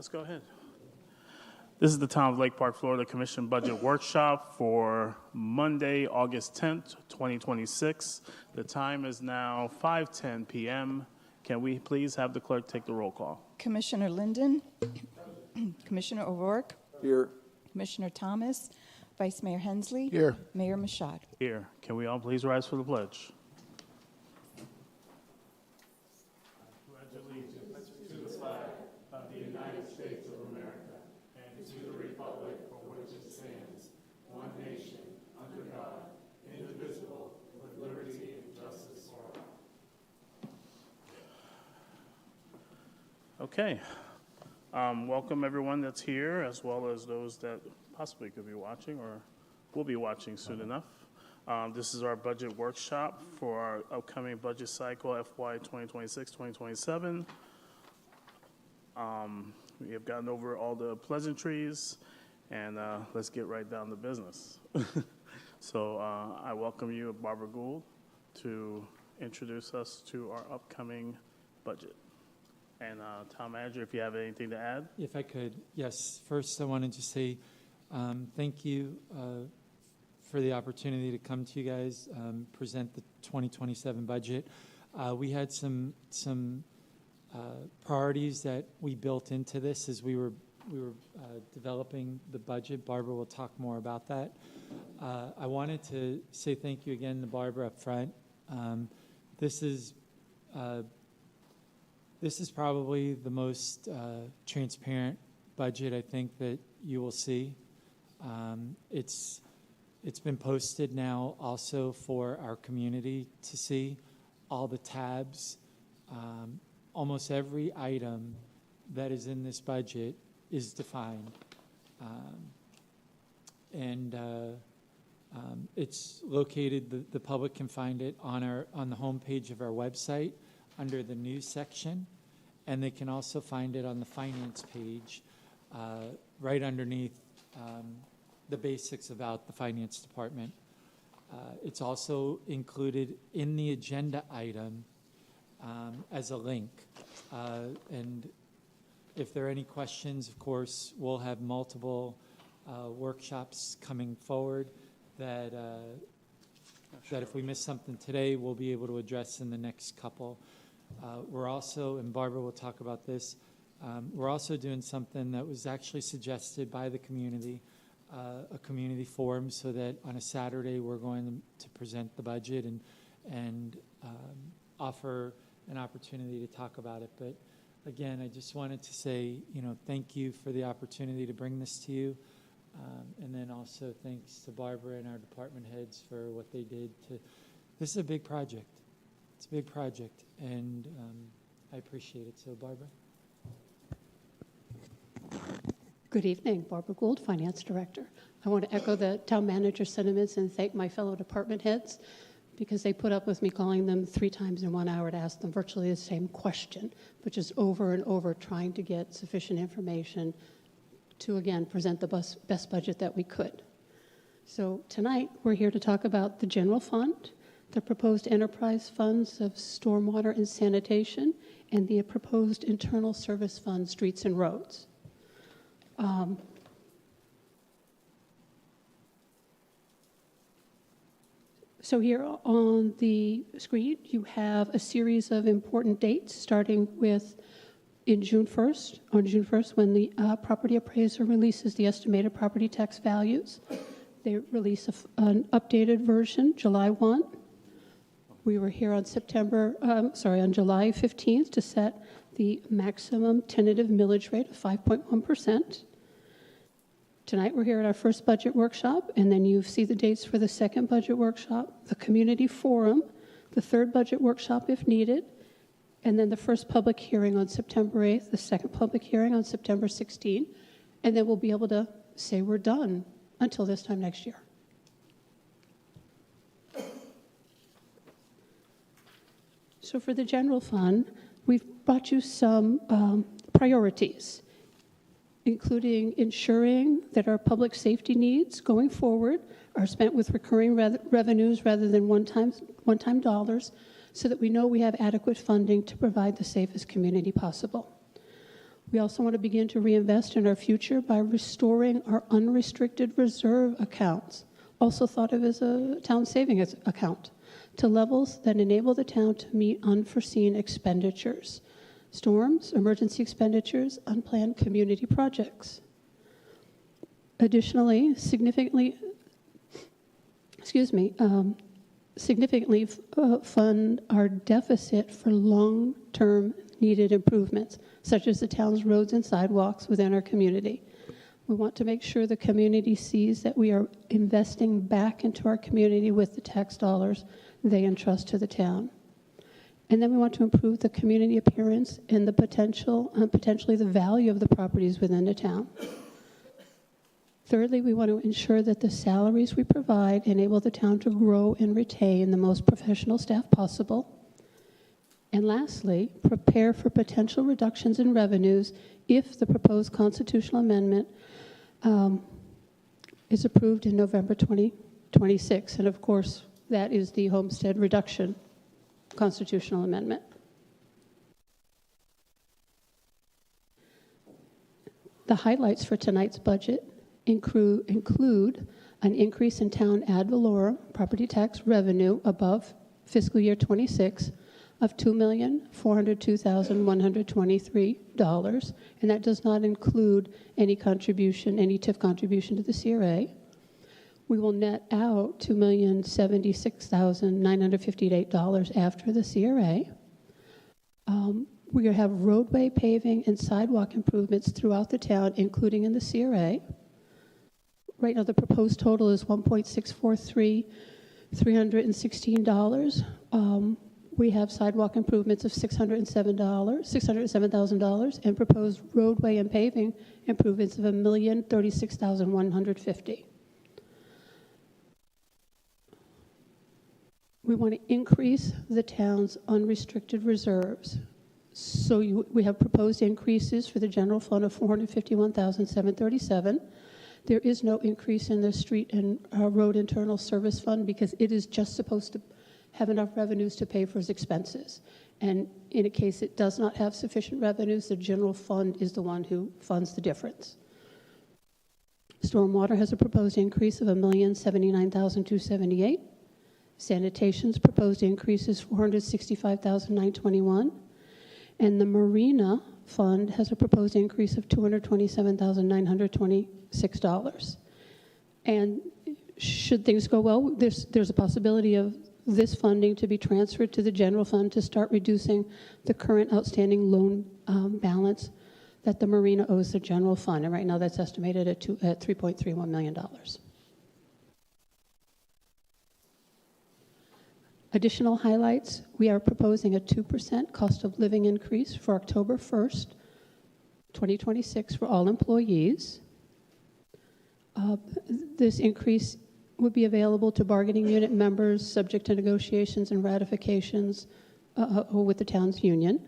let's go ahead. This is the Town of Lake Park, Florida Commission Budget Workshop for Monday, August 10th, 2026. The time is now 5:10 p.m. Can we please have the clerk take the roll call? Commissioner Linden, Commissioner O'Rourke, Here. Commissioner Thomas, Vice Mayor Hensley, Here. Mayor Mashad. Here. Can we all please rise for the pledge? Okay. Welcome everyone that's here, as well as those that possibly could be watching or will be watching soon enough. This is our budget workshop for our upcoming budget cycle, FY 2026-2027. We have gotten over all the pleasantries, and let's get right down to business. So I welcome you, Barbara Gould, to introduce us to our upcoming budget. And Town Manager, if you have anything to add. If I could, yes. First, I wanted to say thank you for the opportunity to come to you guys, present the 2027 budget. We had some priorities that we built into this as we were developing the budget. Barbara will talk more about that. I wanted to say thank you again to Barbara up front. This is probably the most transparent budget I think that you will see. It's been posted now also for our community to see. All the tabs, almost every item that is in this budget is defined. It's located, the public can find it on the homepage of our website under the news section, and they can also find it on the finance page right underneath the basics about the finance department. It's also included in the agenda item as a link. And if there are any questions, of course, we'll have multiple workshops coming forward that if we miss something today, we'll be able to address in the next couple. We're also, and Barbara will talk about this, we're also doing something that was actually suggested by the community, a community forum, so that on a Saturday we're going to present the budget and offer an opportunity to talk about it. But again, I just wanted to say, thank you for the opportunity to bring this to you. And then also thanks to Barbara and our department heads for what they did this is a big project. It's a big project, and I appreciate it. So, Barbara. Good evening. Barbara Gould, Finance Director. I want to echo the Town Manager's sentiments and thank my fellow department heads because they put up with me calling them 3 times in 1 hour to ask them virtually the same question, which is over and over trying to get sufficient information to, again, present the best budget that we could. So tonight, we're here to talk about the general fund, the proposed enterprise funds of stormwater and sanitation, and the proposed internal service fund, streets and roads. So here on the screen, you have a series of important dates, starting with on June 1st, when the property appraiser releases the estimated property tax values. They release an updated version, July 1. We were here on on July 15th to set the maximum tentative millage rate of 5.1%. Tonight we're here at our first budget workshop, and then you see the dates for the second budget workshop, the community forum, the third budget workshop if needed, and then the first public hearing on September 8th, the second public hearing on September 16th, and then we'll be able to say we're done until this time next year. So for the general fund, we've brought you some priorities, including ensuring that our public safety needs going forward are spent with recurring revenues rather than one-time dollars, so that we know we have adequate funding to provide the safest community possible. We also want to begin to reinvest in our future by restoring our unrestricted reserve accounts, also thought of as a town savings account, to levels that enable the town to meet unforeseen expenditures, storms, emergency expenditures, unplanned community projects. Additionally, significantly fund our deficit for long-term needed improvements, such as the town's roads and sidewalks within our community. We want to make sure the community sees that we are investing back into our community with the tax dollars they entrust to the town. And then we want to improve the community appearance and the potentially the value of the properties within the town. Thirdly, we want to ensure that the salaries we provide enable the town to grow and retain the most professional staff possible. And lastly, prepare for potential reductions in revenues if the proposed constitutional amendment is approved in November 2026. And of course, that is the homestead reduction constitutional amendment. The highlights for tonight's budget include an increase in town ad valorem property tax revenue above fiscal year 26 of $2,402,123, and that does not include any TIF contribution to the CRA. We will net out $2,076,958 after the CRA. We have roadway paving and sidewalk improvements throughout the town, including in the CRA. Right now, the proposed total is $1,643,316. We have sidewalk improvements of $607,000, and proposed roadway and paving improvements of $1,036,150. We want to increase the town's unrestricted reserves. So we have proposed increases for the general fund of $451,737. There is no increase in the street and road internal service fund because it is just supposed to have enough revenues to pay for its expenses. And in a case it does not have sufficient revenues, the general fund is the one who funds the difference. Stormwater has a proposed increase of $1,079,278. Sanitation's proposed increase is $465,921. And the Marina Fund has a proposed increase of $227,926. And should things go well, there's a possibility of this funding to be transferred to the general fund to start reducing the current outstanding loan balance that the Marina owes the general fund. And right now that's estimated at $3.31 million. Additional highlights, we are proposing a 2% cost of living increase for October 1st, 2026 for all employees. This increase would be available to bargaining unit members subject to negotiations and ratifications with the town's union.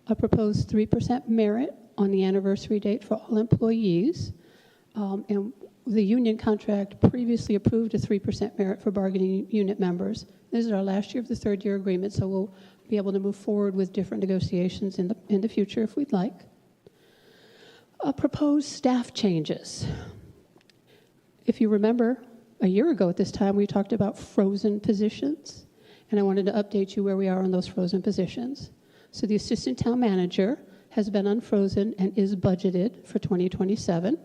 A proposed 3% merit on the anniversary date for all employees. And the union contract previously approved a 3% merit for bargaining unit members. This is our last year of the third-year agreement, so we'll be able to move forward with different negotiations in the future if we'd like. Proposed staff changes. If you remember, a year ago at this time, we talked about frozen positions, and I wanted to update you where we are on those frozen positions. So the assistant town manager has been unfrozen and is budgeted for 2027.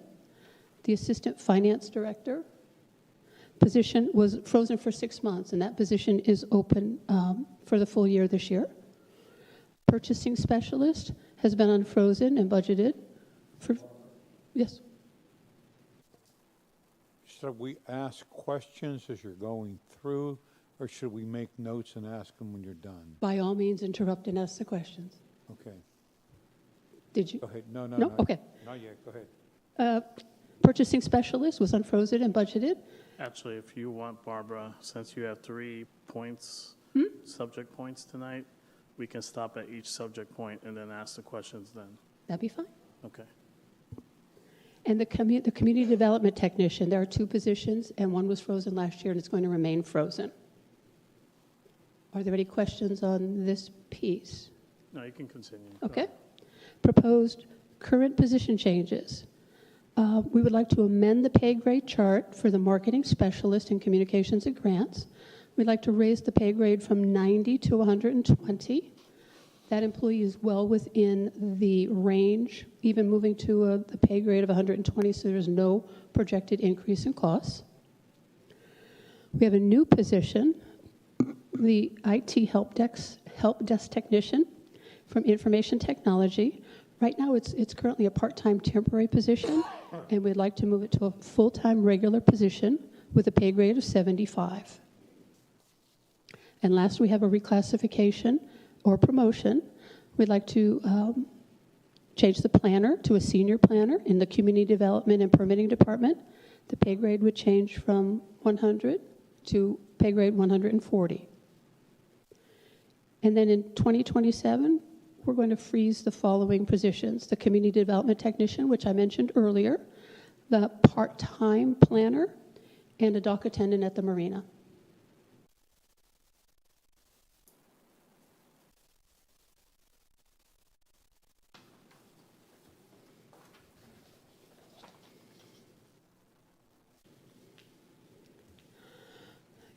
The assistant finance director position was frozen for 6 months, and that position is open for the full year this year. Purchasing specialist has been unfrozen and budgeted for, yes. Should we ask questions as you're going through, or should we make notes and ask them when you're done? By all means, interrupt and ask the questions. Okay. Did you? Go ahead. No. Okay. Not yet. Go ahead. Purchasing specialist was unfrozen and budgeted. Actually, if you want, Barbara, since you have 3 points, subject points tonight, we can stop at each subject point and then ask the questions then. That'd be fine. Okay. And the community development technician, there are 2 positions, and one was frozen last year, and it's going to remain frozen. Are there any questions on this piece? No, you can continue. Okay. Proposed current position changes. We would like to amend the pay grade chart for the marketing specialist in communications and grants. We'd like to raise the pay grade from 90 to 120. That employee is well within the range, even moving to the pay grade of 120, so there's no projected increase in costs. We have a new position, the IT help desk technician from information technology. Right now, it's currently a part-time temporary position, and we'd like to move it to a full-time regular position with a pay grade of 75. And last, we have a reclassification or promotion. We'd like to change the planner to a senior planner in the community development and permitting department. The pay grade would change from 100 to pay grade 140. And then in 2027, we're going to freeze the following positions: the community development technician, which I mentioned earlier, the part-time planner, and a dock attendant at the marina.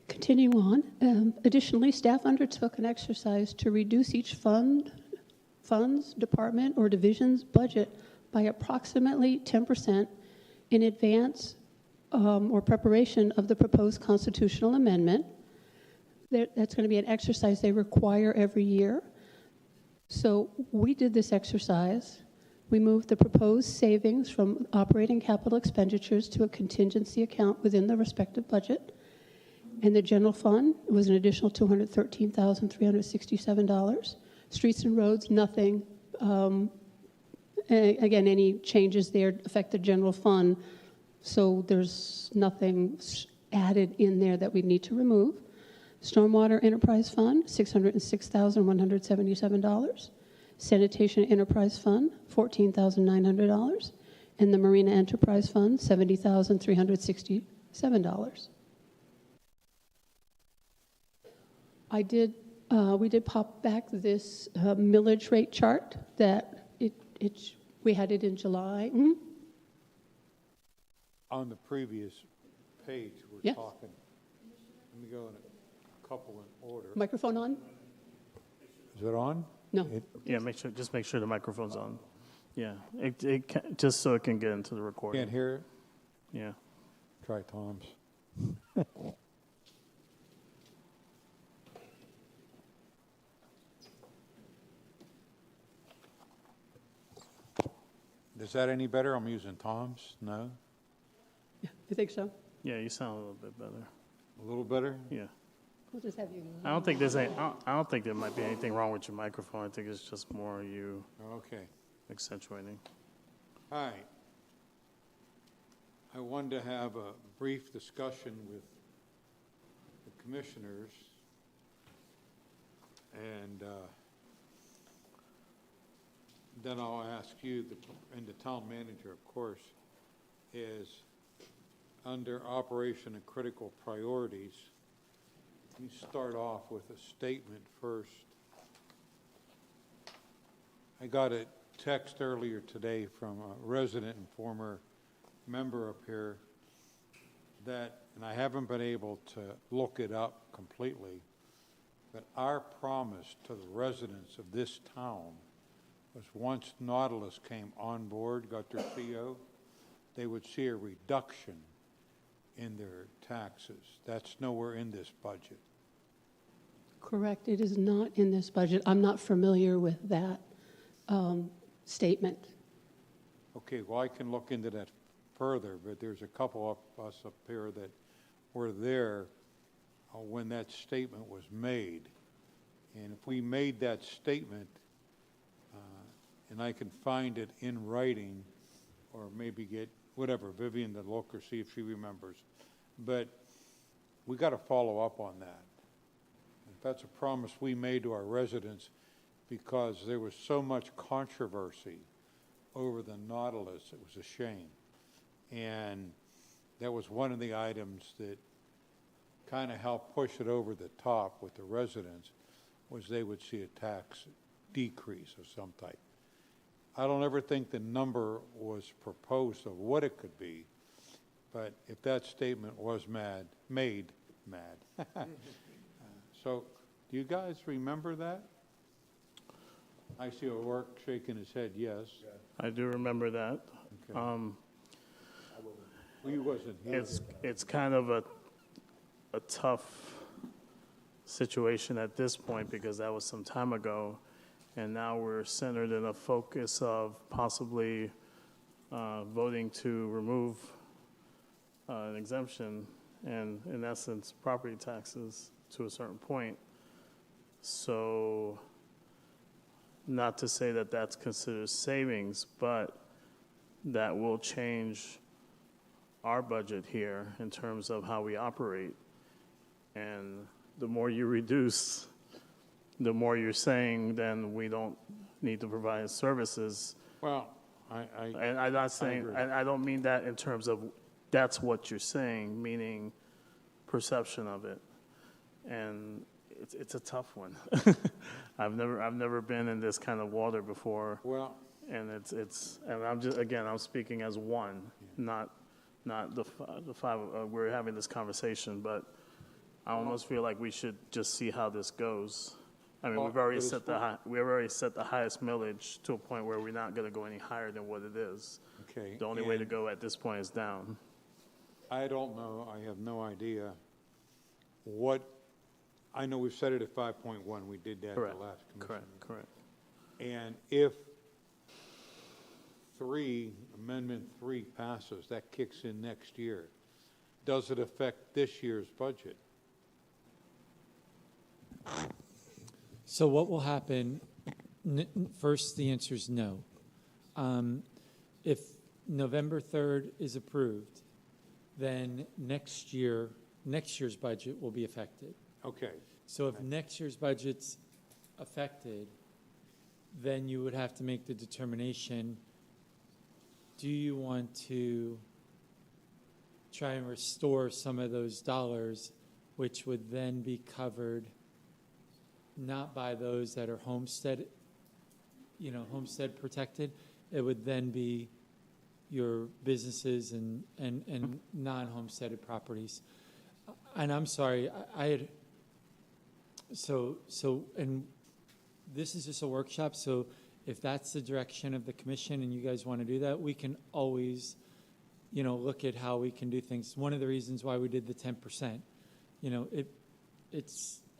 Continuing on, additionally, staff undertook an exercise to reduce each funds, department, or division's budget by approximately 10% in advance or preparation of the proposed constitutional amendment. That's going to be an exercise they require every year. So we did this exercise. We moved the proposed savings from operating capital expenditures to a contingency account within the respective budget. And the general fund was an additional $213,367. Streets and roads, nothing. Again, any changes there affect the general fund, so there's nothing added in there that we need to remove. Stormwater Enterprise Fund, $606,177. Sanitation Enterprise Fund, $14,900. And the Marina Enterprise Fund, $70,367. We did pop back this millage rate chart that we had it in July. Mm-hmm. On the previous page, we're Yes. talking. Let me go in a couple in order. Microphone on? Is it on? No. Yeah, just make sure the microphone's on. Yeah, just so it can get into the recording. Can't hear it? Yeah. Try Tom's. Is that any better? I'm using Tom's. No? Yeah, you think so? Yeah, you sound a little bit better. A little better? Yeah. We'll just have you. I don't think there might be anything wrong with your microphone. I think it's just more you Okay. accentuating. Hi. I wanted to have a brief discussion with the commissioners, and then I'll ask you, and the town manager, of course, is under operation and critical priorities. Let me start off with a statement first. I got a text earlier today from a resident and former member up here that, and I haven't been able to look it up completely, but our promise to the residents of this town was once Nautilus came on board, got their CO, they would see a reduction in their taxes. That's nowhere in this budget. Correct. It is not in this budget. I'm not familiar with that statement. Okay, well, I can look into that further, but there's a couple of us up here that were there when that statement was made. And if we made that statement, and I can find it in writing, or maybe get whatever, Vivian to look or see if she remembers. But we got to follow up on that. That's a promise we made to our residents because there was so much controversy over the Nautilus. It was a shame. And that was one of the items that kind of helped push it over the top with the residents, was they would see a tax decrease of some type. I don't ever think the number was proposed of what it could be, but if that statement was made. So, do you guys remember that? I see O'Rourke shaking his head, yes. I do remember that. Okay. Well, he wasn't here. It's kind of a tough situation at this point because that was some time ago, and now we're centered in a focus of possibly voting to remove an exemption and, in essence, property taxes to a certain point. So, not to say that that's considered savings, but that will change our budget here in terms of how we operate. And the more you reduce, the more you're saying then we don't need to provide services. Well, And I'm not saying, agree. I don't mean that in terms of that's what you're saying, meaning perception of it. And it's a tough one. I've never been in this kind of water before. well, And and I'm just, again, I'm speaking as one, not the five, we're having this conversation, but I almost feel like we should just see how this goes. I mean, Well, we've already but it's set we've already set the highest millage to a point where we're not gonna go any higher than what it is. okay. The only way to and go at this point is down. I don't know, I have no idea what, I know we've set it at 5.1, we did that at Correct, the last commission. correct. And if Amendment 3 passes, that kicks in next year, does it affect this year's budget? So what will happen, first, the answer is no. If November 3rd is approved, then next year's budget will be affected. Okay, So if next year's budget's affected, then you would have to make the determination, do you want to try and restore some of those dollars, which would then be covered not by those that are homestead protected. It would then be your businesses and non-homesteaded properties. And I'm sorry, and this is just a workshop, so if that's the direction of the commission and you guys want to do that, we can always, look at how we can do things. One of the reasons why we did the 10%,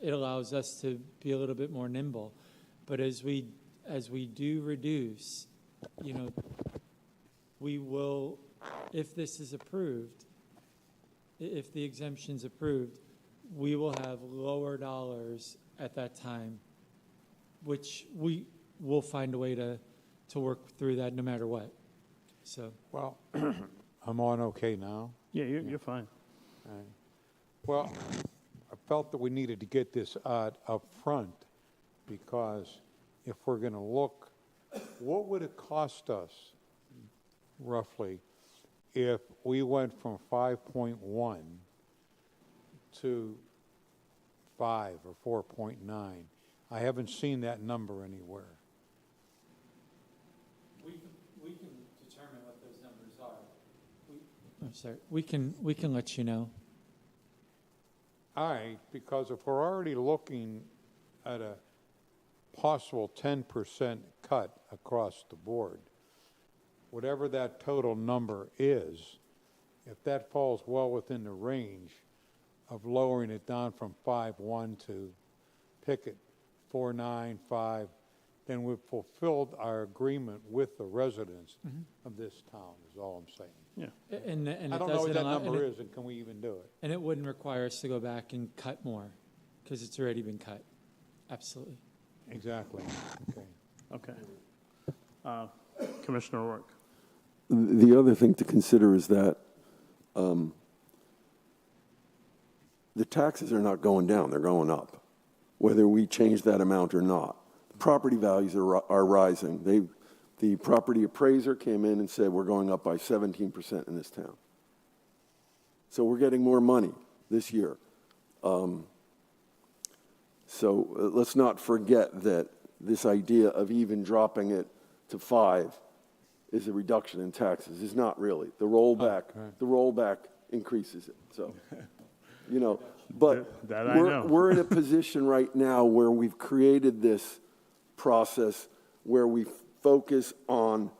it allows us to be a little bit more nimble. But as we do reduce, we will, if this is approved, if the exemption's approved, we will have lower dollars at that time, which we will find a way to work through that no matter what. So, well, I'm on okay now. Yeah, you're fine. All right. Well, I felt that we needed to get this out up front because if we're going to look, what would it cost us roughly if we went from 5.1 to 5 or 4.9? I haven't seen that number anywhere. we can determine what those numbers are. I'm sorry. We can let you know. All right, because if we're already looking at a possible 10% cut across the board, whatever that total number is, if that falls well within the range of lowering it down from 5.1 to pick it 4.9, 5, then we've fulfilled our agreement with the residents of this town, is all I'm saying. Yeah. And I don't know what that number is, and can we even do it? And it wouldn't require us to go back and cut more, because it's already been cut. Absolutely. Exactly, okay. Okay. Commissioner O'Rourke. The other thing to consider is that the taxes are not going down, they're going up, whether we change that amount or not. Property values are rising. The property appraiser came in and said we're going up by 17% in this town. So we're getting more money this year. So let's not forget that this idea of even dropping it to 5 is a reduction in taxes. It's not really. The rollback increases it, so, but That I know. we're in a position right now where we've created this process where we focus on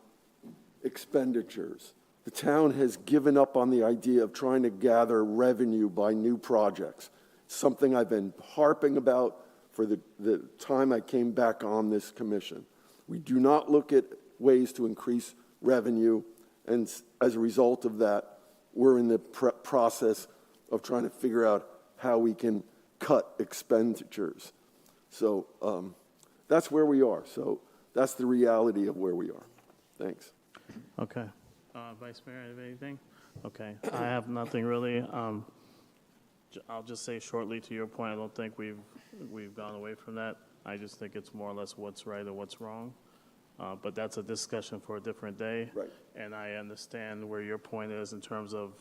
expenditures. The town has given up on the idea of trying to gather revenue by new projects. Something I've been harping about for the time I came back on this commission. We do not look at ways to increase revenue, and as a result of that, we're in the process of trying to figure out how we can cut expenditures. So that's where we are. So that's the reality of where we are. Thanks. Okay. Vice Mayor, have anything? Okay. I have nothing really. I'll just say shortly to your point, I don't think we've gone away from that. I just think it's more or less what's right or what's wrong. But that's a discussion for a different day. Right. And I understand where your point is in terms of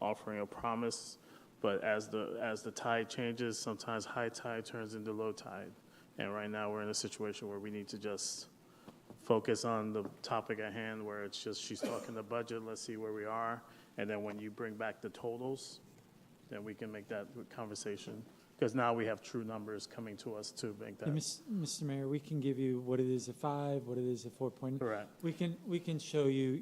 offering a promise. But as the tide changes, sometimes high tide turns into low tide. And right now we're in a situation where we need to just focus on the topic at hand, where it's just she's talking the budget, let's see where we are. And then when you bring back the totals, then we can make that conversation. Because now we have true numbers coming to us to make that. Yeah, Mr. Mayor, we can give you what it is at 5, what it is at 4 point. Correct. We can show you,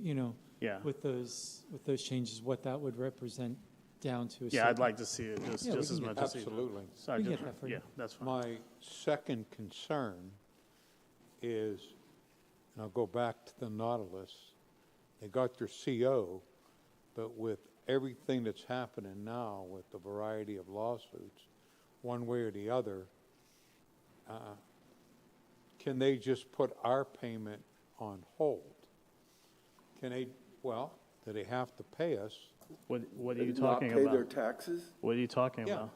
Yeah. with those changes, what that would represent down to a Yeah, certain. I'd like to see it just Yeah, we as can much get as. Absolutely. So I We can just- get that for you. Yeah, that's fine. My second concern is, and I'll go back to the Nautilus, they got their CO, but with everything that's happening now with the variety of lawsuits, one way or the other, can they just put our payment on hold? Can they, do they have to pay us? What are you Not talking pay their about? taxes? What are you talking Yeah. about?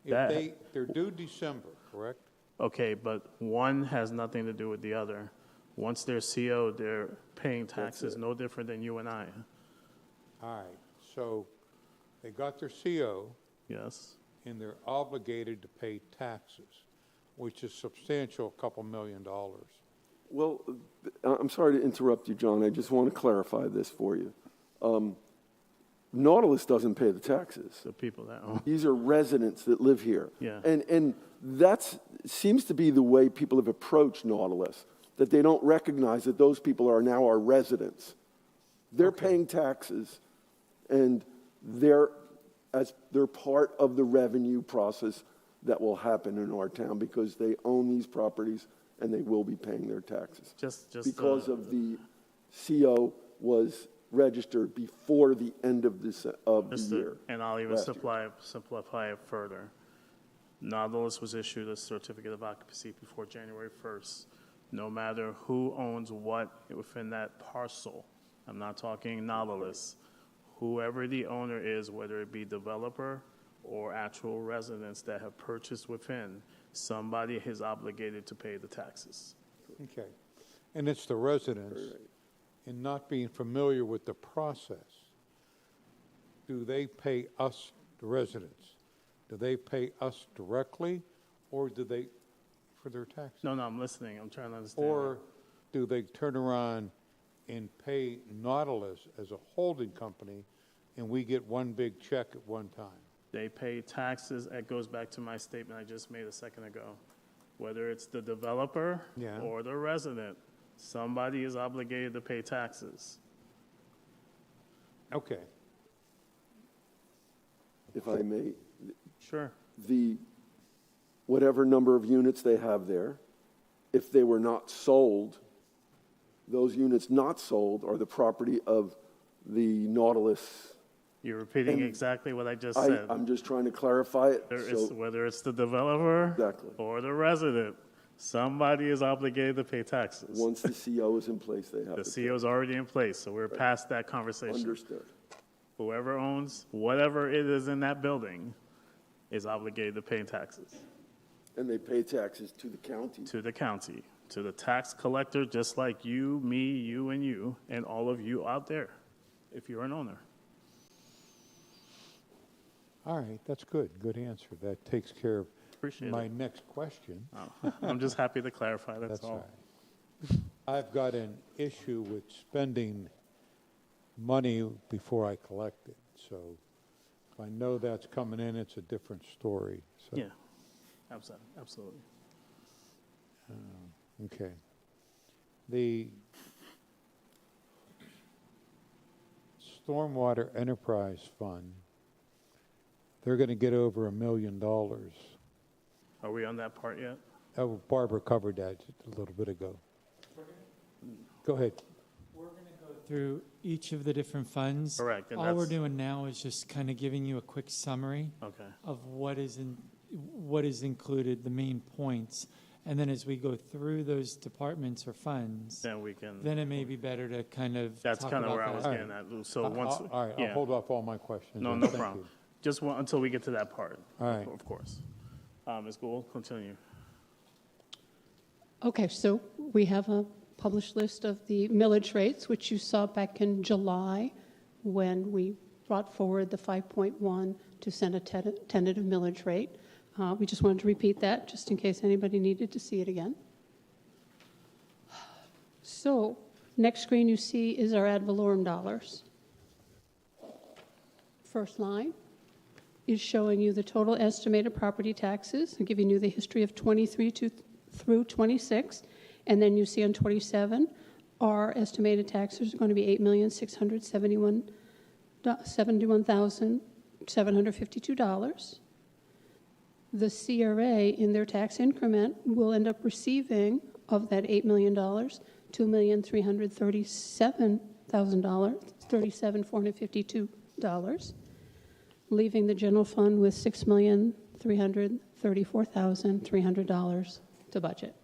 If That- they're due December, correct? Okay, but one has nothing to do with the other. Once they're CO'd, they're paying taxes, it. no different than you and I. All right, so they got their CO, Yes? and they're obligated to pay taxes, which is substantial, $2 million. Well, I'm sorry to interrupt you, John. I just want to clarify this for you. Nautilus doesn't pay the taxes. The people that own. These are residents that live here. Yeah. And that seems to be the way people have approached Nautilus, that they don't recognize that those people are now our residents. They're paying taxes, and they're part of the revenue process that will happen in our town because they own these properties and they will be paying their taxes. Just Because of the CO was registered before the end of the year. And I'll even last year. simplify it further. Nautilus was issued a certificate of occupancy before January 1st. No matter who owns what within that parcel, I'm not talking Nautilus, whoever the owner is, whether it be developer or actual residents that have purchased within, somebody is obligated to pay the taxes. Okay. And it's the residents, and not being familiar with the process, do they pay us, the residents? Do they pay us directly, or do they, for their taxes? No, I'm listening. I'm trying to understand. Or do they turn around and pay Nautilus as a holding company, and we get one big check at one time? They pay taxes. It goes back to my statement I just made a second ago. Whether it's the developer Yeah. or the resident, somebody is obligated to pay taxes. Okay. If I may, Sure. whatever number of units they have there, if they were not sold, those units not sold are the property of the Nautilus. You're repeating And exactly what I just said. I'm just trying to clarify it. Whether it's the developer Exactly. or the resident, somebody is obligated to pay taxes. Once the CO is in place, they have The to. CO is already in place, so we're past that conversation. Understood. Whoever owns whatever it is in that building is obligated to pay taxes And they pay taxes to the county. to the county, to the tax collector, just like you, me, you, and all of you out there, if you're an owner. All right, that's good. Good answer. That takes care of Appreciate my it. next question. I'm just happy to clarify, that's That's all all. right. I've got an issue with spending money before I collect it. So if I know that's coming in, it's a different story. So, Yeah, absolutely. okay. The Stormwater Enterprise Fund, they're going to get over $1 million. Are we on that part yet? Oh, Barbara covered that a little bit ago. Go ahead. We're going to go through each of the different funds. Correct, and All we're that's- doing now is just kind of giving you a quick summary Okay, of what is included, the main points. And then as we go through those departments or funds, then we can, then it may be better to kind of that's talk kind of about where I was that. getting at, Lou. So once, All right, I'll yeah, hold off all my questions. no, then. no Thank problem. you. Just until we get to that part. All right. Of course. Ms. Gould, continue. Okay, so we have a published list of the millage rates, which you saw back in July when we brought forward the 5.1 to send a tentative millage rate. We just wanted to repeat that just in case anybody needed to see it again. So, next screen you see is our ad valorem dollars. First line is showing you the total estimated property taxes and giving you the history of 23 through 26. And then you see on 27, our estimated taxes are going to be $8,671,752. The CRA in their tax increment will end up receiving of that $8 million, $2,337,452, leaving the general fund with $6,334,300 to budget.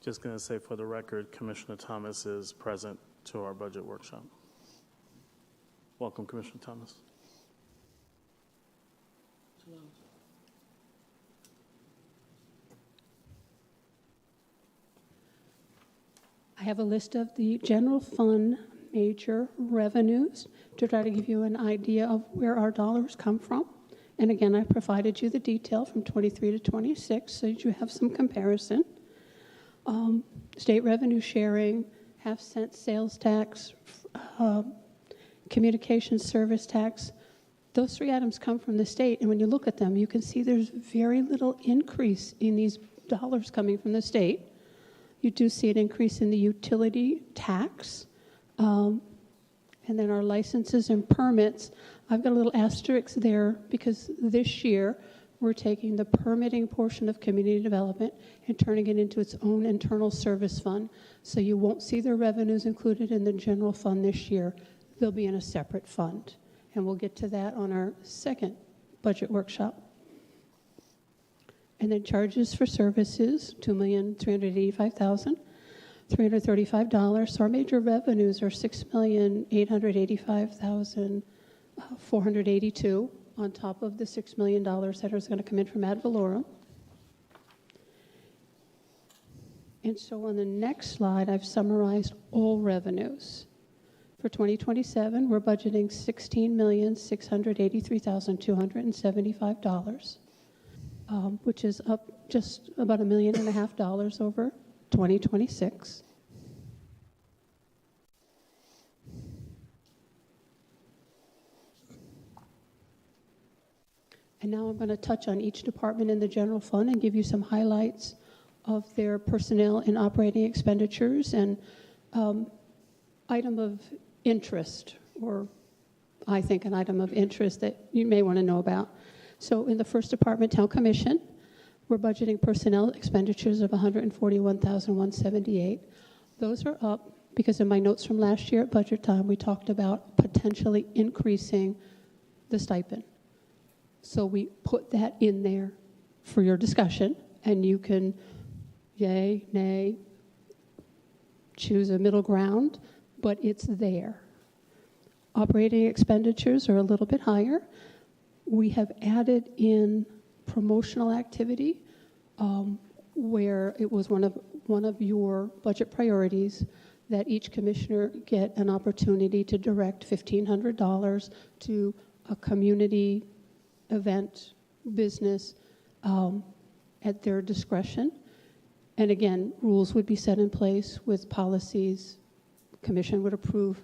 Just going to say for the record, Commissioner Thomas is present to our budget workshop. Welcome, Commissioner Thomas. I have a list of the general fund major revenues to try to give you an idea of where our dollars come from. And again, I provided you the detail from 23 to 26 so that you have some comparison. State revenue sharing, half-cent sales tax, communication service tax, those three items come from the state. And when you look at them, you can see there's very little increase in these dollars coming from the state. You do see an increase in the utility tax. And then our licenses and permits, I've got a little asterisk there because this year we're taking the permitting portion of community development and turning it into its own internal service fund. So you won't see the revenues included in the general fund this year. They'll be in a separate fund. And we'll get to that on our second budget workshop. And then charges for services, $2,385,335. So our major revenues are $6,885,482 on top of the $6 million that is going to come in from ad valorem. And so on the next slide, I've summarized all revenues. For 2027, we're budgeting $16,683,275. Which is up just about $1.5 million over 2026. And now I'm going to touch on each department in the general fund and give you some highlights of their personnel and operating expenditures and item of interest, or I think an item of interest that you may want to know about. So in the first department, Town Commission, we're budgeting personnel expenditures of $141,178. Those are up because in my notes from last year at budget time, we talked about potentially increasing the stipend. So we put that in there for your discussion, and you can yay, nay, choose a middle ground, but it's there. Operating expenditures are a little bit higher. We have added in promotional activity where it was one of your budget priorities that each commissioner get an opportunity to direct $1,500 to a community event, business, at their discretion. And again, rules would be set in place with policies, commission would approve.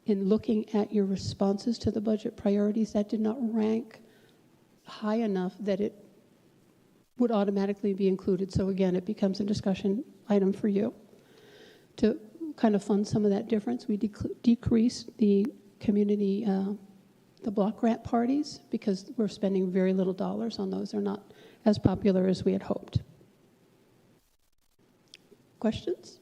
In looking at your responses to the budget priorities, that did not rank high enough that it would automatically be included. So again, it becomes a discussion item for you. To kind of fund some of that difference, we decreased the community, the block grant parties, because we're spending very little dollars on those. They're not as popular as we had hoped. Questions?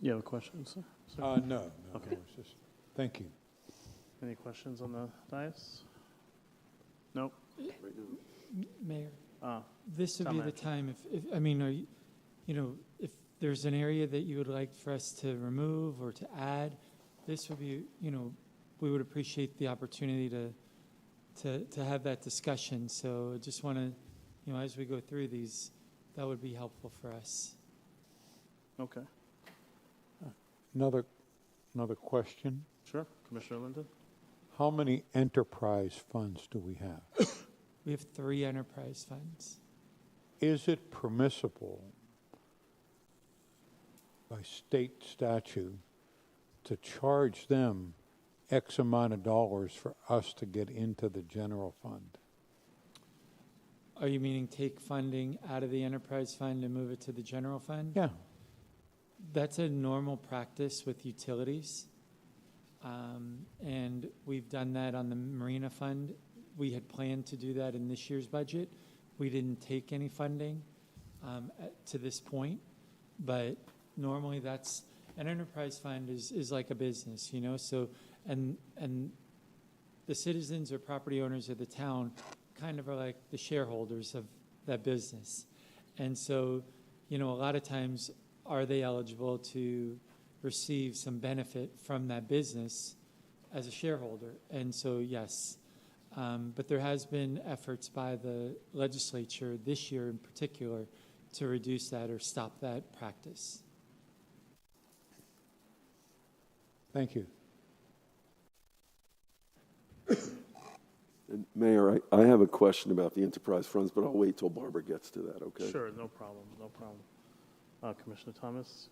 You have a question, sir? No, Okay. it was just, thank you. Any questions on the dais? Nope. Mayor, Uh, this would Town be the manager. time if I mean, are you, if there's an area that you would like for us to remove or to add, this would be, we would appreciate the opportunity to have that discussion. So I just want to, as we go through these, that would be helpful for us. Okay, Another question. sure. Commissioner Linden? How many enterprise funds do we have? We have 3 enterprise funds. Is it permissible by state statute to charge them X amount of dollars for us to get into the general fund? Are you meaning take funding out of the enterprise fund and move it to the general fund? Yeah. That's a normal practice with utilities. And we've done that on the Marina Fund. We had planned to do that in this year's budget. We didn't take any funding to this point. But normally that's, an enterprise fund is like a business, So, and the citizens or property owners of the town kind of are like the shareholders of that business. And so, a lot of times, are they eligible to receive some benefit from that business as a shareholder? And so, yes. But there has been efforts by the legislature this year in particular to reduce that or stop that practice. Thank you. And Mayor, I have a question about the enterprise funds, but I'll wait till Barbara gets to that, okay? Sure, no problem, no problem. Commissioner Thomas?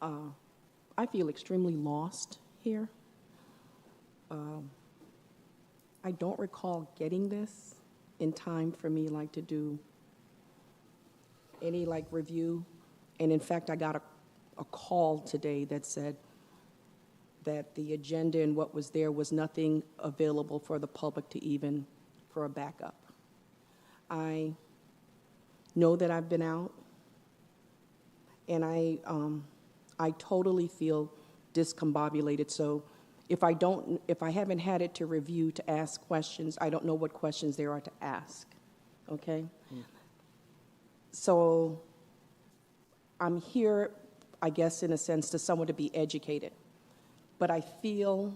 I feel extremely lost here. I don't recall getting this in time for me to do any review. And in fact, I got a call today that said that the agenda and what was there was nothing available for the public to even for a backup. I know that I've been out, and I totally feel discombobulated. So if I haven't had it to review to ask questions, I don't know what questions there are to ask. Okay? So I'm here, I guess, in a sense, to someone to be educated. But I feel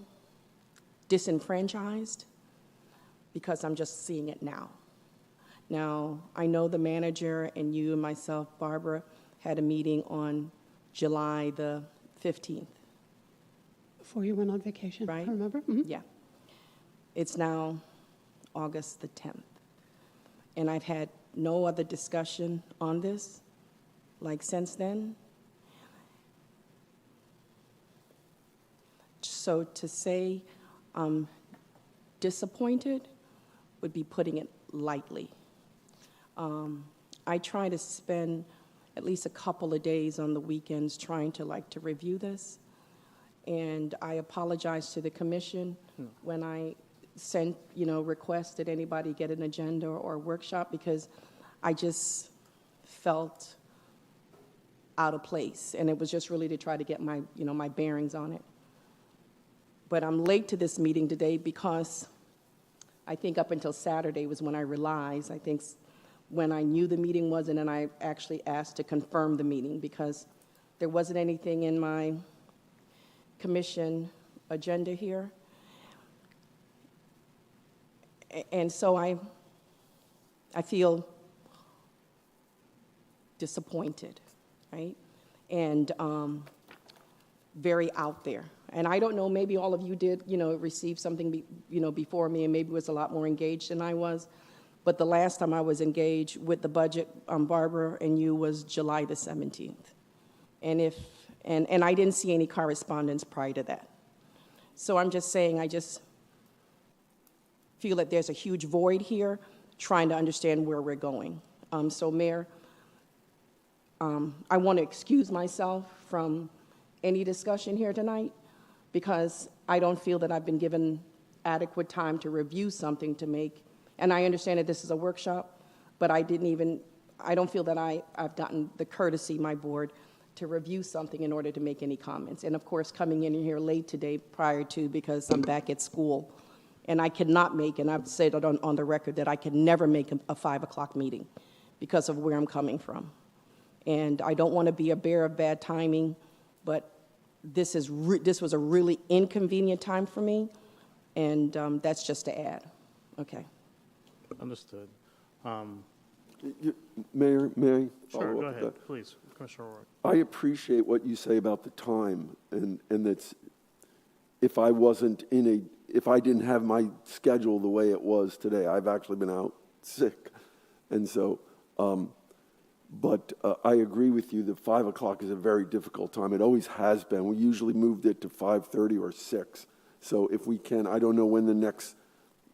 disenfranchised because I'm just seeing it now. Now, I know the manager and you and myself, Barbara, had a meeting on July the 15th. Before you went on vacation, Right. I remember? Mhm. Yeah. It's now August the 10th. And I've had no other discussion on this, since then. So to say I'm disappointed would be putting it lightly. I try to spend at least a couple of days on the weekends trying to review this. And I apologize to the commission when I sent, requests that anybody get an agenda or a workshop, because I just felt out of place. And it was just really to try to get my, my bearings on it. But I'm late to this meeting today because I think up until Saturday was when I realized, when I knew the meeting was, and then I actually asked to confirm the meeting because there wasn't anything in my commission agenda here. And so I feel disappointed, right? and very out there. And I don't know, maybe all of you did, receive something, before me, and maybe was a lot more engaged than I was. But the last time I was engaged with the budget, Barbara and you, was July the 17th. And I didn't see any correspondence prior to that. So I'm just saying, I just feel that there's a huge void here, trying to understand where we're going. So Mayor, I want to excuse myself from any discussion here tonight, because I don't feel that I've been given adequate time to review something to make, and I understand that this is a workshop, but I don't feel that I've gotten the courtesy, my board, to review something in order to make any comments. And of course, coming in here late today prior to, because I'm back at school, and I cannot make, and I've said it on the record, that I can never make a 5 o'clock meeting because of where I'm coming from. And I don't want to be a bearer of bad timing, but this was a really inconvenient time for me, and that's just to add. Okay. Understood. Mayor, may I Sure, follow go up with ahead, that? please, Commissioner O'Rourke. I appreciate what you say about the time, and that's, if I didn't have my schedule the way it was today, I've actually been out sick, and so, but I agree with you that 5 o'clock is a very difficult time. It always has been. We usually moved it to 5:30 or 6. So if we can, I don't know when the next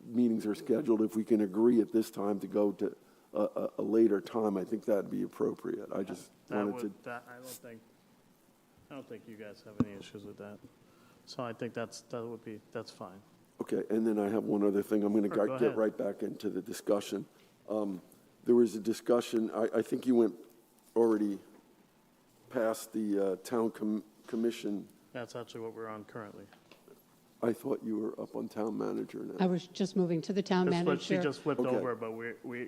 meetings are scheduled, if we can agree at this time to go to a later time, I think that'd be appropriate. I just wanted to. I don't think you guys have any issues with that. So I think that's fine. Okay, and then I have one other thing. I'm going Sure, go to get ahead. right back into the discussion. There was a discussion, I think you went already past the town commission. That's actually what we're on currently. I thought you were up on town manager now. I was just moving to the town That's what she manager. just flipped Okay. over, but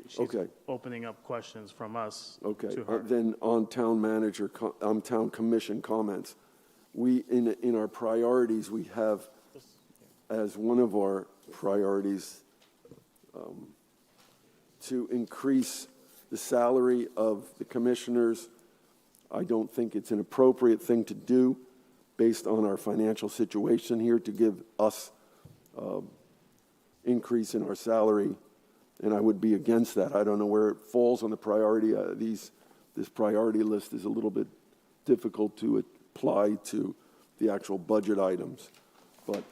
she's Okay. opening up questions from us Okay, to her. then on town manager, town commission comments, we, in our priorities, we have as one of our priorities to increase the salary of the commissioners. I don't think it's an appropriate thing to do based on our financial situation here to give us increase in our salary, and I would be against that. I don't know where it falls on the priority. This priority list is a little bit difficult to apply to the actual budget items. But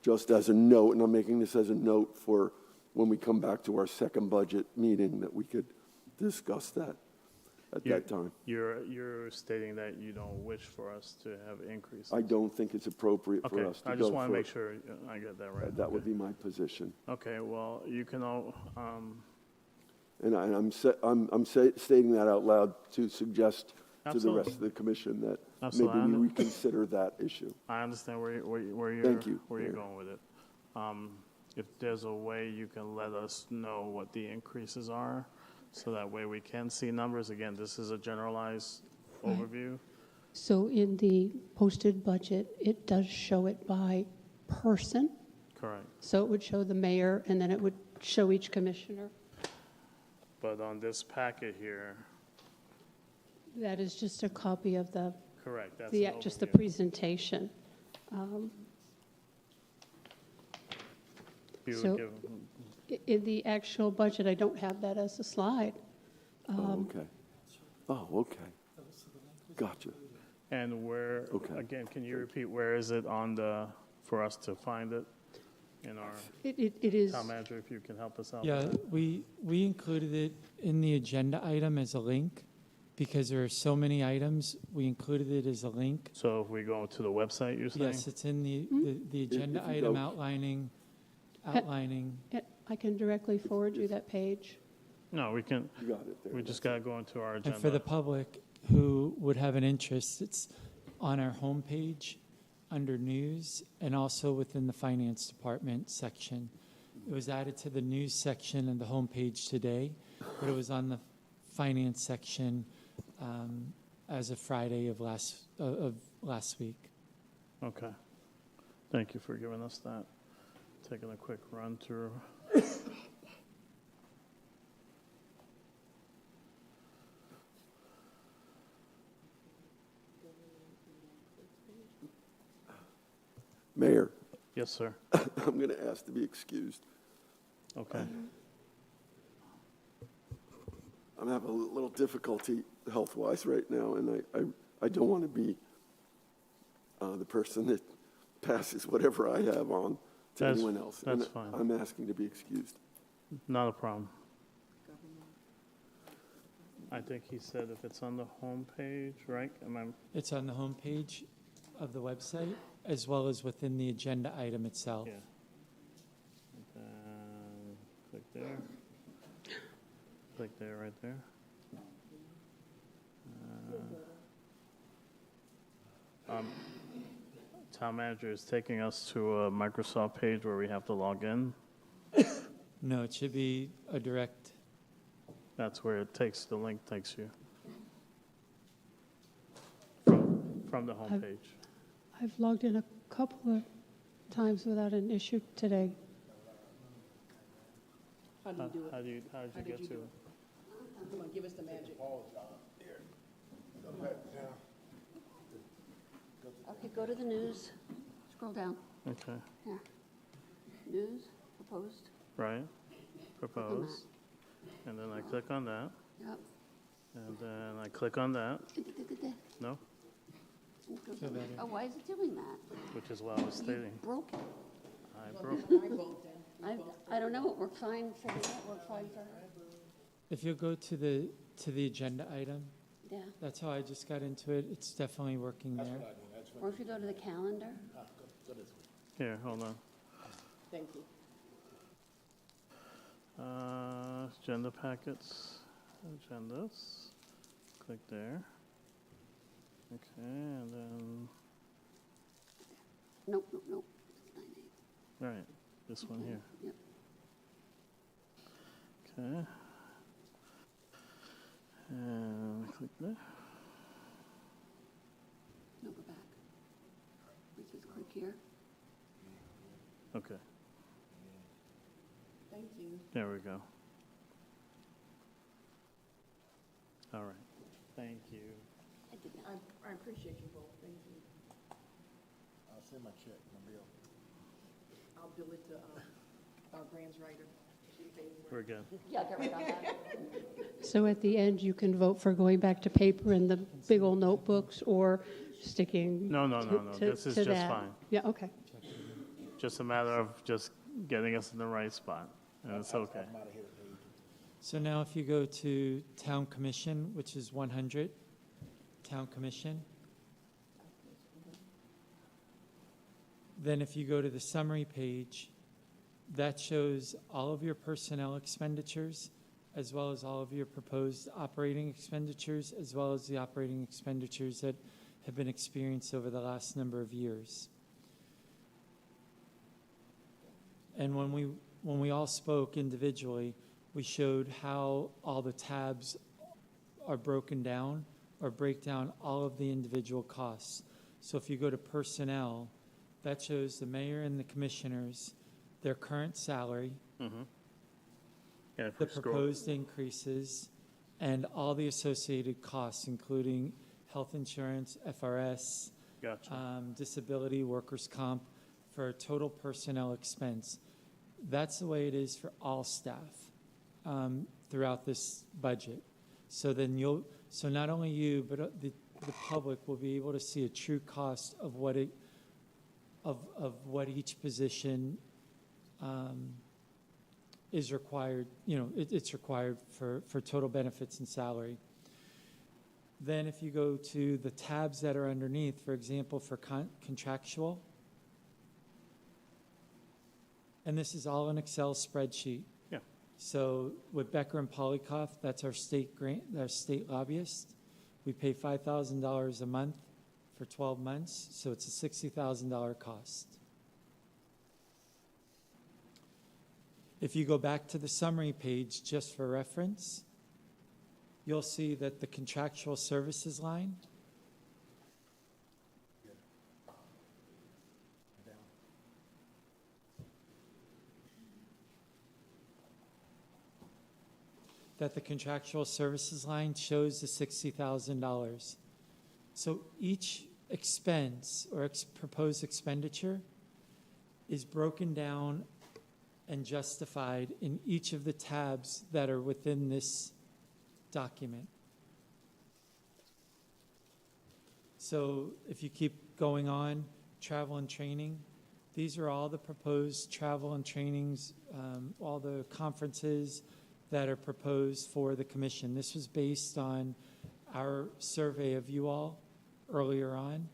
just as a note, and I'm making this as a note for when we come back to our second budget meeting, that we could discuss that at that time. You're stating that you don't wish for us to have increases. I don't think it's appropriate for Okay, us to go I just want to for- make sure I get that right. That would be my position. Okay, well, you can all, And I'm stating that out loud to suggest to the Absolutely. rest of the commission that Absolutely. maybe we reconsider that issue. I understand where you're Thank you, Mayor. going with it. If there's a way you can let us know what the increases are, so that way we can see numbers. Again, this is a generalized overview. So in the posted budget, it does show it by person. Correct. So it would show the mayor, and then it would show each commissioner. But on this packet here, That is just a copy of the, correct, that's the an just the overview. presentation. You would so- give- In the actual budget, I don't have that as a slide. Oh, okay. Oh, okay. Gotcha. And where, Okay. again, can you repeat, where is it for us to find it in our It is, town manager, if you can help us out? Yeah, with that? we included it in the agenda item as a link because there are so many items. We included it as a link. So if we go to the website, you're saying? Yes, it's in the agenda if you item go- outlining. I can directly forward you that page. No, we can, You got it there. we just gotta go into our And for the agenda. public who would have an interest, it's on our homepage under news and also within the finance department section. It was added to the news section and the homepage today, but it was on the finance section as of Friday of last week. Okay. Thank you for giving us that. Taking a quick run through. Yes, sir. I'm going to ask to be excused. Okay. I'm having a little difficulty health-wise right now, and I don't want to be the person that passes whatever I have on to That's- anyone else. that's And fine. I'm asking to be excused. Not a problem. I think he said if it's on the home page, right? Am I, It's on the homepage of the website, as well as within the agenda item itself. yeah. And then click there. Click there, right there. Town manager is taking us to a Microsoft page where we have to log in. No, it should be a direct, That's where it takes, the link takes you. From the home page. I've logged in a couple of times without an issue today. How do you do it? How did you How did get you to do it? Come on, give us the magic. Okay, go to the news, scroll down, Okay, yeah. News, proposed, right, propose, and then I click on that, yep. and then I click on that, no, Feel better. Oh, why is it doing that? which is what I was You stating. broke it. I broke, I don't know, it worked fine for me, it worked fine for her. If you'll go to the agenda item, Yeah, that's how I just got into it. It's definitely working there. or if you go to the calendar, here, hold on. Thank you. Agenda packets, agendas, click there. Okay, and then, nope, it's 9/8. right, this one here, Yep, okay. And click there, no, go back. It says click here. okay, Thank you. there we go. All right, thank you. I did that. I appreciate you both, thank you. I'll send my check, my bill. I'll bill it to, our grants writer. She pays for it. We're good. Yeah, get right on that. So at the end, you can vote for going back to paper in the big old notebooks or sticking No, no, to- no, no, to- this is to just that. fine. Yeah, okay. Just a matter of just getting us in the right spot, and it's okay. So now if you go to Town Commission, which is 100, Town Commission, then if you go to the summary page, that shows all of your personnel expenditures, as well as all of your proposed operating expenditures, as well as the operating expenditures that have been experienced over the last number of years. And when we all spoke individually, we showed how all the tabs are broken down or break down all of the individual costs. So if you go to personnel, that shows the mayor and the commissioners, their current salary, Yeah, if the we scroll, proposed increases, and all the associated costs, including health insurance, FRS, gotcha. disability, workers' comp, for a total personnel expense. That's the way it is for all staff throughout this budget. So then so not only you, but the public will be able to see a true cost of what what each position is required. It's required for total benefits and salary. Then if you go to the tabs that are underneath, for example, for contractual, and this is all an Excel spreadsheet. Yeah. So with Becker and Polikoff, that's our state lobbyist. We pay $5,000 a month for 12 months, so it's a $60,000 cost. If you go back to the summary page, just for reference, you'll see that the contractual services line shows the $60,000. So each expense or proposed expenditure is broken down and justified in each of the tabs that are within this document. So if you keep going on, travel and training, these are all the proposed travel and trainings, all the conferences that are proposed for the commission. This was based on our survey of you all earlier on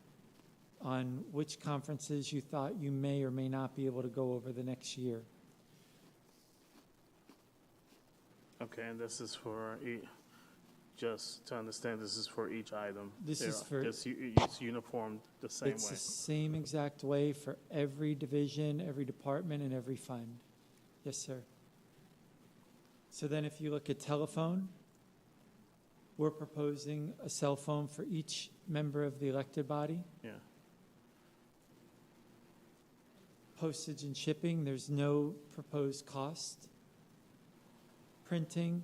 which conferences you thought you may or may not be able to go over the next year. Okay, and this is for, just to understand, this is for each item. This is for- It's uniform the same It's way. the same exact way for every division, every department, and every fund. Yes, sir. So then if you look at telephone, we're proposing a cell phone for each member of the elected body. Yeah, Postage and shipping, there's no proposed cost. Printing,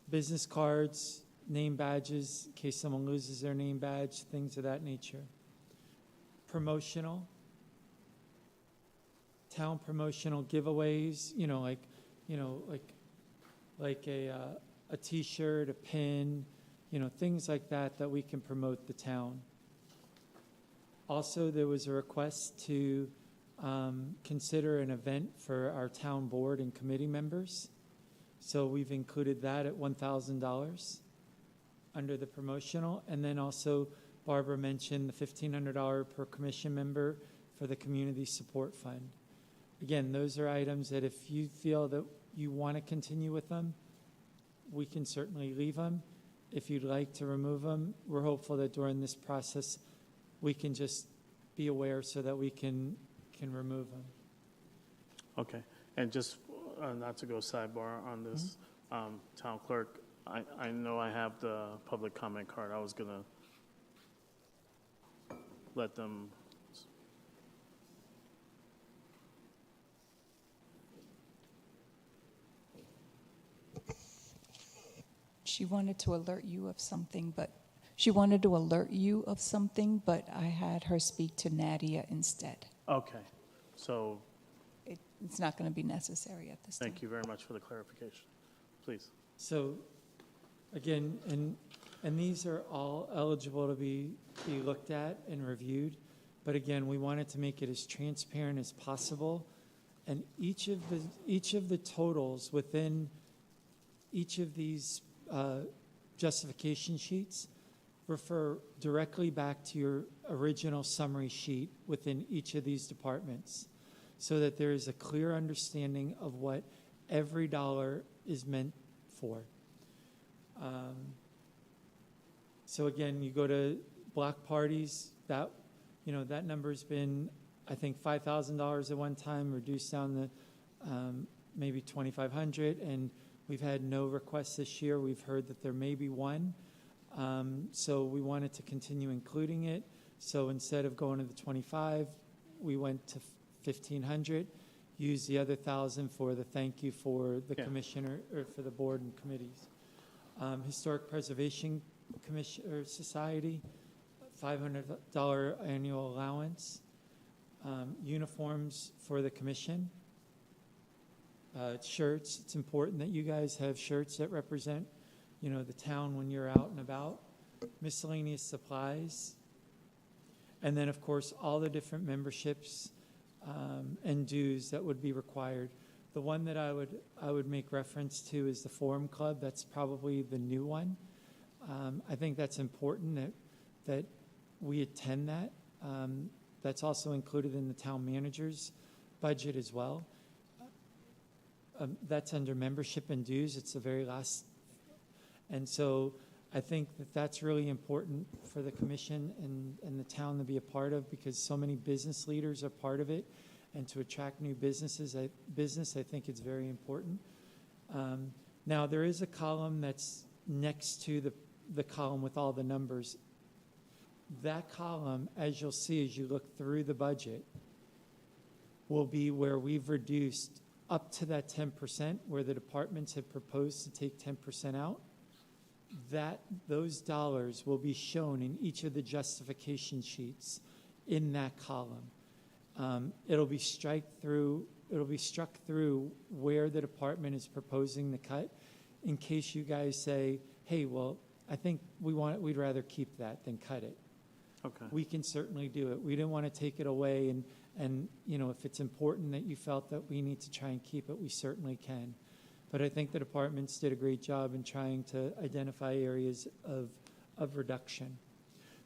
business cards, name badges, in case someone loses their name badge, things of that nature. Promotional, town promotional giveaways, like a T-shirt, a pin, things like that we can promote the town. Also, there was a request to consider an event for our town board and committee members. So we've included that at $1,000 under the promotional. And then also Barbara mentioned the $1,500 per commission member for the community support fund. Again, those are items that if you feel that you want to continue with them, we can certainly leave them. If you'd like to remove them, we're hopeful that during this process, we can just be aware so that we can remove them. okay. And just not to go sidebar on this, town clerk, I know I have the public comment card. I was going to let them. She wanted to alert you of something, but I had her speak to Nadia instead. Okay, so It's not going to be necessary at this time. thank you very much for the clarification. Please. So, again, and these are all eligible to be looked at and reviewed. But again, we wanted to make it as transparent as possible. And each of the totals within each of these justification sheets refer directly back to your original summary sheet within each of these departments, so that there is a clear understanding of what every dollar is meant for. So again, you go to block parties, that number's been, I think, $5,000 at one time, reduced down to maybe $2,500, and we've had no requests this year. We've heard that there may be one. So we wanted to continue including it. So instead of going to the 25, we went to 1,500. Use the other 1,000 for the thank you for the commissioner or for the board and committees. Historic Preservation Society, $500 annual allowance. Uniforms for the commission. Shirts. It's important that you guys have shirts that represent the town when you're out and about. Miscellaneous supplies. And then, of course, all the different memberships and dues that would be required. The one that I would make reference to is the Forum Club. That's probably the new one. I think that's important that we attend that. That's also included in the town manager's budget as well. That's under membership and dues. It's the very last. And so I think that's really important for the commission and the town to be a part of, because so many business leaders are part of it. And to attract new business, I think it's very important. Now, there is a column that's next to the column with all the numbers. That column, as you'll see as you look through the budget, will be where we've reduced up to that 10%, where the departments have proposed to take 10% out. Those dollars will be shown in each of the justification sheets in that column. it'll be struck through where the department is proposing the cut, in case you guys say, hey, well, I think we'd rather keep that than cut it. Okay. We can certainly do it. We didn't want to take it away, and if it's important that you felt that we need to try and keep it, we certainly can. But I think the departments did a great job in trying to identify areas of reduction.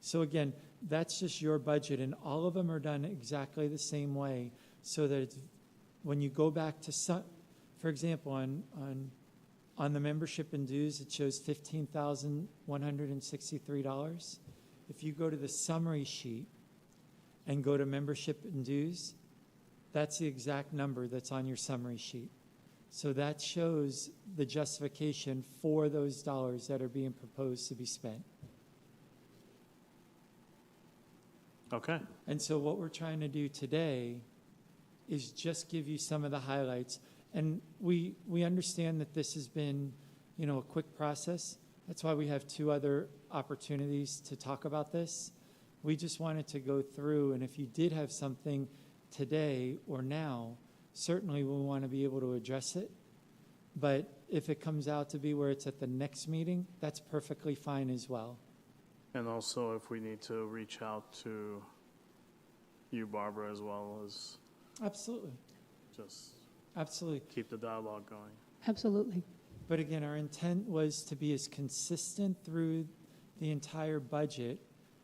So again, that's just your budget, and all of them are done exactly the same way, so that when you go back to for example, on the membership and dues, it shows $15,163. If you go to the summary sheet and go to membership and dues, that's the exact number that's on your summary sheet. So that shows the justification for those dollars that are being proposed to be spent. Okay. And so what we're trying to do today is just give you some of the highlights. And we understand that this has been, a quick process. That's why we have 2 other opportunities to talk about this. We just wanted to go through, and if you did have something today or now, certainly we want to be able to address it. But if it comes out to be where it's at the next meeting, that's perfectly fine as well. And also if we need to reach out to you, Barbara, as well as Absolutely. just Absolutely. keep the dialogue going. Absolutely. But again, our intent was to be as consistent through the entire budget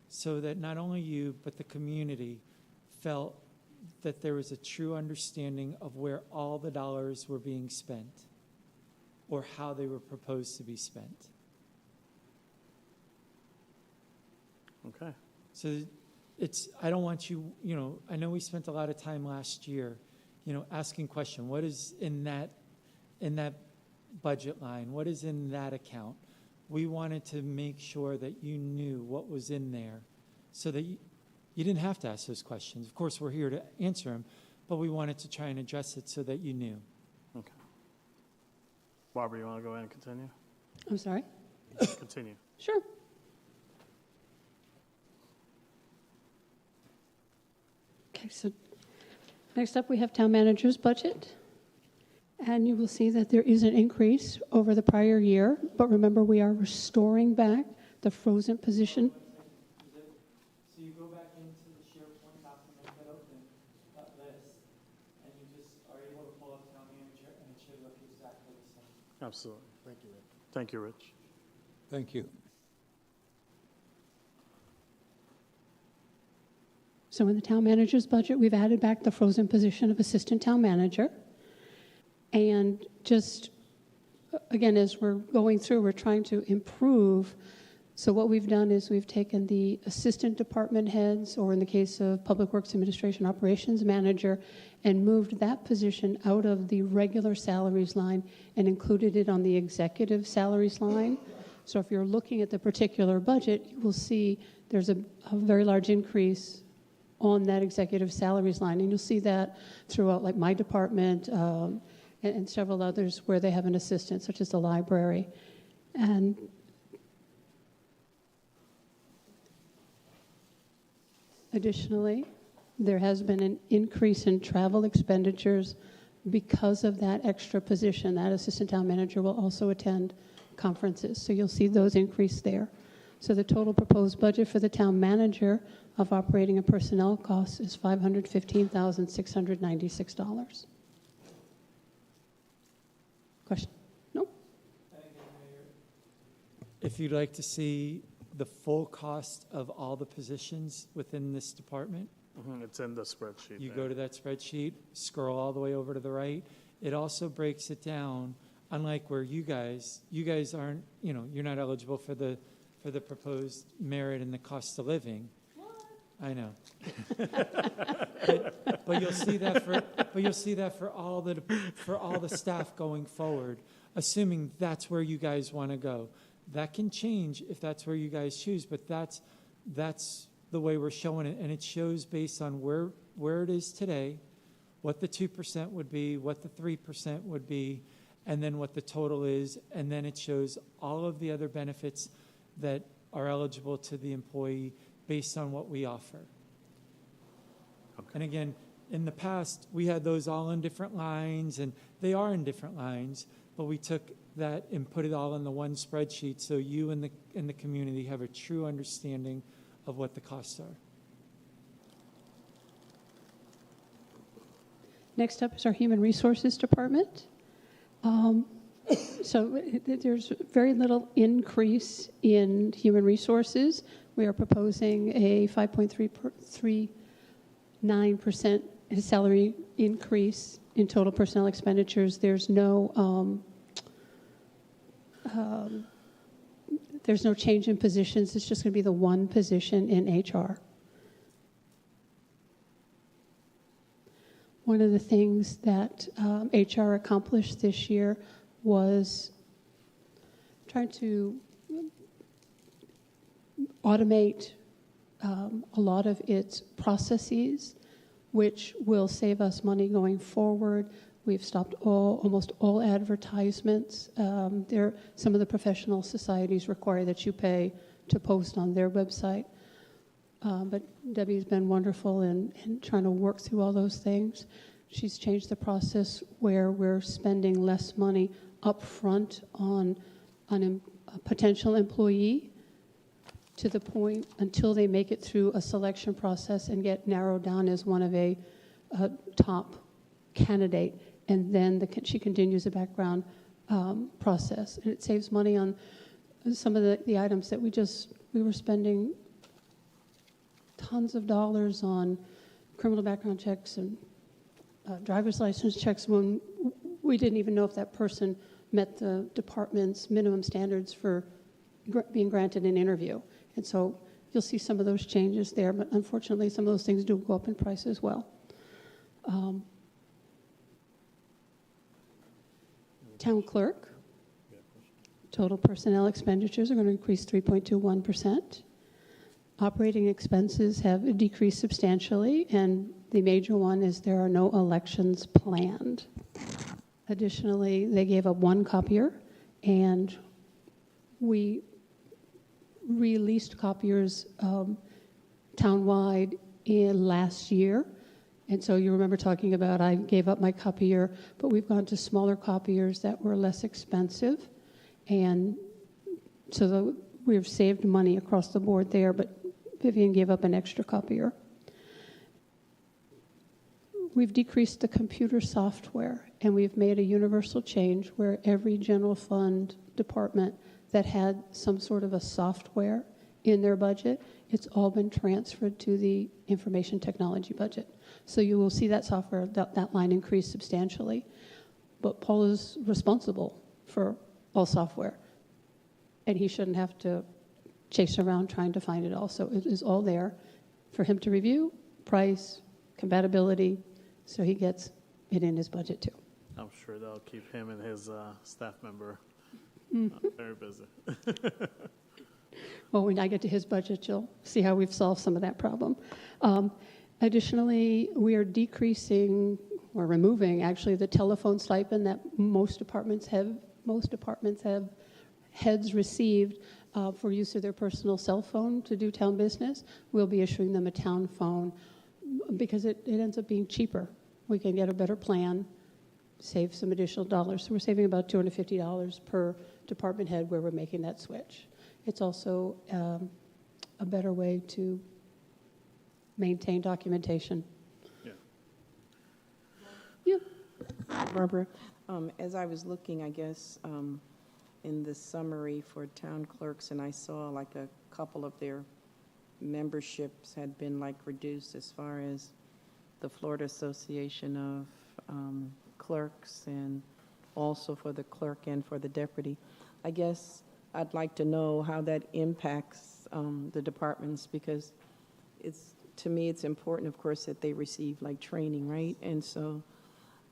so that not only you, but the community felt that there was a true understanding of where all the dollars were being spent or how they were proposed to be spent. Okay. So I don't want you, I know we spent a lot of time last year, asking question, what is in that budget line? What is in that account? We wanted to make sure that you knew what was in there so that you didn't have to ask those questions. Of course, we're here to answer them, but we wanted to try and address it so that you knew. Okay. Barbara, you want to go ahead and continue? I'm sorry? Continue. Sure. Okay, so next up we have town manager's budget. And you will see that there is an increase over the prior year, but remember we are restoring back the frozen position. So you go back into the SharePoint document that opened, that list, and you just are able to pull up town manager, and it should look exactly the same. Absolutely. Thank you, Rick. Thank you, Rich. Thank you. So in the town manager's budget, we've added back the frozen position of assistant town manager. And just, again, as we're going through, we're trying to improve. So what we've done is we've taken the assistant department heads, or in the case of Public Works Administration Operations Manager, and moved that position out of the regular salaries line and included it on the executive salaries line. So if you're looking at the particular budget, you will see there's a very large increase on that executive salaries line. And you'll see that throughout, like my department, and several others where they have an assistant, such as the library. And additionally, there has been an increase in travel expenditures because of that extra position. That assistant town manager will also attend conferences, so you'll see those increase there. So the total proposed budget for the town manager of operating and personnel costs is $515,696. Question? No? If you'd like to see the full cost of all the positions within this department, It's in the spreadsheet. you there. go to that spreadsheet, scroll all the way over to the right. It also breaks it down, unlike where you guys aren't, you're not eligible for the proposed merit and the cost of living. I know. but you'll see that for all the staff going forward, assuming that's where you guys want to go. That can change if that's where you guys choose, but that's the way we're showing it, and it shows based on where it is today, what the 2% would be, what the 3% would be, and then what the total is, and then it shows all of the other benefits that are eligible to the employee based on what we offer. Okay. And again, in the past, we had those all in different lines, and they are in different lines, but we took that and put it all in the one spreadsheet so you and the community have a true understanding of what the costs are. Next up is our Human Resources Department. So there's very little increase in human resources. We are proposing a 5.39% salary increase in total personnel expenditures. There's no change in positions. It's just going to be the one position in HR. One of the things that HR accomplished this year was trying to automate a lot of its processes, which will save us money going forward. We've stopped almost all advertisements. Some of the professional societies require that you pay to post on their website. But Debbie's been wonderful in trying to work through all those things. She's changed the process where we're spending less money up front on a potential employee to the point until they make it through a selection process and get narrowed down as one of a top candidate. And then she continues the background process. And it saves money on some of the items that we were spending tons of dollars on criminal background checks and driver's license checks when we didn't even know if that person met the department's minimum standards for being granted an interview. And so you'll see some of those changes there, but unfortunately some of those things do go up in price as well. Town clerk, total personnel expenditures are going to increase 3.21%. Operating expenses have decreased substantially, and the major one is there are no elections planned. Additionally, they gave up one copier, and we released copiers townwide last year. And so you remember talking about I gave up my copier, but we've gone to smaller copiers that were less expensive. And so we've saved money across the board there, but Vivian gave up an extra copier. We've decreased the computer software, and we've made a universal change where every general fund department that had some sort of a software in their budget, it's all been transferred to the information technology budget. So you will see that software, that line increase substantially. But Paul is responsible for all software, and he shouldn't have to chase around trying to find it all. So it is all there for him to review, price, compatibility, so he gets it in his budget too. I'm sure that'll keep him and his staff member very busy. Well, when I get to his budget, you'll see how we've solved some of that problem. Additionally, we are decreasing or removing actually the telephone stipend that most departments have heads received for use of their personal cell phone to do town business. We'll be issuing them a town phone because it ends up being cheaper. We can get a better plan, save some additional dollars. So we're saving about $250 per department head where we're making that switch. It's also a better way to maintain documentation. Yeah. Barbara, as I was looking, I guess, in the summary for town clerks, and I saw like a couple of their memberships had been like reduced as far as the Florida Association of Clerks and also for the clerk and for the deputy. I guess I'd like to know how that impacts the departments, because to me it's important, of course, that they receive like training, right? And so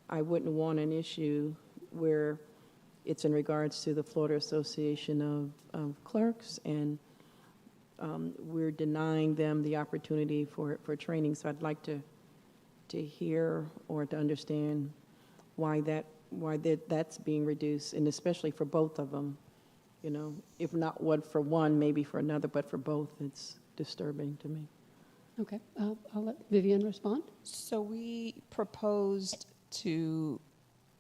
I wouldn't want an issue where it's in regards to the Florida Association of Clerks and we're denying them the opportunity for training. So I'd like to hear or to understand why that's being reduced, and especially for both of them. You know, if not one for one, maybe for another, but for both, it's disturbing to me. Okay, I'll let Vivian respond. So we proposed to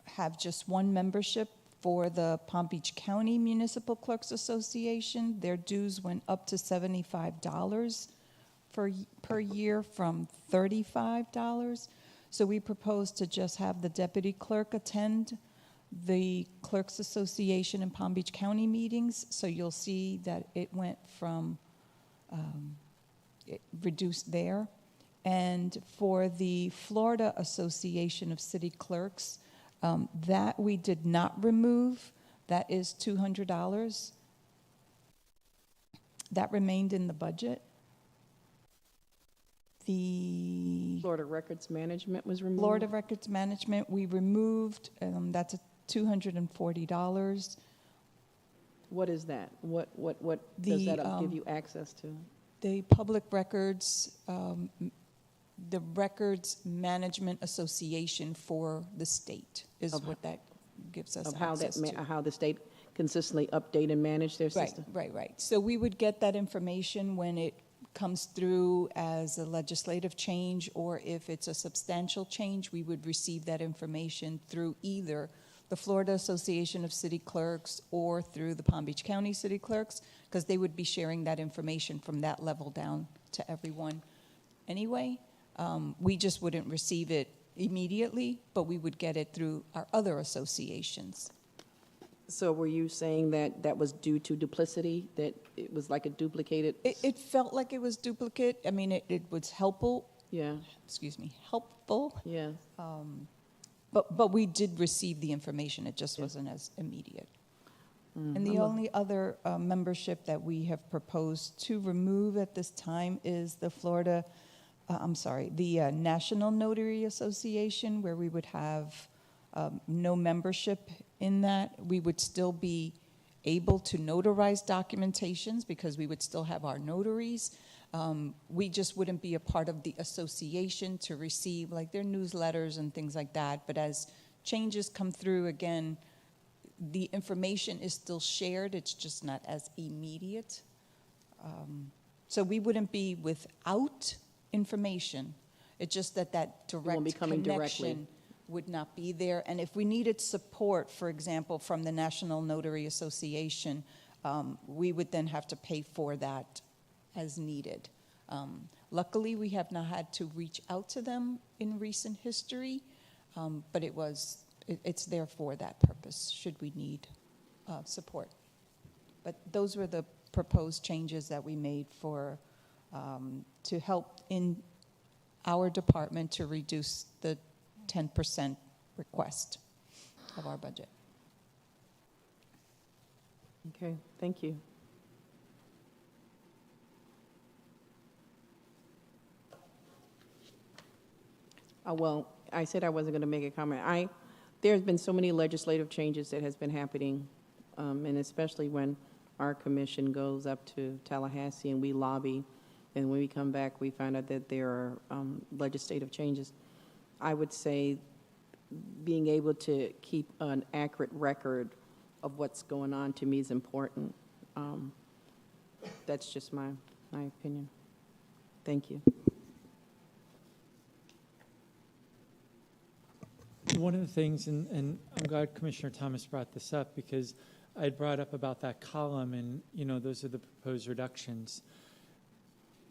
have just one membership for the Palm Beach County Municipal Clerks Association. Their dues went up to $75 per year from $35. So we proposed to just have the deputy clerk attend the Clerks Association and Palm Beach County meetings. So you'll see that it went from it reduced there. And for the Florida Association of City Clerks, that we did not remove. That is $200. That remained in the budget. The Florida Records Management was removed? Florida Records Management, we removed, that's $240. What is that? What does The, that give you access to? The Public Records, the Records Management Association for the state is Of- what that gives us Of how access that, to. how the state consistently update and manage their Right, system? right. So we would get that information when it comes through as a legislative change, or if it's a substantial change, we would receive that information through either the Florida Association of City Clerks or through the Palm Beach County City Clerks, because they would be sharing that information from that level down to everyone anyway. We just wouldn't receive it immediately, but we would get it through our other associations. So were you saying that that was due to duplicity, that it was like a duplicated? It felt like it was duplicate. I mean, it was helpful, Yeah, helpful. yeah. But we did receive the information, it just wasn't as immediate. And the only other membership that we have proposed to remove at this time is the the National Notary Association, where we would have no membership in that. We would still be able to notarize documentations because we would still have our notaries. We just wouldn't be a part of the association to receive like their newsletters and things like that. But as changes come through, again, the information is still shared. It's just not as immediate. So we wouldn't be without information. It's just that won't be direct coming connection directly. would not be there. And if we needed support, for example, from the National Notary Association, we would then have to pay for that as needed. Luckily, we have not had to reach out to them in recent history, but it's there for that purpose, should we need support. But those were the proposed changes that we made for to help in our department to reduce the 10% request of our budget. Okay, thank you. Well, I said I wasn't going to make a comment. There's been so many legislative changes that has been happening, and especially when our commission goes up to Tallahassee and we lobby, and when we come back, we find out that there are legislative changes. I would say being able to keep an accurate record of what's going on to me is important. That's just my opinion. Thank you. One of the things, and I'm glad Commissioner Thomas brought this up, because I had brought up about that column, and those are the proposed reductions.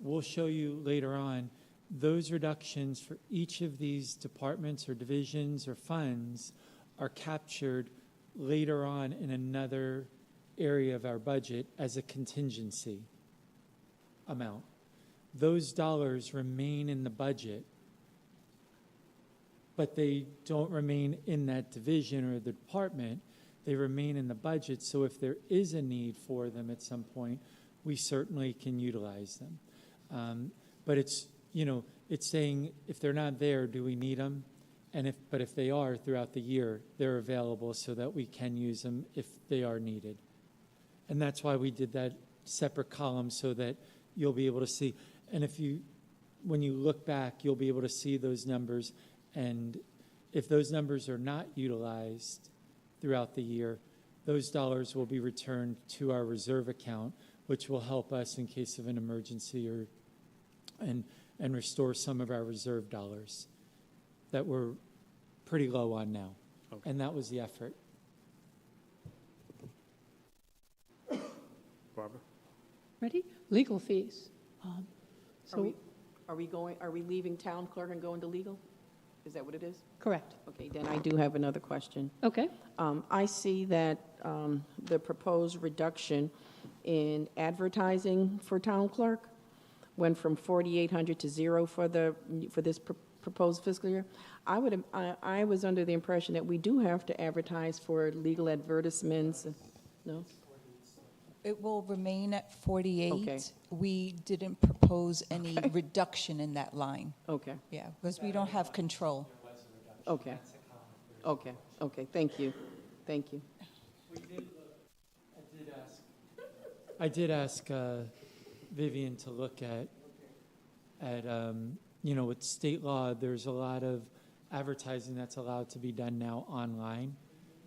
We'll show you later on, those reductions for each of these departments or divisions or funds are captured later on in another area of our budget as a contingency amount. Those dollars remain in the budget, but they don't remain in that division or the department. They remain in the budget, so if there is a need for them at some point, we certainly can utilize them. But it's saying if they're not there, do we need them? But if they are throughout the year, they're available so that we can use them if they are needed. And that's why we did that separate column, so that you'll be able to see. And when you look back, you'll be able to see those numbers. And if those numbers are not utilized throughout the year, those dollars will be returned to our reserve account, which will help us in case of an emergency and and restore some of our reserve dollars that we're pretty low on now. Okay. And that was the effort. Barbara? Ready? Legal fees. Are we leaving town clerk and going to legal? Is that what it is? Correct. Okay, then I do have another question. Okay. I see that the proposed reduction in advertising for town clerk went from 4,800 to 0 for this proposed fiscal year. I was under the impression that we do have to advertise for legal advertisements. No? It will remain at 48. Okay. We didn't propose any reduction in that line. Okay, Yeah, because we don't have control. okay. Okay, okay, thank you. Thank you. I did ask Vivian to look at with state law, there's a lot of advertising that's allowed to be done now online.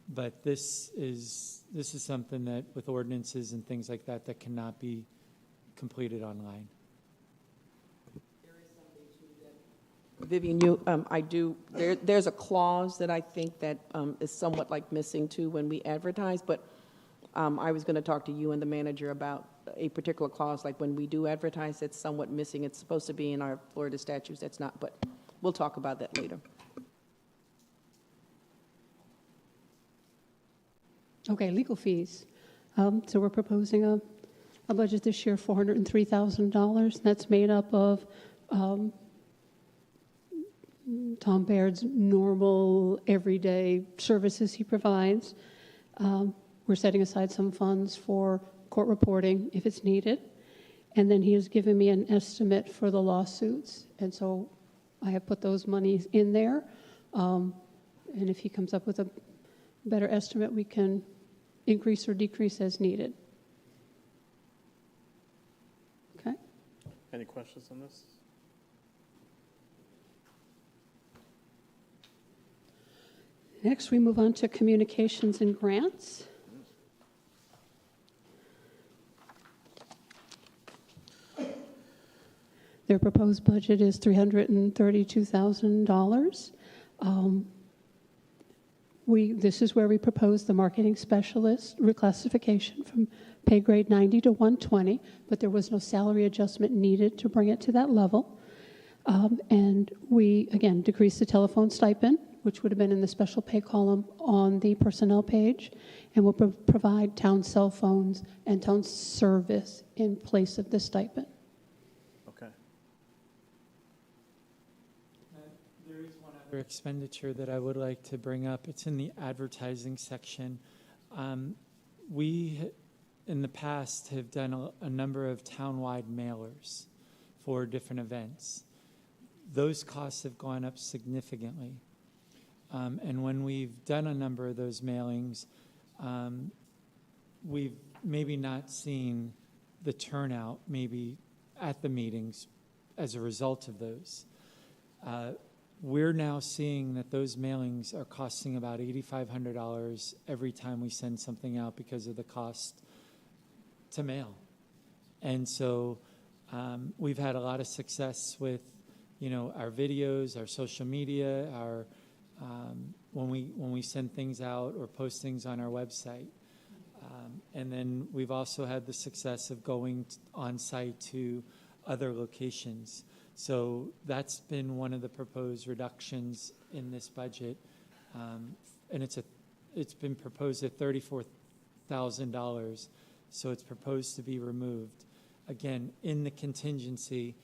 But this is something that with ordinances and things like that cannot be completed online. Vivian, there's a clause that I think that is somewhat like missing too when we advertise, but I was going to talk to you and the manager about a particular clause, like when we do advertise, it's somewhat missing. It's supposed to be in our Florida statutes, that's not, but we'll talk about that later. Okay, legal fees. So we're proposing a budget this year, $403,000. That's made up of Tom Baird's normal, everyday services he provides. We're setting aside some funds for court reporting if it's needed. And then he has given me an estimate for the lawsuits. And so I have put those monies in there. And if he comes up with a better estimate, we can increase or decrease as needed. Okay? Any questions on this? Next, we move on to communications and grants. Their proposed budget is $332,000. This is where we propose the marketing specialist reclassification from pay grade 90 to 120, but there was no salary adjustment needed to bring it to that level. And we, again, decreased the telephone stipend, which would have been in the special pay column on the personnel page, and will provide town cell phones and town service in place of the stipend. Okay. There is one other expenditure that I would like to bring up. It's in the advertising section. We, in the past, have done a number of townwide mailers for different events. Those costs have gone up significantly. And when we've done a number of those mailings, we've maybe not seen the turnout maybe at the meetings as a result of those. We're now seeing that those mailings are costing about $8,500 every time we send something out because of the cost to mail. And so we've had a lot of success with, our videos, our social media, our when we send things out or post things on our website. And then we've also had the success of going on site to other locations. So that's been one of the proposed reductions in this budget. And it's been proposed at $34,000. So it's proposed to be removed. Again, in the contingency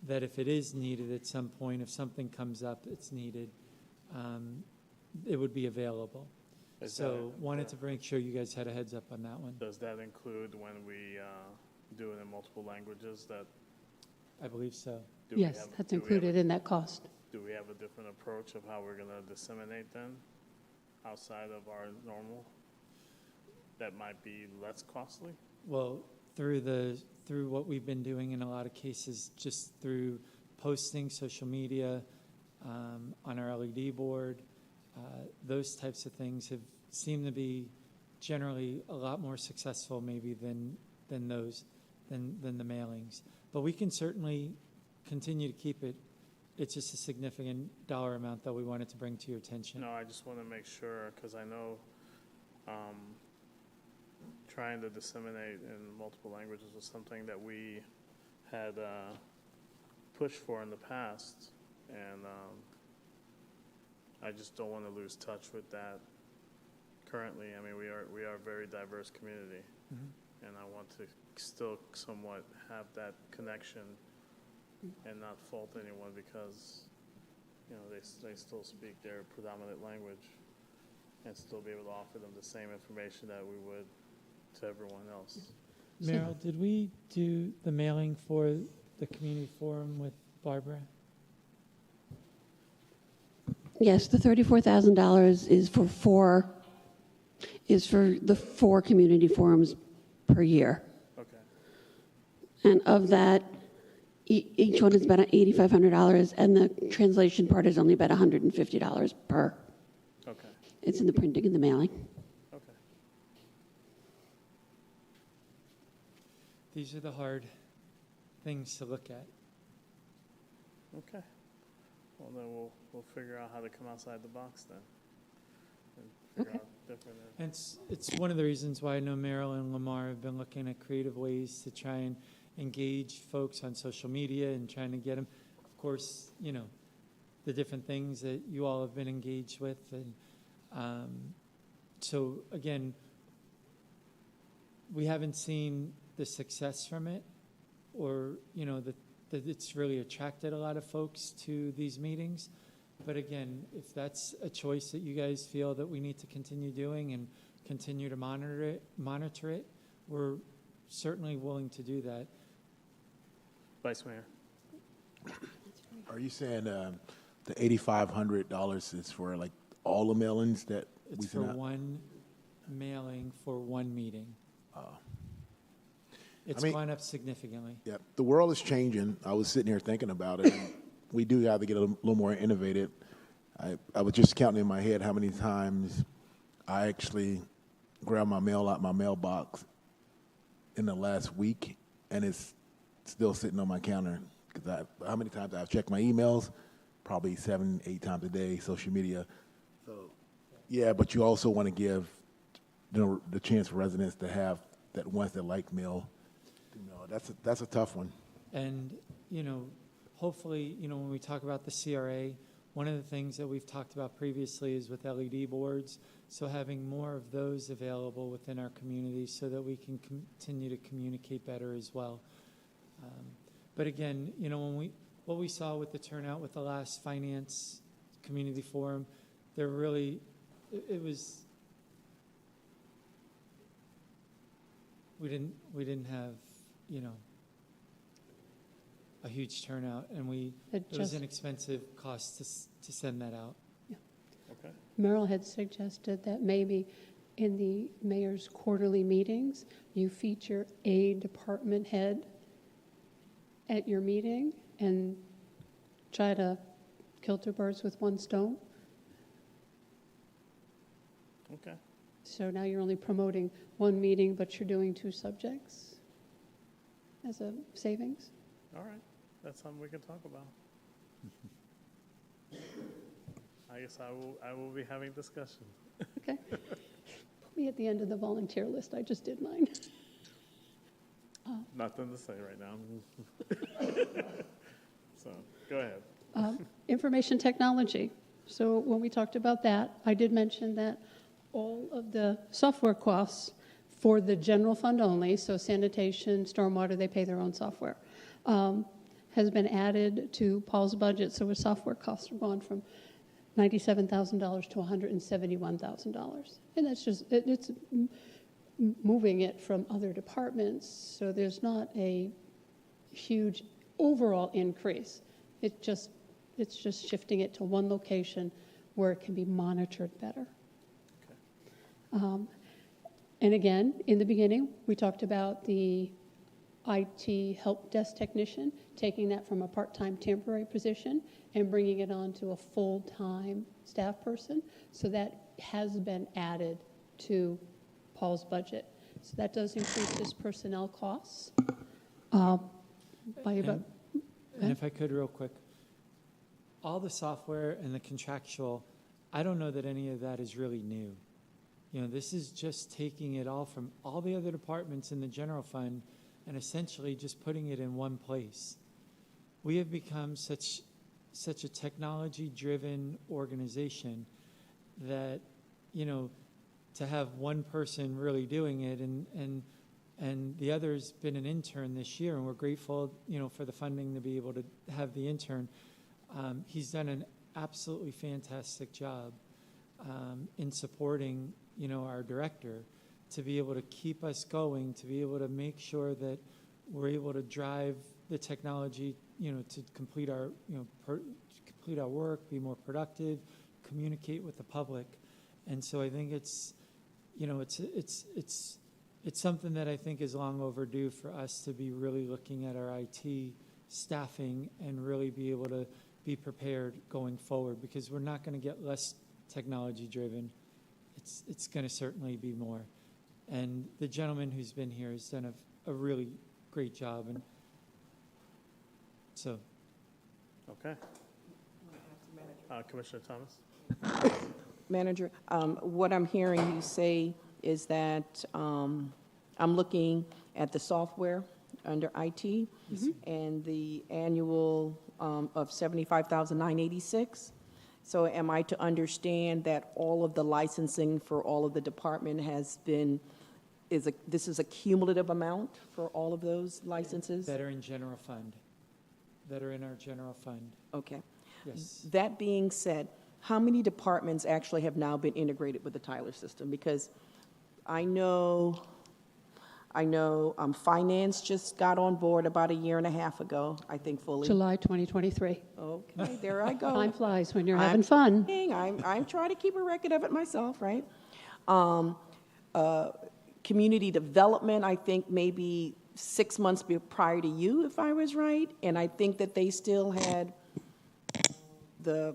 that if it is needed at some point, if something comes up, it's needed, it would be available. Wanted to make sure you guys had a heads up on that one. Does that include when we do it in multiple languages? That I believe so. Yes, that's included in that cost. Do we have a different approach of how we're going to disseminate them outside of our normal? That might be less costly? Well, through what we've been doing in a lot of cases, just through posting, social media, on our LED board, those types of things have seemed to be generally a lot more successful maybe than the mailings. But we can certainly continue to keep it. It's just a significant dollar amount that we wanted to bring to your attention. No, I just want to make sure, because I know trying to disseminate in multiple languages was something that we had pushed for in the past, and I just don't want to lose touch with that currently. I mean, we are a very diverse community, and I want to still somewhat have that connection and not fault anyone because, you know, they still speak their predominant language and still be able to offer them the same information that we would to everyone else. Meryl, did we do the mailing for the community forum with Barbara? Yes, the $34,000 is for the 4 community forums per year. Okay. And of that, each one is about $8,500, and the translation part is only about $150 per. Okay. It's in the printing and the mailing. Okay. These are the hard things to look at. Okay. Well, then we'll figure out how to come outside the box then. And figure out different. And it's one of the reasons why I know Meryl and Lamar have been looking at creative ways to try and engage folks on social media and trying to get them. Of course, you know, the different things that you all have been engaged with. And so, again, we haven't seen the success from it, or, you know, that it's really attracted a lot of folks to these meetings. But again, if that's a choice that you guys feel that we need to continue doing and continue to monitor it, we're certainly willing to do that. Vice Mayor. Are you saying the $8,500 is for like all the mailings that we It's for send out? one mailing for one meeting. It's I mean- gone up significantly. Yeah, the world is changing. I was sitting here thinking about it. And we do have to get a little more innovative. I was just counting in my head how many times I actually grabbed my mail out my mailbox in the last week, and it's still sitting on my counter. Because how many times I've checked my emails? Probably 7, 8 times a day. Social media. So, yeah, but you also want to give the chance for residents to have that ones that like mail. That's a tough one. And, you know, hopefully, you know, when we talk about the CRA, one of the things that we've talked about previously is with LED boards. So having more of those available within our community so that we can continue to communicate better as well. But again, you know, what we saw with the turnout with the last finance community forum, there really, it was, we didn't have, you know, a huge turnout, and it was an expensive cost to send that out. Okay. Merrill had suggested that maybe in the mayor's quarterly meetings, you feature a department head at your meeting and try to kill 2 birds with 1 stone. Okay. So now you're only promoting 1 meeting, but you're doing 2 subjects as a savings. All right. That's something we can talk about. I guess I will be having discussion. Okay. Put me at the end of the volunteer list. I just did mine. Nothing to say right now. So, go ahead. Information technology. So when we talked about that, I did mention that all of the software costs for the general fund only, so sanitation, stormwater, they pay their own software, has been added to Paul's budget. So his software costs are gone from $97,000 to $171,000. And that's just, it's moving it from other departments, so there's not a huge overall increase. It's just shifting it to one location where it can be monitored better. Okay. And again, in the beginning, we talked about the IT help desk technician, taking that from a part-time temporary position and bringing it on to a full-time staff person. So that has been added to Paul's budget. So that does increase his personnel costs by about, And if I could, real quick, all the software and the contractual, I don't know that any of that is really new. You know, this is just taking it all from all the other departments in the general fund and essentially just putting it in one place. We have become such a technology-driven organization that, you know, to have one person really doing it and the other's been an intern this year, and we're grateful, you know, for the funding to be able to have the intern. He's done an absolutely fantastic job in supporting, you know, our director to be able to keep us going, to be able to make sure that we're able to drive the technology, you know, to complete our, you know, complete our work, be more productive, communicate with the public. And so I think it's, you know, it's something that I think is long overdue for us to be really looking at our IT staffing and really be able to be prepared going forward, because we're not going to get less technology driven. It's going to certainly be more. And the gentleman who's been here has done a really great job. And so. Okay. Commissioner Thomas? Manager, what I'm hearing you say is that I'm looking at the software under IT and the annual of $75,986. So am I to understand that all of the licensing for all of the department has been, this is a cumulative amount for all of those licenses? That are in general fund. That are in our general fund. Okay. Yes. That being said, how many departments actually have now been integrated with the Tyler system? Because I know finance just got on board about a year and a half ago, I think fully. July 2023. Okay, there I go. Time flies when you're having fun. I'm trying to keep a record of it myself, right? Community development, I think maybe 6 months prior to you, if I was right, and I think that they still had the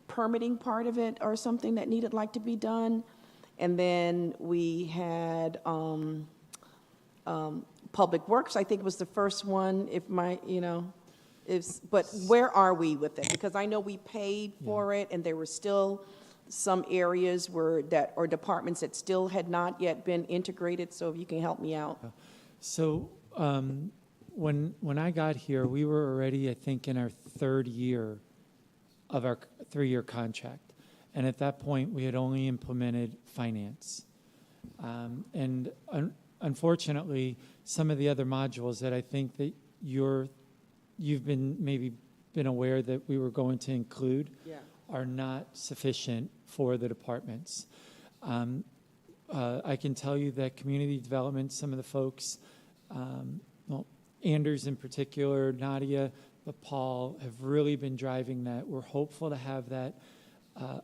permitting part of it or something that needed like to be done. And then we had Public Works, I think was the first one, but where are we with it? Because I know we paid for it, and there were still some areas or departments that still had not yet been integrated, so if you can help me out. So when I got here, we were already, I think, in our third year of our 3-year contract. And at that point, we had only implemented finance. And unfortunately, some of the other modules that I think that you've been aware that we were going to include are not sufficient for the departments. I can tell you that community development, some of the folks, Anders in particular, Nadia, but Paul, have really been driving that. We're hopeful to have that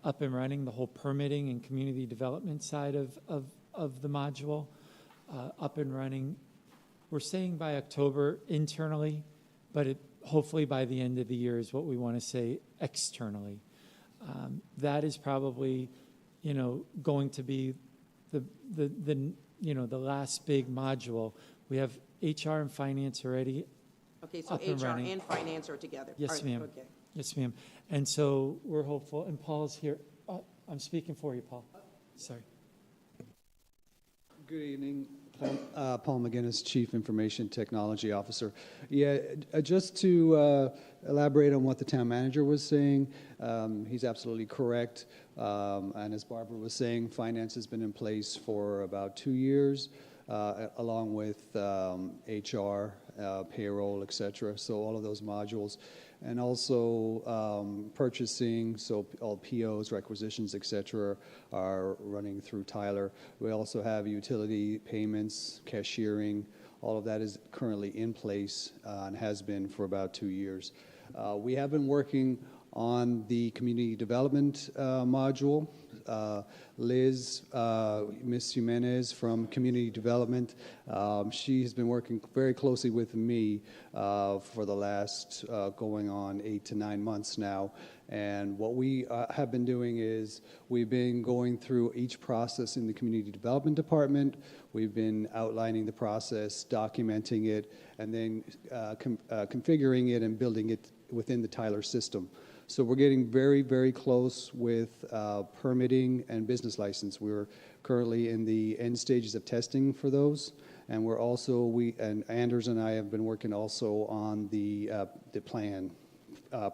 up and running, the whole permitting and community development side of the module up and running. We're saying by October internally, but hopefully by the end of the year is what we want to say externally. That is probably, going to be the last big module. We have HR and finance already. Okay, so up and HR running. and finance are together. Yes, ma'am. Okay. Yes, ma'am. And so we're hopeful, and Paul's here. I'm speaking for you, Paul. Sorry. Good evening. Paul McGinnis, Chief Information Technology Officer. Yeah, just to elaborate on what the town manager was saying, he's absolutely correct. And as Barbara was saying, finance has been in place for about 2 years, along with HR, payroll, et cetera. So all of those modules. And also purchasing, so all POs, requisitions, et cetera, are running through Tyler. We also have utility payments, cashiering. All of that is currently in place and has been for about 2 years. We have been working on the community development module. Liz, Ms. Jimenez from Community Development, she has been working very closely with me for the last going on 8 to 9 months now. And what we have been doing is we've been going through each process in the Community Development Department. We've been outlining the process, documenting it, and then configuring it and building it within the Tyler system. So we're getting very, very close with permitting and business license. We're currently in the end stages of testing for those, and we're also and Anders and I have been working also on the plan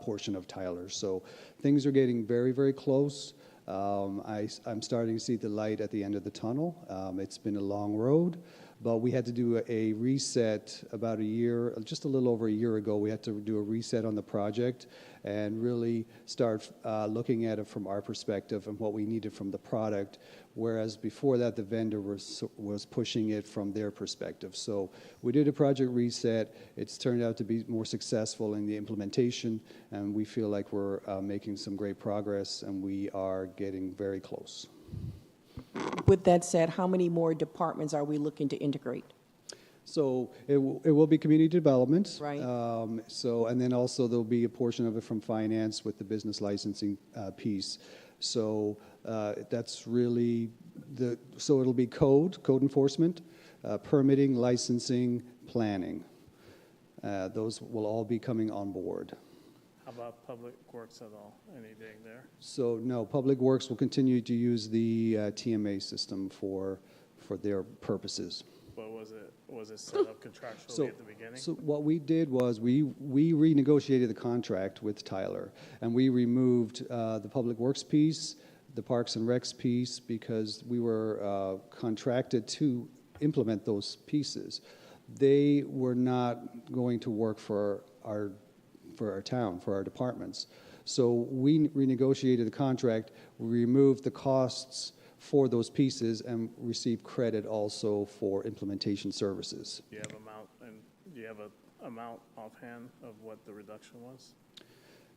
portion of Tyler. So things are getting very, very close. I'm starting to see the light at the end of the tunnel. It's been a long road, but we had to do a reset about a year, just a little over a year ago. We had to do a reset on the project and really start looking at it from our perspective and what we needed from the product, whereas before that the vendor was pushing it from their perspective. So we did a project reset. It's turned out to be more successful in the implementation, and we feel like we're making some great progress, and we are getting very close. With that said, how many more departments are we looking to integrate? So it will be community development. Right. And then also there'll be a portion of it from finance with the business licensing piece. So that's really so it'll be code enforcement, permitting, licensing, planning. Those will all be coming on board. How about Public Works at all? Anything there? So no, Public Works will continue to use the TMA system for their purposes. But was it set up contractually at the beginning? So what we did was we renegotiated the contract with Tyler, and we removed the Public Works piece, the Parks and Recs piece, because we were contracted to implement those pieces. They were not going to work for our town, for our departments. So we renegotiated the contract, we removed the costs for those pieces, and received credit also for implementation services. Do you have an amount offhand of what the reduction was?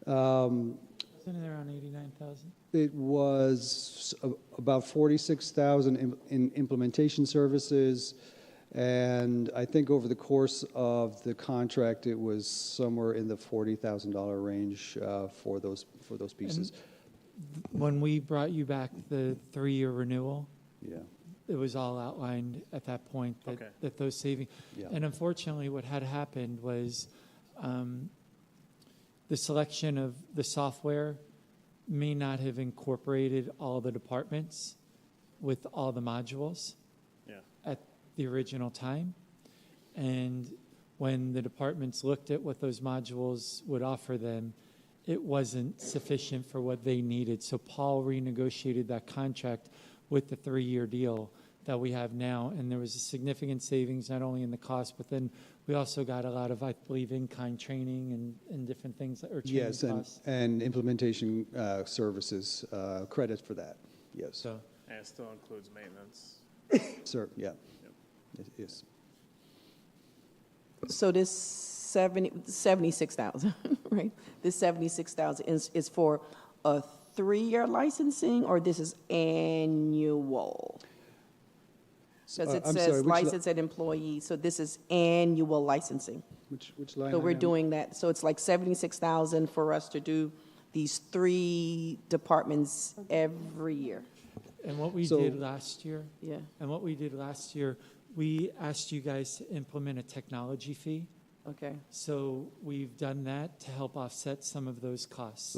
Wasn't it around 89,000? It was about 46,000 in implementation services, and I think over the course of the contract, it was somewhere in the $40,000 range for those pieces. When we brought you back the 3-year renewal, Yeah. it was all outlined at that point that those savings. Yeah. And unfortunately, what had happened was the selection of the software may not have incorporated all the departments with all the modules at the original time. And when the departments looked at what those modules would offer them, it wasn't sufficient for what they needed. So Paul renegotiated that contract with the 3-year deal that we have now, and there was a significant savings not only in the cost, but then we also got a lot of, I believe, in-kind training and different things that are training costs. and implementation services, credit for that, yes. So, And it still includes maintenance. Sir, yeah. Yes. So this 76,000, right? This 76,000 is for a 3-year licensing, or this is annual? Because it I'm says sorry, which license and employee, so this is annual licensing. Which line? So we're item? doing that, so it's like 76,000 for us to do these 3 departments every year. and what we So- did last year, Yeah. we asked you guys to implement a technology fee. Okay. So we've done that to help offset some of those costs.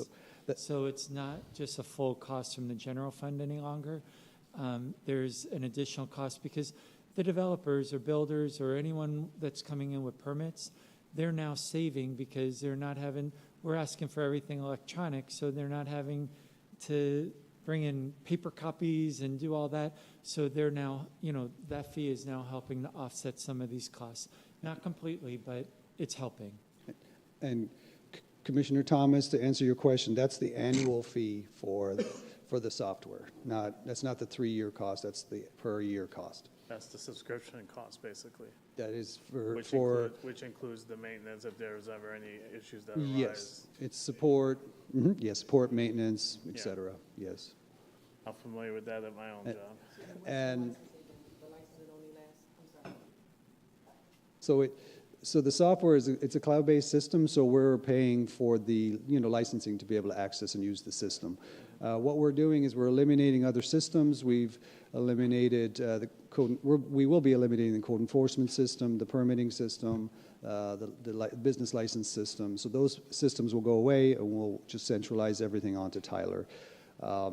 So it's not just a full cost from the general fund any longer. There's an additional cost because the developers or builders or anyone that's coming in with permits, they're now saving because we're asking for everything electronic, so they're not having to bring in paper copies and do all that. So they're now, that fee is now helping to offset some of these costs. Not completely, but it's helping. And Commissioner Thomas, to answer your question, that's the annual fee for the software. That's not the 3-year cost, that's the per year cost. That's the subscription cost, basically, That is which includes the maintenance if there's ever any issues that arise. yes, it's support, yes, support, maintenance, et Yeah. cetera, yes. I'm familiar with that at my own job. And so the software it's a cloud-based system, so we're paying for the, licensing to be able to access and use the system. What we're doing is we're eliminating other systems. We've eliminated the code, we will be eliminating the code enforcement system, the permitting system, the business license system. So those systems will go away, and we'll just centralize everything onto Tyler.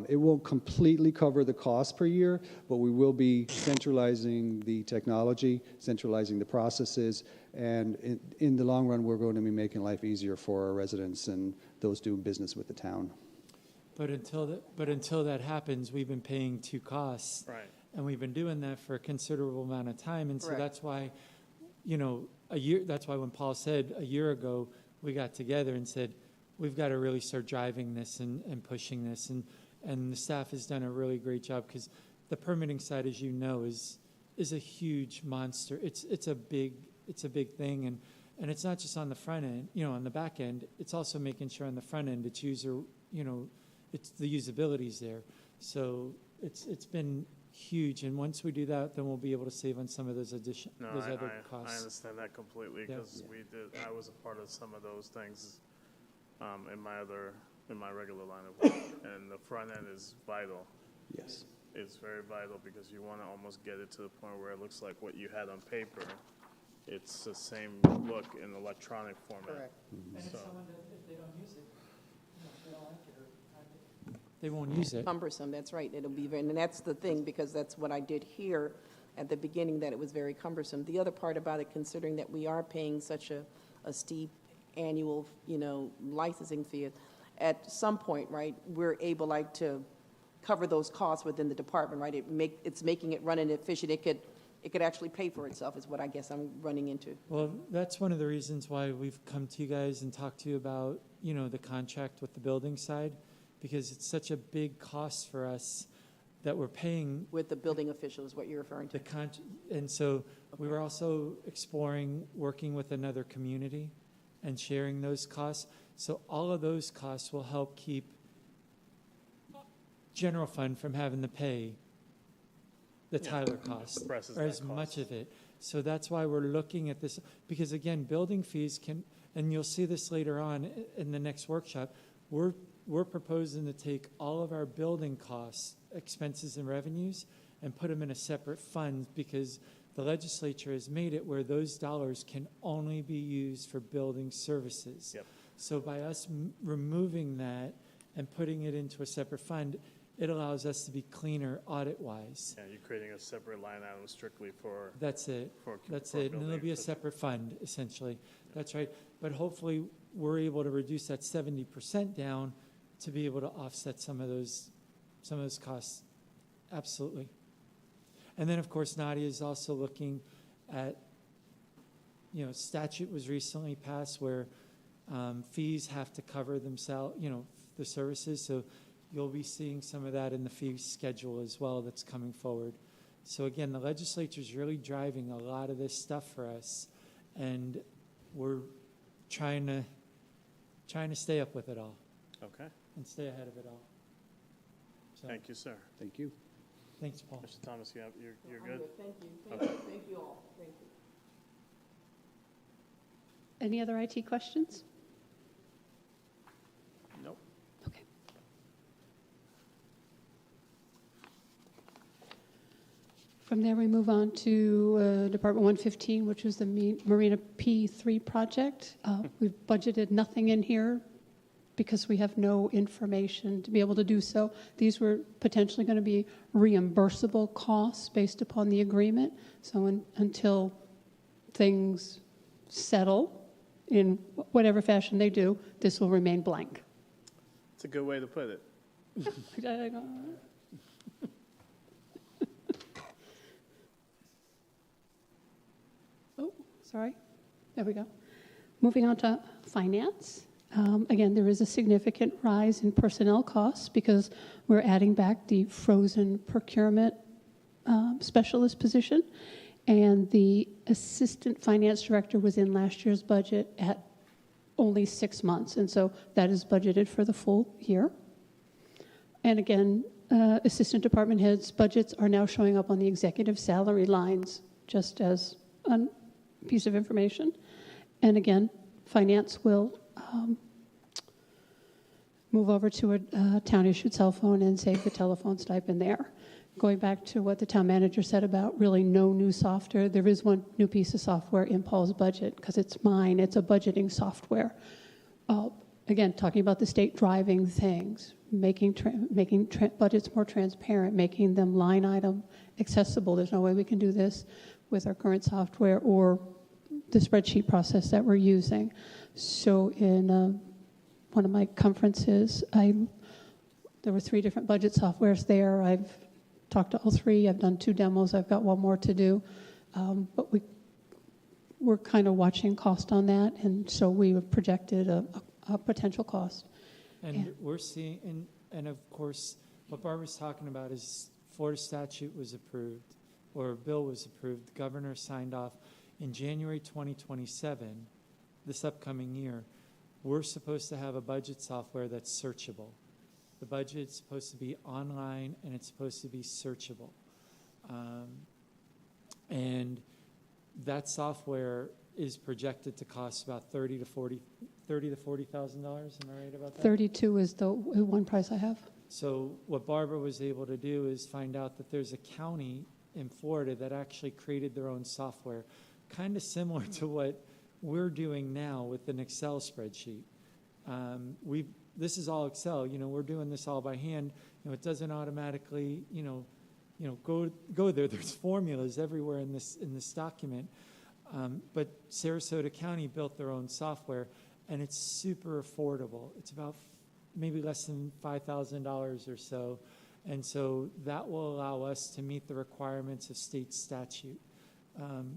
It won't completely cover the cost per year, but we will be centralizing the technology, centralizing the processes, and in the long run, we're going to be making life easier for our residents and those doing business with the town. But until that happens, we've been paying two costs. Right. And we've been doing that for a considerable amount of time. And so Correct. that's why, that's why when Paul said a year ago, we got together and said, we've got to really start driving this and pushing this. And the staff has done a really great job, because the permitting side, as you know, is a huge monster. It's a big thing. And it's not just on the front end, on the back end, it's also making sure on the front end it's it's the usability's there. So it's been huge. And once we do that, then we'll be able to save on some of those other I costs. understand that completely, Yeah. because I was a part of some of those things in my regular line of work, and the front end is vital. Yes. It's very vital, because you want to almost get it to the point where it looks like what you had on paper. It's the same look in electronic format. Correct. And if So- someone, if they don't use it, if they don't like it, they won't use it. Cumbersome, that's right. It'll be, and that's the thing, because that's what I did here at the beginning, that it was very cumbersome. The other part about it, considering that we are paying such a steep annual, licensing fee, at some point, right, we're able to cover those costs within the department, right? It's making it run inefficient. It could actually pay for itself, is what I guess I'm running into. Well, that's one of the reasons why we've come to you guys and talked to you about, the contract with the building side, because it's such a big cost for us that we're paying With the building official is what you're referring to. and so we were also exploring working with another community and sharing those costs. So all of those costs will help keep general fund from having to pay the Tyler cost, Compresses or that as cost. much of it. So that's why we're looking at this, because again, building fees can, and you'll see this later on in the next workshop, we're proposing to take all of our building costs, expenses and revenues, and put them in a separate fund, because the legislature has made it where those dollars can only be used for building services. Yep. So by us removing that and putting it into a separate fund, it allows us to be cleaner audit-wise. Yeah, you're creating a separate line item strictly for. That's it. That's for it. And it'll building be a system. separate fund, essentially. That's right. But hopefully, we're able to reduce that 70% down to be able to offset some of those costs. Absolutely. And then, of course, Nadia is also looking at, statute was recently passed where fees have to cover themselves, the services. So you'll be seeing some of that in the fee schedule as well that's coming forward. So again, the legislature is really driving a lot of this stuff for us, and we're trying to stay up with it all Okay, and stay ahead of it all. So, thank you, sir. Thank you. thanks, Paul. Mr. Thomas, you're good? Thank you. Okay. Thank you all. Thank you. Any other IT questions? Nope. Okay. From there, we move on to Department 115, which was the Marina P3 project. We've budgeted nothing in here because we have no information to be able to do so. These were potentially going to be reimbursable costs based upon the agreement. So until things settle in whatever fashion they do, this will remain blank. It's a good way to put it. Oh, sorry. There we go. Moving on to finance. Again, there is a significant rise in personnel costs because we're adding back the frozen procurement specialist position, and the assistant finance director was in last year's budget at only 6 months, and so that is budgeted for the full year. And again, assistant department heads' budgets are now showing up on the executive salary lines, just as a piece of information. And again, finance will move over to a town-issued cell phone and save the telephone stipend there. Going back to what the town manager said about really no new software, there is one new piece of software in Paul's budget, because it's mine, it's a budgeting software. Again, talking about the state driving things, making budgets more transparent, making them line item accessible. There's no way we can do this with our current software or the spreadsheet process that we're using. So in one of my conferences, there were 3 different budget softwares there. I've talked to all 3. I've done 2 demos. I've got 1 more to do. But we're kind of watching cost on that, and so we have projected a potential cost. And we're seeing, and of course, what Barbara's talking about is Florida statute was approved, or a bill was approved. The governor signed off in January 2027, this upcoming year. We're supposed to have a budget software that's searchable. The budget's supposed to be online, and it's supposed to be searchable. And that software is projected to cost about $30,000 to $40,000. Am I right about that? 32 is the one price I have. So what Barbara was able to do is find out that there's a county in Florida that actually created their own software, kind of similar to what we're doing now with an Excel spreadsheet. This is all Excel. We're doing this all by hand. It doesn't automatically, go there. There's formulas everywhere in this document. But Sarasota County built their own software, and it's super affordable. It's about maybe less than $5,000 or so. And so that will allow us to meet the requirements of state statute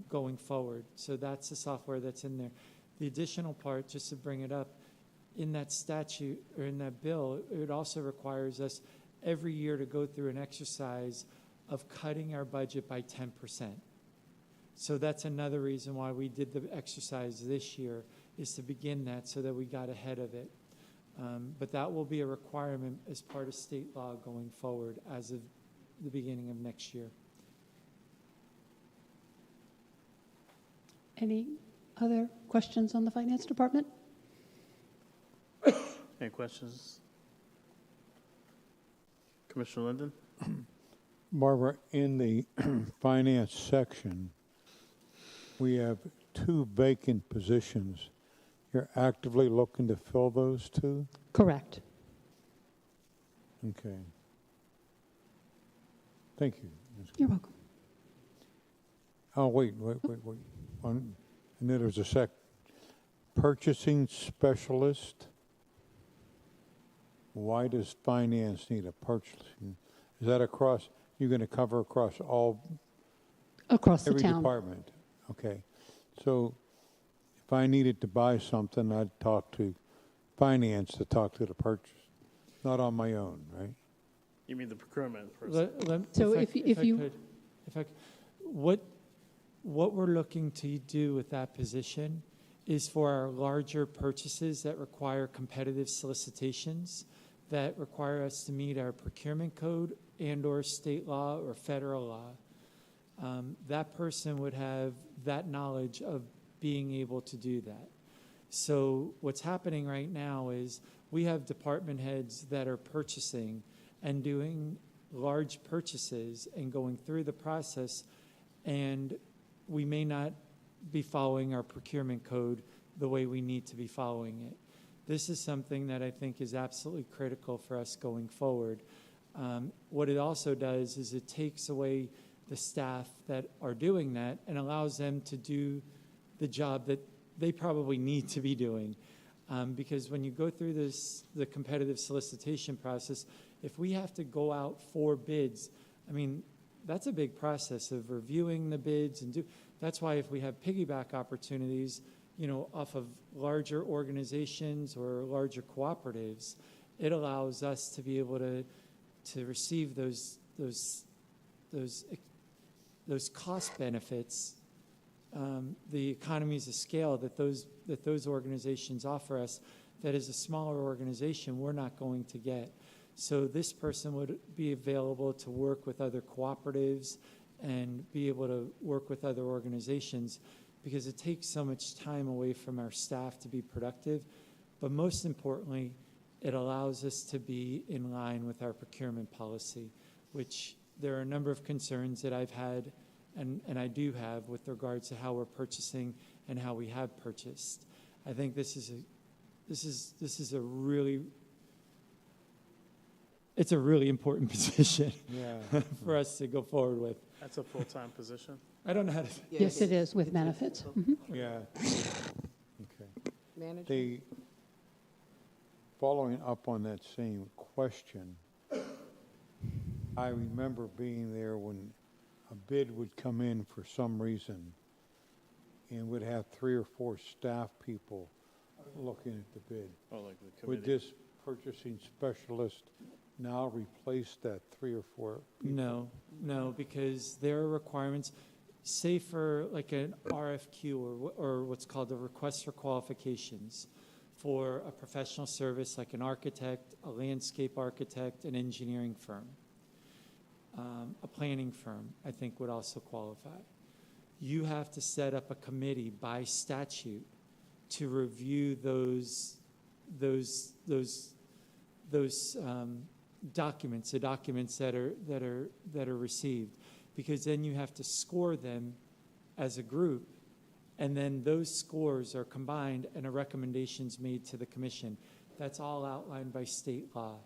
going forward. So that's the software that's in there. The additional part, just to bring it up, in that statute or in that bill, it also requires us every year to go through an exercise of cutting our budget by 10%. So that's another reason why we did the exercise this year, is to begin that so that we got ahead of it. But that will be a requirement as part of state law going forward as of the beginning of next year. Any other questions on the finance department? Any questions? Commissioner Linden? Barbara, in the finance section, we have 2 vacant positions. You're actively looking to fill those 2? Correct. Okay. Thank you. You're welcome. Oh, wait. And then there's a purchasing specialist. Why does finance need a purchasing? Is that across, you're going to cover across Across every the town. department? Okay. So if I needed to buy something, I'd talk to finance to talk to the purchase. Not on my own, right? You mean the procurement person? So what we're looking to do with that position is for our larger purchases that require competitive solicitations, that require us to meet our procurement code and or state law or federal law. That person would have that knowledge of being able to do that. So what's happening right now is we have department heads that are purchasing and doing large purchases and going through the process, and we may not be following our procurement code the way we need to be following it. This is something that I think is absolutely critical for us going forward. What it also does is it takes away the staff that are doing that and allows them to do the job that they probably need to be doing. Because when you go through the competitive solicitation process, if we have to go out for bids, I mean, that's a big process of reviewing the bids that's why if we have piggyback opportunities, off of larger organizations or larger cooperatives, it allows us to be able to receive those those cost benefits, the economies of scale that those organizations offer us, that as a smaller organization, we're not going to get. So this person would be available to work with other cooperatives and be able to work with other organizations, because it takes so much time away from our staff to be productive. But most importantly, it allows us to be in line with our procurement policy, which there are a number of concerns that I've had and I do have with regards to how we're purchasing and how we have purchased. I think this is a really important position for us to go forward with. That's a full-time position? I don't know how to. Yes, it is, with benefits. Mhm. Yeah. Okay. Manager? Following up on that same question, I remember being there when a bid would come in for some reason and would have 3 or 4 staff people looking at the bid. Oh, like the Would committee? this purchasing specialist now replace that 3 or 4 people? No, because there are requirements, say for like an RFQ or what's called a request for qualifications for a professional service like an architect, a landscape architect, an engineering firm. A planning firm, I think, would also qualify. You have to set up a committee by statute to review those documents, the documents that are received, because then you have to score them as a group, and then those scores are combined and a recommendation's made to the commission. That's all outlined by state law.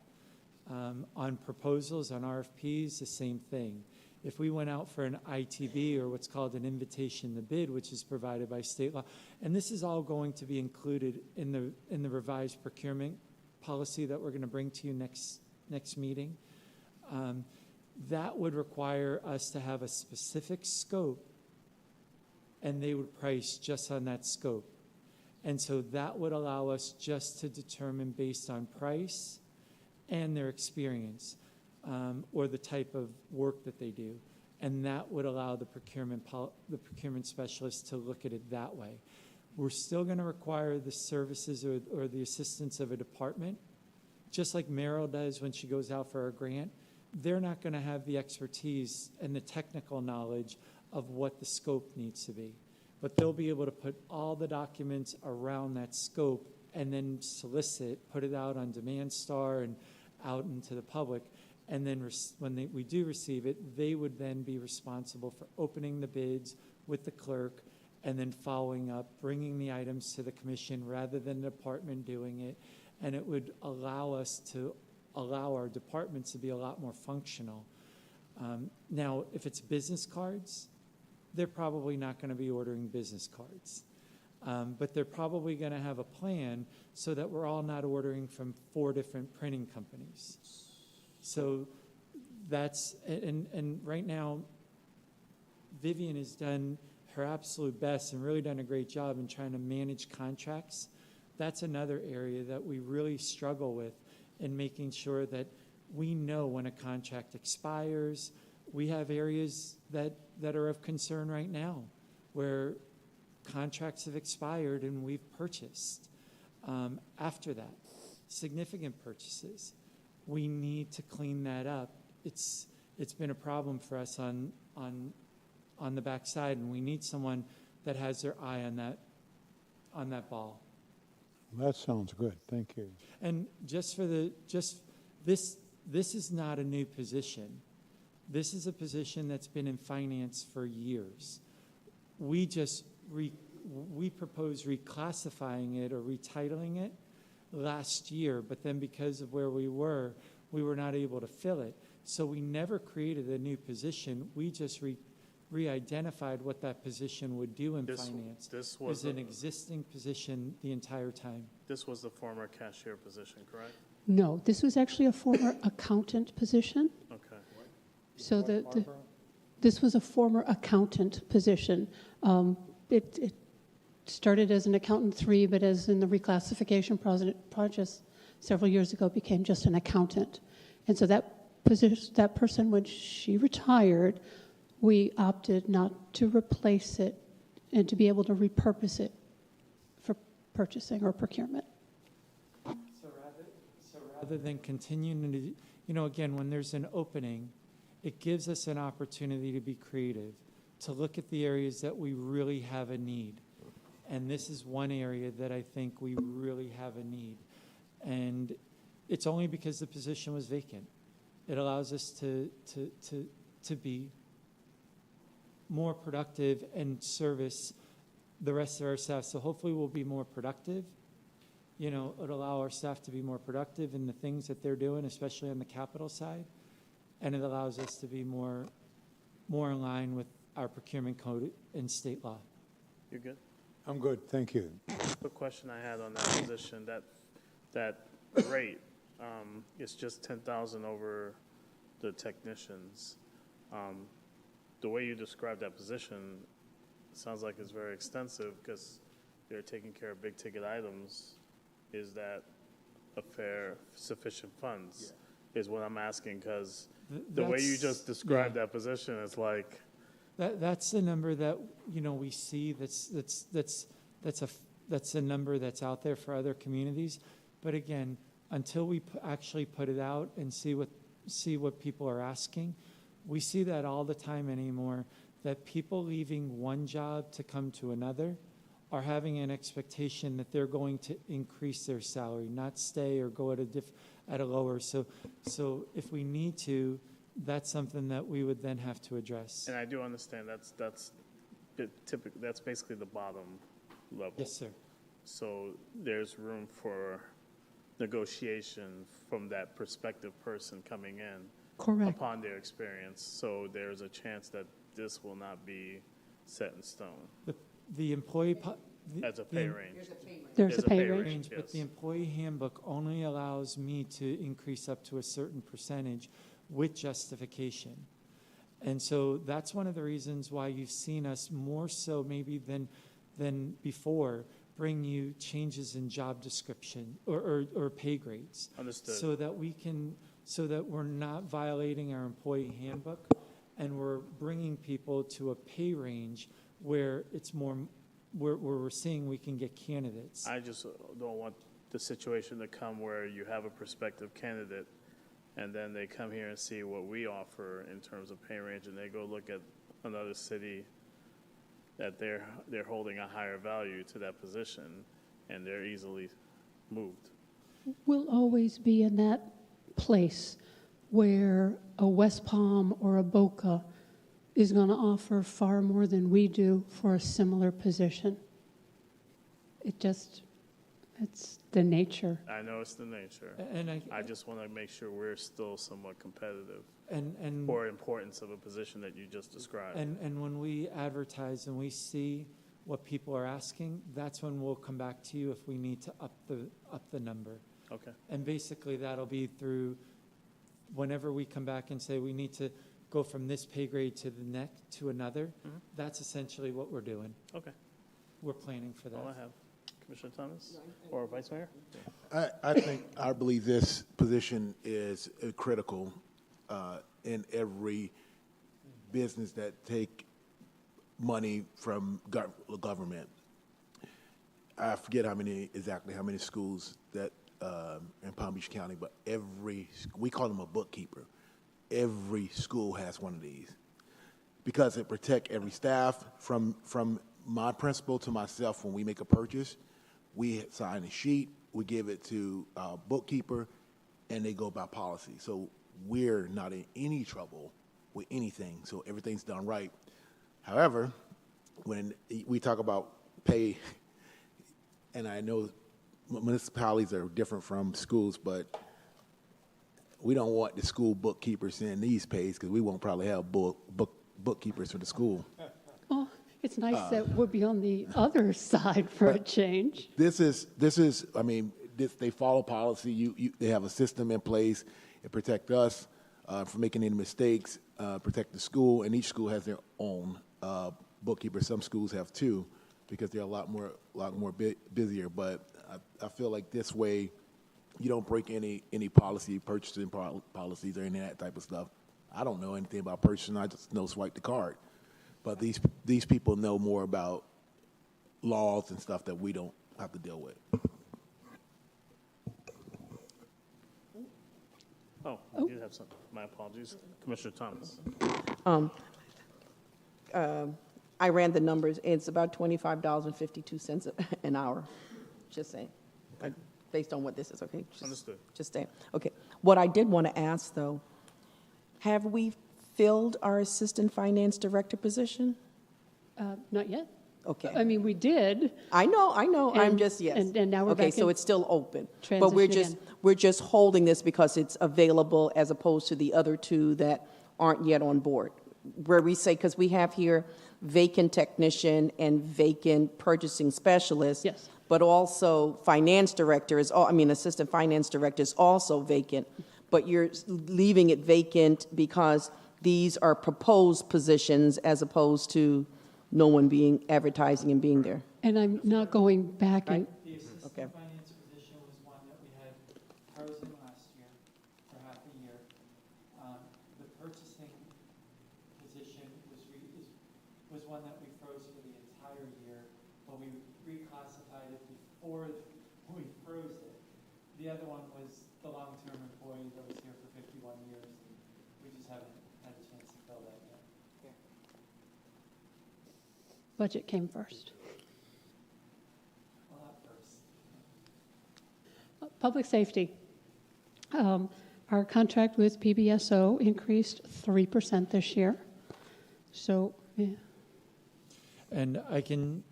On proposals, on RFPs, the same thing. If we went out for an ITB or what's called an invitation to bid, which is provided by state law, and this is all going to be included in the revised procurement policy that we're going to bring to you next meeting, that would require us to have a specific scope, and they would price just on that scope. And so that would allow us just to determine based on price and their experience, or the type of work that they do. And that would allow the procurement specialist to look at it that way. We're still going to require the services or the assistance of a department, just like Meryl does when she goes out for a grant. They're not going to have the expertise and the technical knowledge of what the scope needs to be. But they'll be able to put all the documents around that scope and then put it out on DemandStar and out into the public. And then when we do receive it, they would then be responsible for opening the bids with the clerk and then following up, bringing the items to the commission rather than the department doing it. And it would allow our departments to be a lot more functional. Now, if it's business cards, they're probably not going to be ordering business cards. But they're probably going to have a plan so that we're all not ordering from 4 different printing companies. So that's, and right now, Vivian has done her absolute best and really done a great job in trying to manage contracts. That's another area that we really struggle with in making sure that we know when a contract expires. We have areas that are of concern right now where contracts have expired and we've purchased after that, significant purchases. We need to clean that up. It's been a problem for us on the backside, and we need someone that has their eye on that ball. That sounds good. Thank you. And this is not a new position. This is a position that's been in finance for years. We just we proposed reclassifying it or retitling it last year, but then because of where we were not able to fill it. So we never created a new position. We just re-identified what that position would do in finance. This It was an existing position the entire time. This was the former cashier position, correct? No, this was actually a former accountant position. Okay. So this was a former accountant position. It started as an accountant 3, but as in the reclassification process several years ago, became just an accountant. And so that person, when she retired, we opted not to replace it and to be able to repurpose it for purchasing or procurement. So rather than continuing to, again, when there's an opening, it gives us an opportunity to be creative, to look at the areas that we really have a need. And this is one area that I think we really have a need. And it's only because the position was vacant. It allows us to be more productive and service the rest of our staff. So hopefully we'll be more productive. It'll allow our staff to be more productive in the things that they're doing, especially on the capital side. And it allows us to be more in line with our procurement code and state law. You're good? I'm good, thank you. Quick question I had on that position, that rate, it's just 10,000 over the technicians. The way you describe that position, sounds like it's very extensive because they're taking care of big ticket items. Is that a fair, sufficient funds? Is what I'm asking, because the way you just described that position, it's like, That's the number that, we see that's a number that's out there for other communities. But again, until we actually put it out and see what people are asking, we see that all the time anymore, that people leaving one job to come to another are having an expectation that they're going to increase their salary, not stay or go at a lower. So if we need to, that's something that we would then have to address. and I do understand that's basically the bottom level. Yes, sir. So there's room for negotiation from that prospective person coming in Correct. upon their experience. So there's a chance that this will not be set in stone The employee as a pay range. There's a pay range. range. But the employee handbook only allows me to increase up to a certain percentage with justification. And so that's one of the reasons why you've seen us more so maybe than before bring you changes in job description or pay grades. Understood. So that we're not violating our employee handbook and we're bringing people to a pay range where it's more, where we're seeing we can get candidates. I just don't want the situation to come where you have a prospective candidate and then they come here and see what we offer in terms of pay range and they go look at another city that they're holding a higher value to that position and they're easily moved. We'll always be in that place where a West Palm or a Boca is going to offer far more than we do for a similar position. It's the nature. I know it's the nature. And I just want to make sure we're still somewhat competitive and for importance of a position that you just described. And when we advertise and we see what people are asking, that's when we'll come back to you if we need to up the number. Okay. And basically that'll be through whenever we come back and say we need to go from this pay grade to another. Mm-hmm. That's essentially what we're doing. Okay. We're planning for that. All I have. Commissioner Thomas or Vice Mayor? I believe this position is critical in every business that take money from government. I forget how many schools that in Palm Beach County, but we call them a bookkeeper. Every school has one of these because it protects every staff from my principal to myself. When we make a purchase, we sign a sheet, we give it to our bookkeeper, and they go by policy. So we're not in any trouble with anything, so everything's done right. However, when we talk about pay, and I know municipalities are different from schools, but we don't want the school bookkeepers seeing these pays because we won't probably have bookkeepers for the school. Well, it's nice that we'll be on the other side for a change. They follow policy. They have a system in place. It protects us from making any mistakes, protect the school, and each school has their own bookkeeper. Some schools have two because they're a lot more busier. But I feel like this way, you don't break any policy, purchasing policies or any of that type of stuff. I don't know anything about purchasing. I just know swipe the card. But these people know more about laws and stuff that we don't have to deal with. Oh, we did have something. My apologies. Commissioner Thomas. I ran the numbers, and it's about $25.52 an hour, just saying, based on what this is, okay? Understood. Just saying, okay. What I did want to ask, though, have we filled our assistant finance director position? Not yet. Okay. I mean, we did. I know, I'm And- just, yes. and now we're Okay, back so in it's still open. But we're transition just, again. we're just holding this because it's available as opposed to the other two that aren't yet on board. Where we say, because we have here vacant technician and vacant purchasing specialist. Yes. But also finance director assistant finance director is also vacant. But you're leaving it vacant because these are proposed positions as opposed to no one being advertising and being there. And I'm not going back and, The assistant Okay. finance position was one that we had frozen last year for half a year. The purchasing position was one that we froze for the entire year, but we reclassified it before we froze it. The other one was the long-term employee that was here for 51 years, and we just haven't had a chance to fill that yet. budget came first. Well, not first. Public safety. Our contract with PBSO increased 3% this year. So, yeah. And I can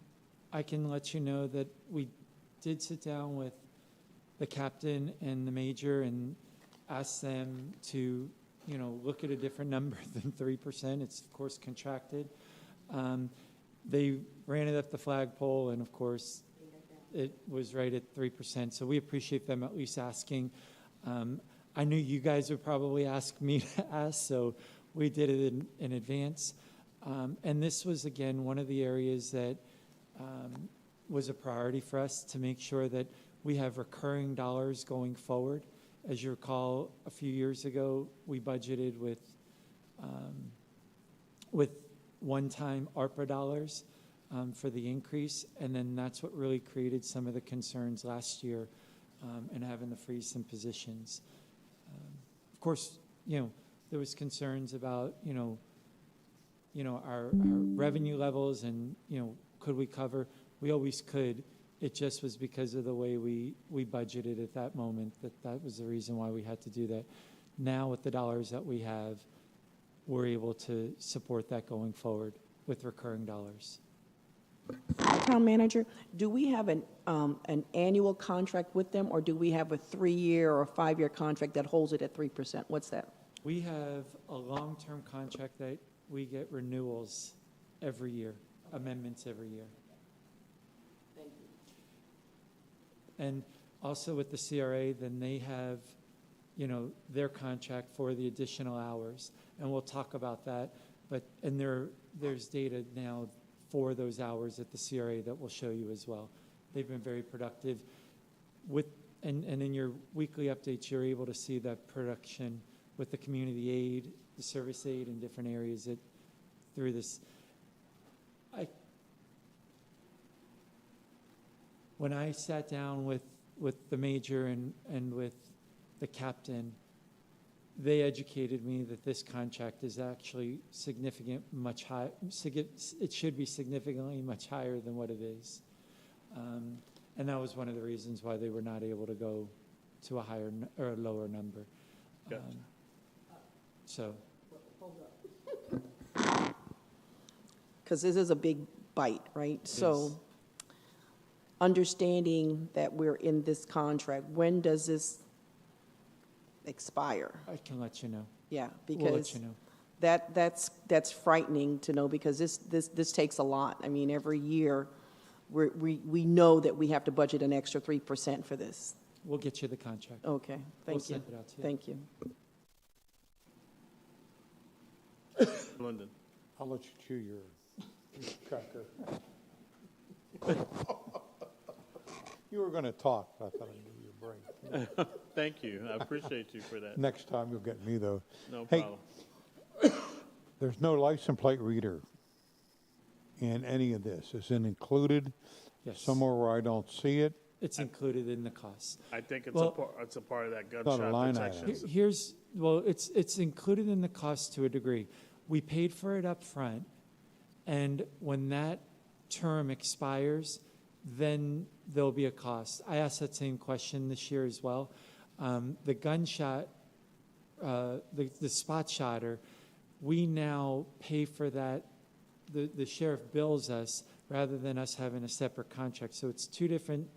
let you know that we did sit down with the captain and the major and ask them to, look at a different number than 3%. It's of course contracted. They ran it up the flagpole, and of course, it was right at 3%. So we appreciate them at least asking. I knew you guys would probably ask me to ask, so we did it in advance. And this was, again, one of the areas that was a priority for us to make sure that we have recurring dollars going forward. As you recall, a few years ago, we budgeted with one-time ARPA dollars for the increase, and then that's what really created some of the concerns last year and having to freeze some positions. Of course, there was concerns about, our revenue levels and, could we cover? We always could. It just was because of the way we budgeted at that moment that was the reason why we had to do that. Now with the dollars that we have, we're able to support that going forward with recurring dollars. Town manager, do we have an annual contract with them, or do we have a 3-year or a 5-year contract that holds it at 3%? What's that? We have a long-term contract that we get renewals every year, amendments every year. Thank you. And also with the CRA, then they have, their contract for the additional hours. And we'll talk about that. And there's data now for those hours at the CRA that we'll show you as well. They've been very productive. And in your weekly updates, you're able to see that production with the community aid, the service aid in different areas through this. When I sat down with the major and with the captain, they educated me that this contract is actually significant, much high. It should be significantly much higher than what it is, and that was one of the reasons why they were not able to go to a higher or a lower number. Gotcha. So, Because this is a big bite, right? So, understanding that we're in this contract, when does this expire? I can let you know. Yeah, We'll let because you know. that's frightening to know, because this takes a lot. I mean, every year, we know that we have to budget an extra 3% for this. We'll get you the contract. Okay, We'll thank you. send it out to you. Thank you. London. I'll let you chew your cracker. You were going to talk, but I thought I'd give you a break. Thank you. I appreciate you for that. Next time you'll get me, though. No Hey, problem. There's no license plate reader in any of this. Is it included Yes. somewhere where I don't see it? It's included in the cost. I think it's Well- it's a part of that not a gunshot line protection. item. It's included in the cost to a degree. We paid for it up front, and when that term expires, then there'll be a cost. I asked that same question this year as well. The gunshot, the spot shotter, we now pay for that. The sheriff bills us rather than us having a separate contract. So it's two different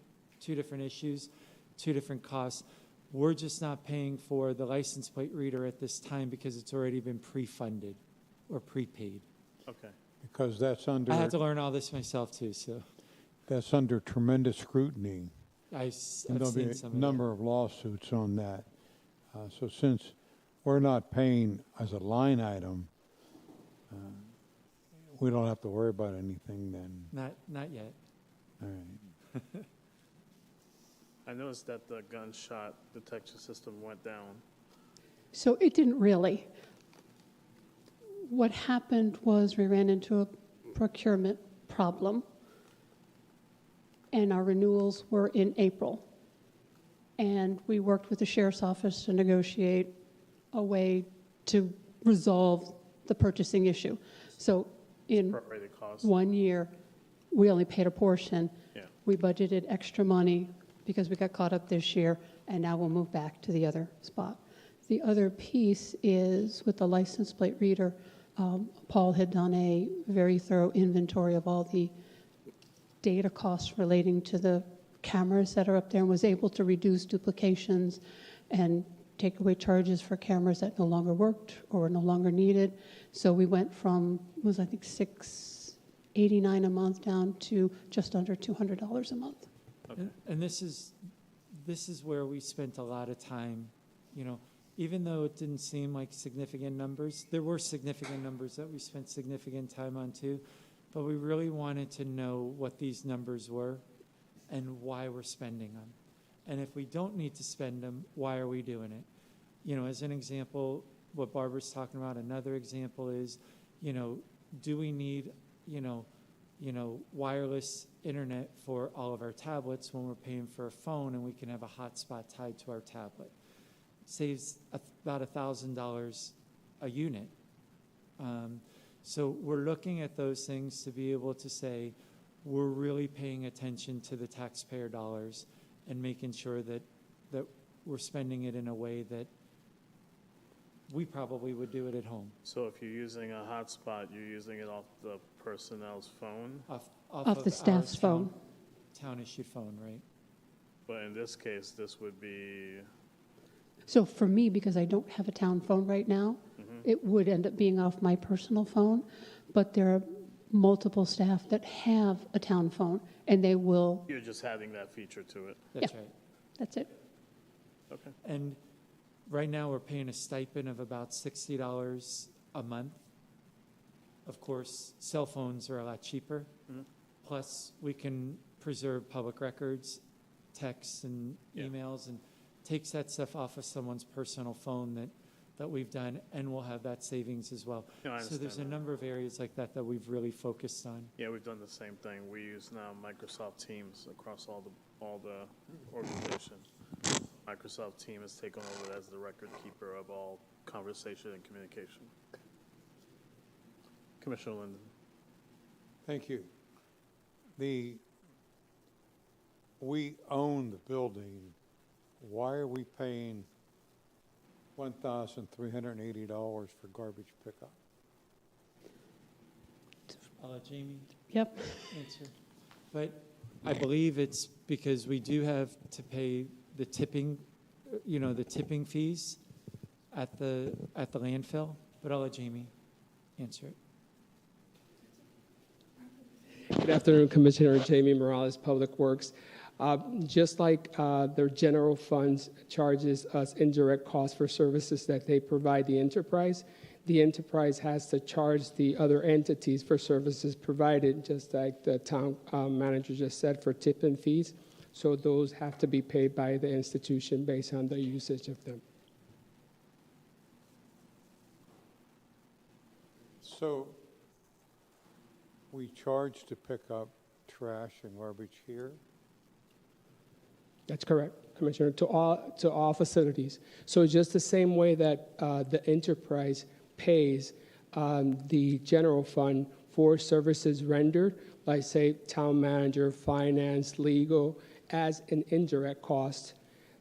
issues, two different costs. We're just not paying for the license plate reader at this time because it's already been pre-funded or prepaid. Okay. Because that's I had to under, learn all this myself too, so that's under tremendous scrutiny. I've And there'll be seen a some of number of lawsuits on that. So since we're not paying as a line item, we don't have to worry about anything then. that. Not yet. All right. I noticed that the gunshot detection system went down. So it didn't really. What happened was we ran into a procurement problem, and our renewals were in April. And we worked with the sheriff's office to negotiate a way to resolve the purchasing issue. So in Prorated cost. 1 year, we only paid a portion. Yeah. We budgeted extra money because we got caught up this year, and now we'll move back to the other spot. The other piece is with the license plate reader, Paul had done a very thorough inventory of all the data costs relating to the cameras that are up there and was able to reduce duplications and take away charges for cameras that no longer worked or were no longer needed. So we went from, I think, $689 a month down to just under $200 a month. And this is where we spent a lot of time, even though it didn't seem like significant numbers, there were significant numbers that we spent significant time on too, but we really wanted to know what these numbers were and why we're spending them. And if we don't need to spend them, why are we doing it? As an example, what Barbara's talking about, another example is, do we need, wireless internet for all of our tablets when we're paying for a phone and we can have a hotspot tied to our tablet? Saves about $1,000 a unit. So we're looking at those things to be able to say we're really paying attention to the taxpayer dollars and making sure that we're spending it in a way that we probably would do it at home. So if you're using a hotspot, you're using it off the personnel's phone? Off Off of the staff's our phone. Town-issued phone, right? But in this case, this would be, So for me, because I don't have a town phone right now, it would end up being off my personal phone, but there are multiple staff that have a town phone, and they will, you're just adding that feature to it. That's Yeah. right. that's it. Okay. And right now, we're paying a stipend of about $60 a month. Of course, cell phones are a lot cheaper. Plus, we can preserve public records, texts and Yeah. emails, and takes that stuff off of someone's personal phone that we've done, and we'll have that savings as well. No, I So there's understand a that. number of areas like that we've really focused on. Yeah, we've done the same thing. We use now Microsoft Teams across all the organization. Microsoft Teams has taken over as the record keeper of all conversation and communication. Commissioner Linden. Thank you. We own the building. Why are we paying $1,380 for garbage pickup? I'll let Jamie Yep. answer. But I believe it's because we do have to pay the tipping, the tipping fees at the landfill, but I'll let Jamie answer it. Good afternoon, Commissioner Jamie Morales, Public Works. Just like their general funds charges us indirect costs for services that they provide the enterprise has to charge the other entities for services provided, just like the town manager just said, for tip and fees. So those have to be paid by the institution based on the usage of them. So we charge to pick up trash and garbage here? That's correct, Commissioner, to all facilities. So just the same way that the enterprise pays the general fund for services rendered, like say town manager, finance, legal, as an indirect cost,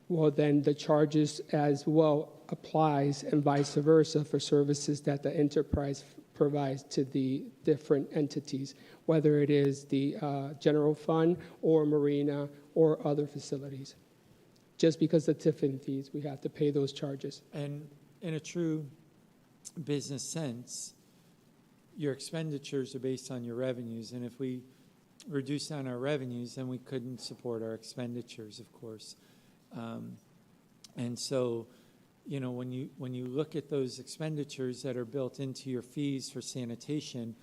well then the charges as well applies and vice versa for services that the enterprise provides to the different entities, whether it is the general fund or marina or other facilities. Just because the Tiffin fees, we have to pay those charges. And in a true business sense, your expenditures are based on your revenues, and if we reduce down our revenues, then we couldn't support our expenditures, of course. And so, you know, when you look at those expenditures that are built into your fees for sanitation,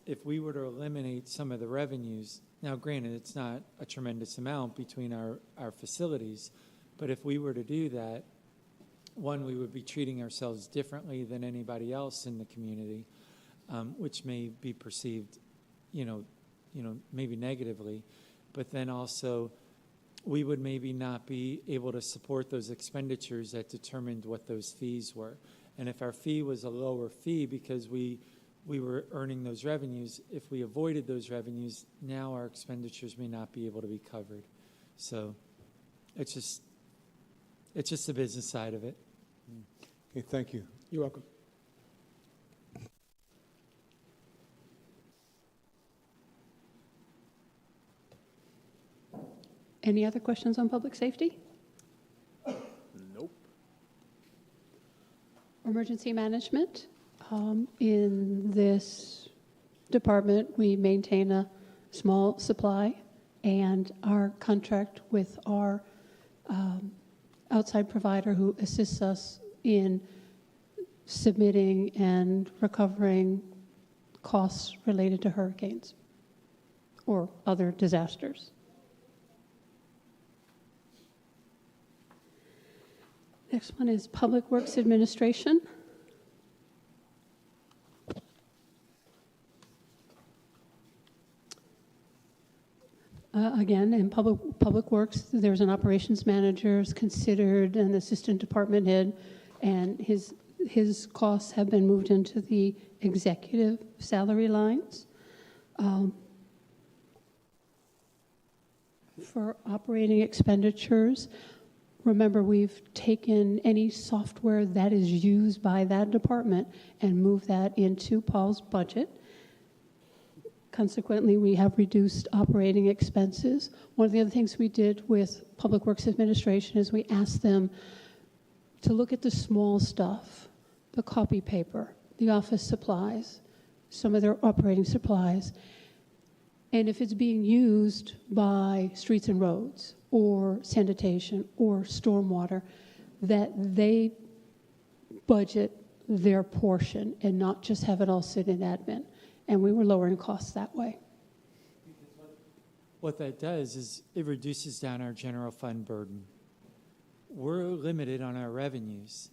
if we were to eliminate some of the revenues, now granted, it's not a tremendous amount between our facilities, but if we were to do that, one, we would be treating ourselves differently than anybody else in the community, which may be perceived, you know, maybe negatively, but then also we would maybe not be able to support those expenditures that determined what those fees were. And if our fee was a lower fee because we were earning those revenues, if we avoided those revenues, now our expenditures may not be able to be covered. So it's just the business side of it. Okay, thank you. You're welcome. Any other questions on public safety? Nope. Emergency management. In this department, we maintain a small supply, and our contract with our outside provider who assists us in submitting and recovering costs related to hurricanes or other disasters. Next one is Public Works Administration. Again, in public Works, there's an operations manager is considered an assistant department head, and his costs have been moved into the executive salary lines. For operating expenditures, remember, we've taken any software that is used by that department and moved that into Paul's budget. Consequently, we have reduced operating expenses. One of the other things we did with Public Works Administration is we asked them to look at the small stuff, the copy paper, the office supplies, some of their operating supplies, and if it's being used by streets and roads or sanitation or stormwater, that they budget their portion and not just have it all sit in admin. And we were lowering costs that way. What that does is it reduces down our general fund burden. We're limited on our revenues.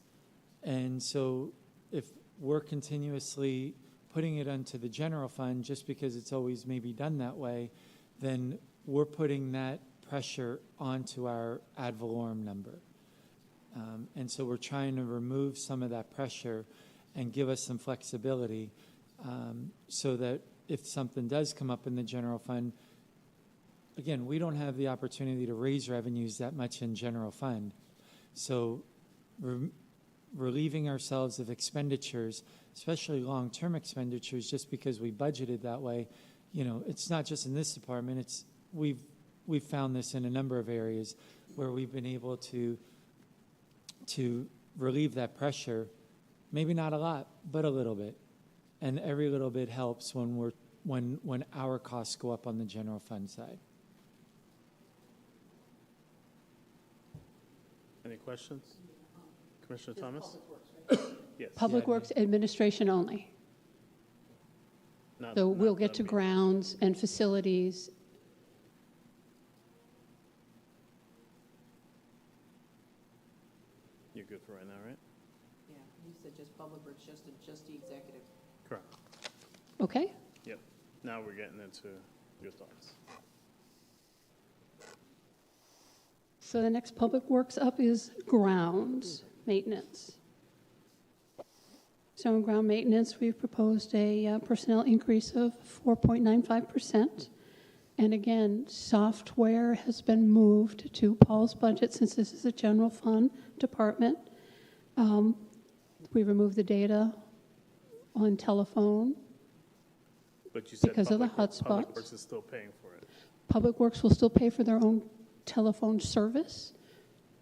And so if we're continuously putting it onto the general fund just because it's always maybe done that way, then we're putting that pressure onto our ad valorem number. And so we're trying to remove some of that pressure and give us some flexibility so that if something does come up in the general fund, again, we don't have the opportunity to raise revenues that much in general fund. So relieving ourselves of expenditures, especially long-term expenditures, just because we budgeted that way, you know, it's not just in this department, we've found this in a number of areas where we've been able to relieve that pressure, maybe not a lot, but a little bit. And every little bit helps when our costs go up on the general fund side. Any questions? Commissioner Thomas? Yes. Public Works Administration only. So we'll get to grounds and facilities. You're good for right now, right? Yeah, you said just Public Works, just the executive. Correct. Okay? Yep. Now we're getting into your thoughts. So the next public works up is grounds maintenance. So in ground maintenance, we've proposed a personnel increase of 4.95%. And again, software has been moved to Paul's budget since this is a general fund department. We removed the data on telephone. But you said Because of the Public hotspots. Works is still paying for it. Public Works will still pay for their own telephone service.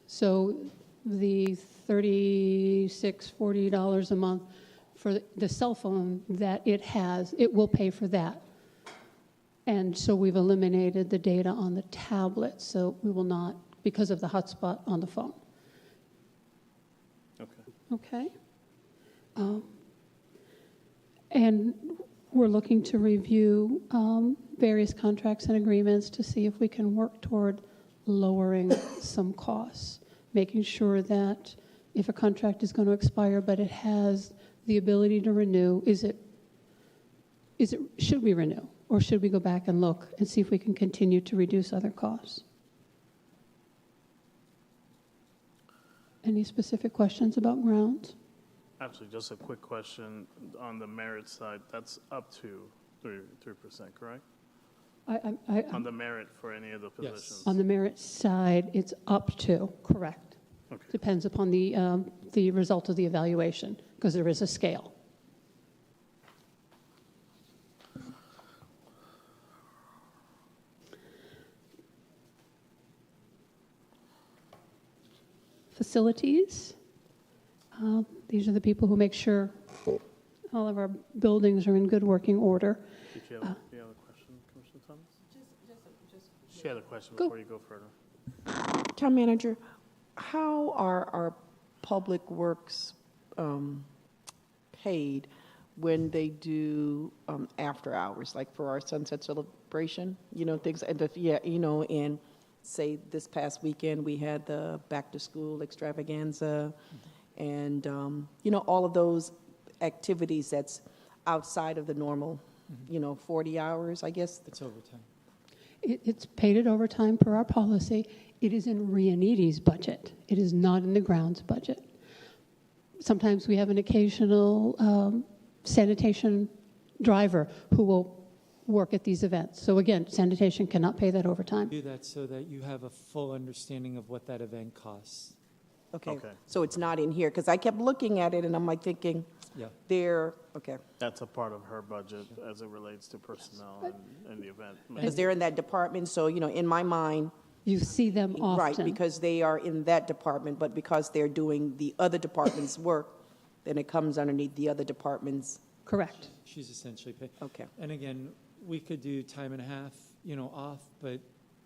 So the $36, $40 a month for the cell phone that it has, it will pay for that. And so we've eliminated the data on the tablet, so we will not, because of the hotspot on the phone. Okay. Okay? And we're looking to review various contracts and agreements to see if we can work toward lowering some costs, making sure that if a contract is going to expire but it has the ability to renew, should we renew? Or should we go back and look and see if we can continue to reduce other costs? Any specific questions about grounds? Actually, just a quick question on the merit side. That's up to 3%, correct? On the merit for any of the positions? On the merit side, it's up to, correct. Okay. Depends upon the result of the evaluation, because there is a scale. Facilities. These are the people who make sure all of our buildings are in good working order. Did you have a question, Commissioner Thomas? She had a question Go. before you go further. Town manager, how are our public works paid when they do after hours, like for our sunset celebration? You know, things, and and say this past weekend we had the back to school extravaganza, and all of those activities that's outside of the normal, 40 hours, I guess. It's overtime. It's paid at overtime per our policy. It is in Rianiti's budget. It is not in the grounds budget. Sometimes we have an occasional sanitation driver who will work at these events. So again, sanitation cannot pay that overtime. Do that so that you have a full understanding of what that event costs. Okay. So it's not in here, because I kept looking at it and I'm like thinking, okay. That's a part of her budget as it relates to personnel and the event. Because they're in that department, so, in my mind. You see them often. Right, because they are in that department, but because they're doing the other department's work, then it comes underneath the other department's. Correct. She's essentially paid. Okay. And again, we could do time and a half, off, but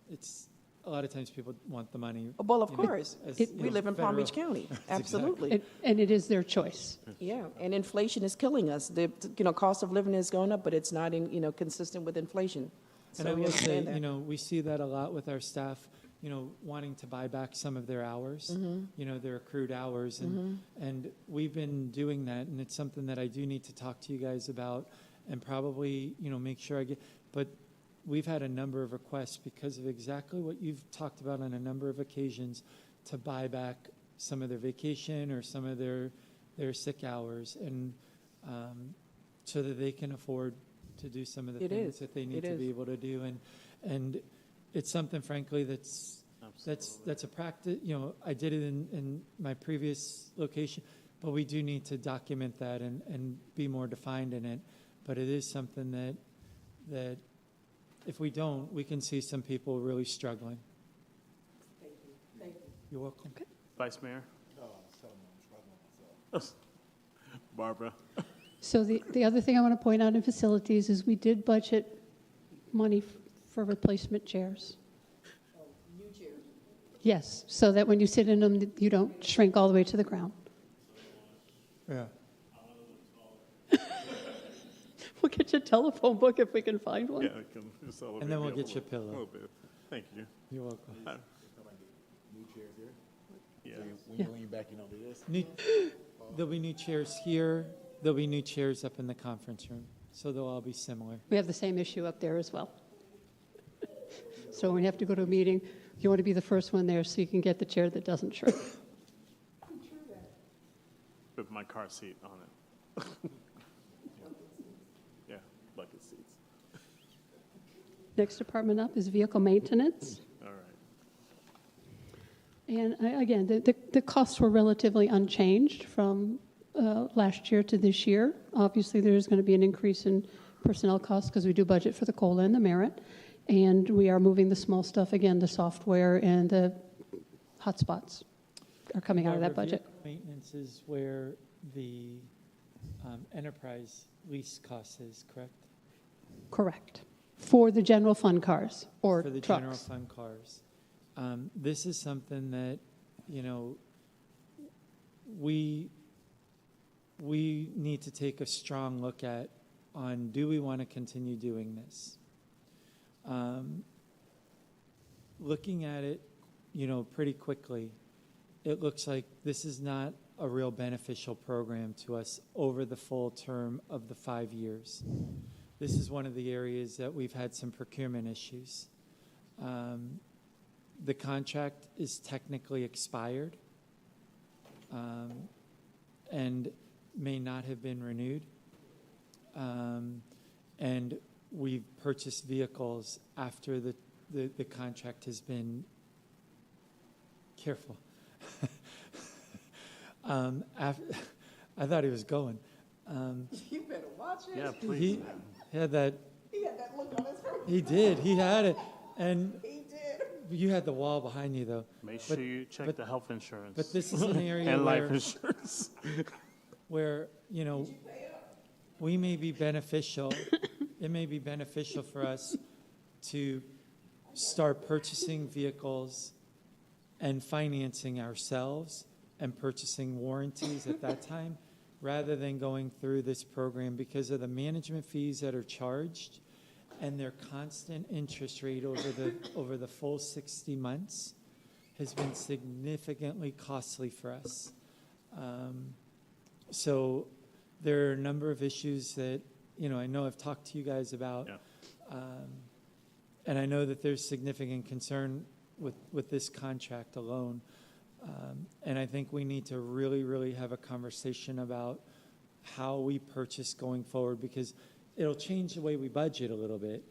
it's, a lot of times people want the money. Well, of course. We live in Palm federal. Beach County, absolutely. And it is their choice. Yeah, and inflation is killing us. The, cost of living has gone up, but it's not consistent with inflation. And So I we will say, understand that. we see that a lot with our staff, wanting to buy back some of their hours, their accrued hours. And we've been doing that, and it's something that I do need to talk to you guys about and probably, make sure I get, but we've had a number of requests because of exactly what you've talked about on a number of occasions to buy back some of their vacation or some of their sick hours, and so that they can afford to do some of the things that they need to be able to do. And it's something, frankly, that's a practice. I did it in my previous location, but we do need to document that and be more defined in it. But it is something that if we don't, we can see some people really struggling. Thank you. You're welcome. Okay. Vice Mayor? No, I'm struggling myself. Barbara? So the other thing I want to point out in facilities is we did budget money for replacement chairs. Oh, new chairs. Yes, so that when you sit in them, you don't shrink all the way to the ground. Yeah. We'll get you a telephone book if we can find one. Yeah, I can just And then we'll get you a pillow. A little bit. Thank you. You're welcome. New chairs here. Yeah. When you're back, do this. There'll be new chairs here. There'll be new chairs up in the conference room. So they'll all be similar. We have the same issue up there as well. So when you have to go to a meeting, you want to be the first one there so you can get the chair that doesn't shrink. With my car seat on it. Yeah, bucket seats. Next department up is vehicle maintenance. All right. And again, the costs were relatively unchanged from last year to this year. Obviously, there's going to be an increase in personnel costs because we do budget for the COLA and the merit. And we are moving the small stuff, again, the software and the hotspots are coming out of that Barbara, budget. vehicle maintenance is where the enterprise lease cost is, correct? Correct. For the general fund cars or For the trucks. general fund cars. This is something that, you know, we need to take a strong look at on, do we want to continue doing this? Looking at it, you know, pretty quickly, it looks like this is not a real beneficial program to us over the full term of the 5 years. This is one of the areas that we've had some procurement issues. The contract is technically expired and may not have been renewed. And we've purchased vehicles after the contract has been, careful. I thought he was going. You better watch it. Yeah, please. He had that. He had that look on his face. He did. He had it. And He did. you had the wall behind you, though. Make sure But- you check but- the health insurance. But this is an area and life where, insurance. where, you know, we may be beneficial. It may be beneficial for us to start purchasing vehicles and financing ourselves and purchasing warranties at that time, rather than going through this program because of the management fees that are charged and their constant interest rate over the full 60 months has been significantly costly for us. So there are a number of issues that, you know, I know I've talked to you guys about. Yeah. And I know that there's significant concern with this contract alone. And I think we need to really, really have a conversation about how we purchase going forward, because it'll change the way we budget a little bit,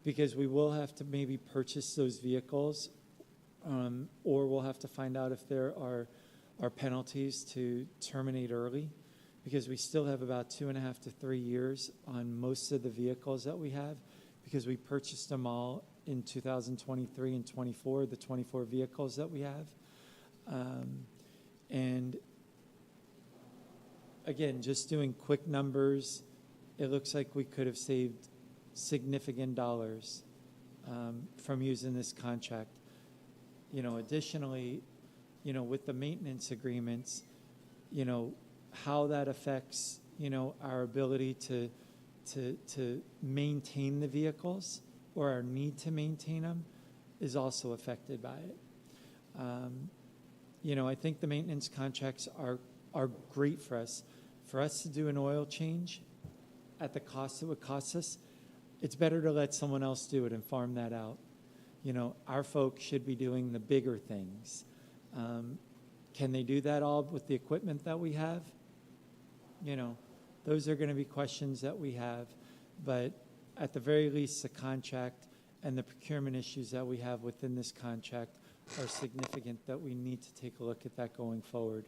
because we will have to maybe purchase those vehicles, or we'll have to find out if there are penalties to terminate early, because we still have about 2.5 to 3 years on most of the vehicles that we have, because we purchased them all in 2023 and 24, the 24 vehicles that we have. And again, just doing quick numbers, it looks like we could have saved significant dollars from using this contract. You know, additionally, you know, with the maintenance agreements, you know, how that affects, you know, our ability to maintain the vehicles, or our need to maintain them, is also affected by it. You know, I think the maintenance contracts are great for us. For us to do an oil change at the cost it would cost us, it's better to let someone else do it and farm that out. You know, our folks should be doing the bigger things. Can they do that all with the equipment that we have? You know, those are going to be questions that we have. But at the very least, the contract and the procurement issues that we have within this contract are significant, that we need to take a look at that going forward.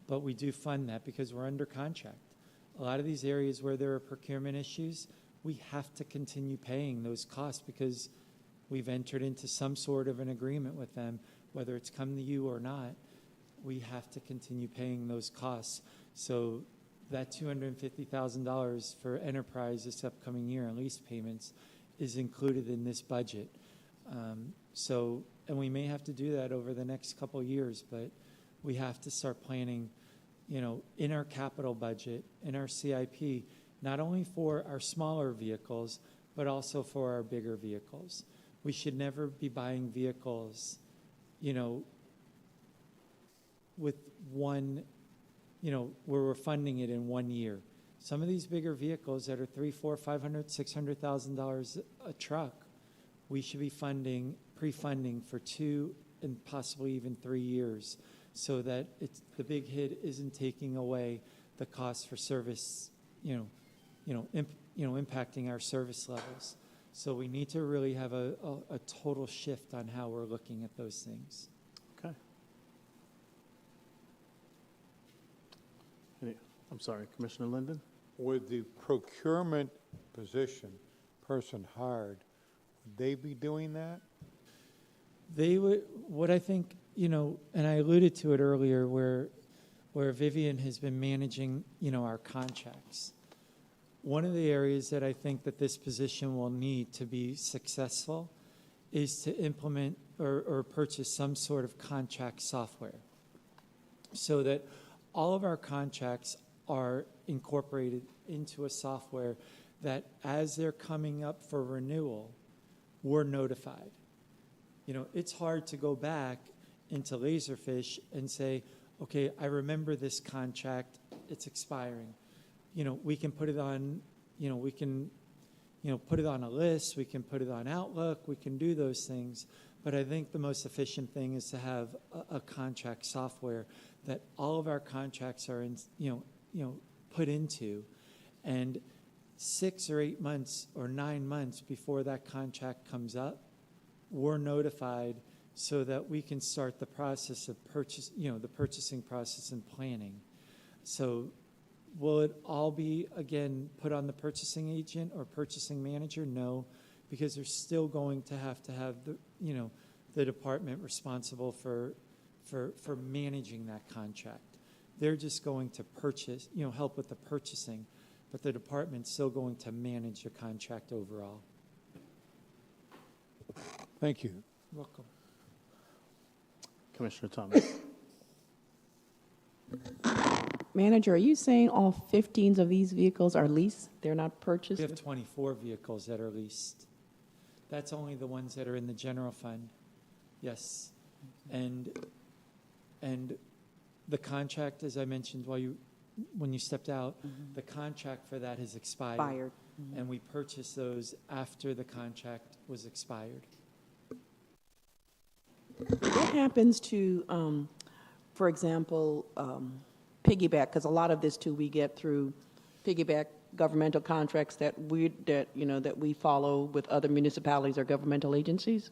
But we do fund that because we're under contract. A lot of these areas where there are procurement issues, we have to continue paying those costs because we've entered into some sort of an agreement with them, whether it's come to you or not. We have to continue paying those costs. So that $250,000 for enterprise this upcoming year in lease payments is included in this budget. And we may have to do that over the next couple of years, but we have to start planning, you know, in our capital budget, in our CIP, not only for our smaller vehicles, but also for our bigger vehicles. We should never be buying vehicles, you know, with one, you know, where we're funding it in 1 year. Some of these bigger vehicles that are $300,000, $400,000, $500,000, $600,000 a truck, we should be pre-funding for 2 and possibly even 3 years, so that the big hit isn't taking away the cost for service, impacting our service levels. So we need to really have a total shift on how we're looking at those things. Okay. I'm sorry, Commissioner Linden? With the procurement person hired, would they be doing that? They would, what I think, and I alluded to it earlier, where Vivian has been managing, our contracts. One of the areas that I think that this position will need to be successful is to implement or purchase some sort of contract software, so that all of our contracts are incorporated into a software that as they're coming up for renewal, we're notified. It's hard to go back into Laserfish and say, okay, I remember this contract, it's expiring. We can put it on, we can, put it on a list, we can put it on Outlook, we can do those things. But I think the most efficient thing is to have a contract software that all of our contracts are in, put into, and 6 or 8 months or 9 months before that contract comes up, we're notified so that we can start the process of the purchasing process and planning. So will it all be, again, put on the purchasing agent or purchasing manager? No, because they're still going to have the department responsible for managing that contract. They're just going to purchase, help with the purchasing, but the department's still going to manage the contract overall. Thank you. Welcome. Commissioner Thomas. Manager, are you saying all 15 of these vehicles are leased? They're not purchased? We have 24 vehicles that are leased. That's only the ones that are in the general fund. Yes. And the contract, as I mentioned when you stepped out, the contract for that has expired. And we purchased those after the contract was expired. What happens to, for example, piggyback? Because a lot of this too we get through piggyback governmental contracts that we follow with other municipalities or governmental agencies.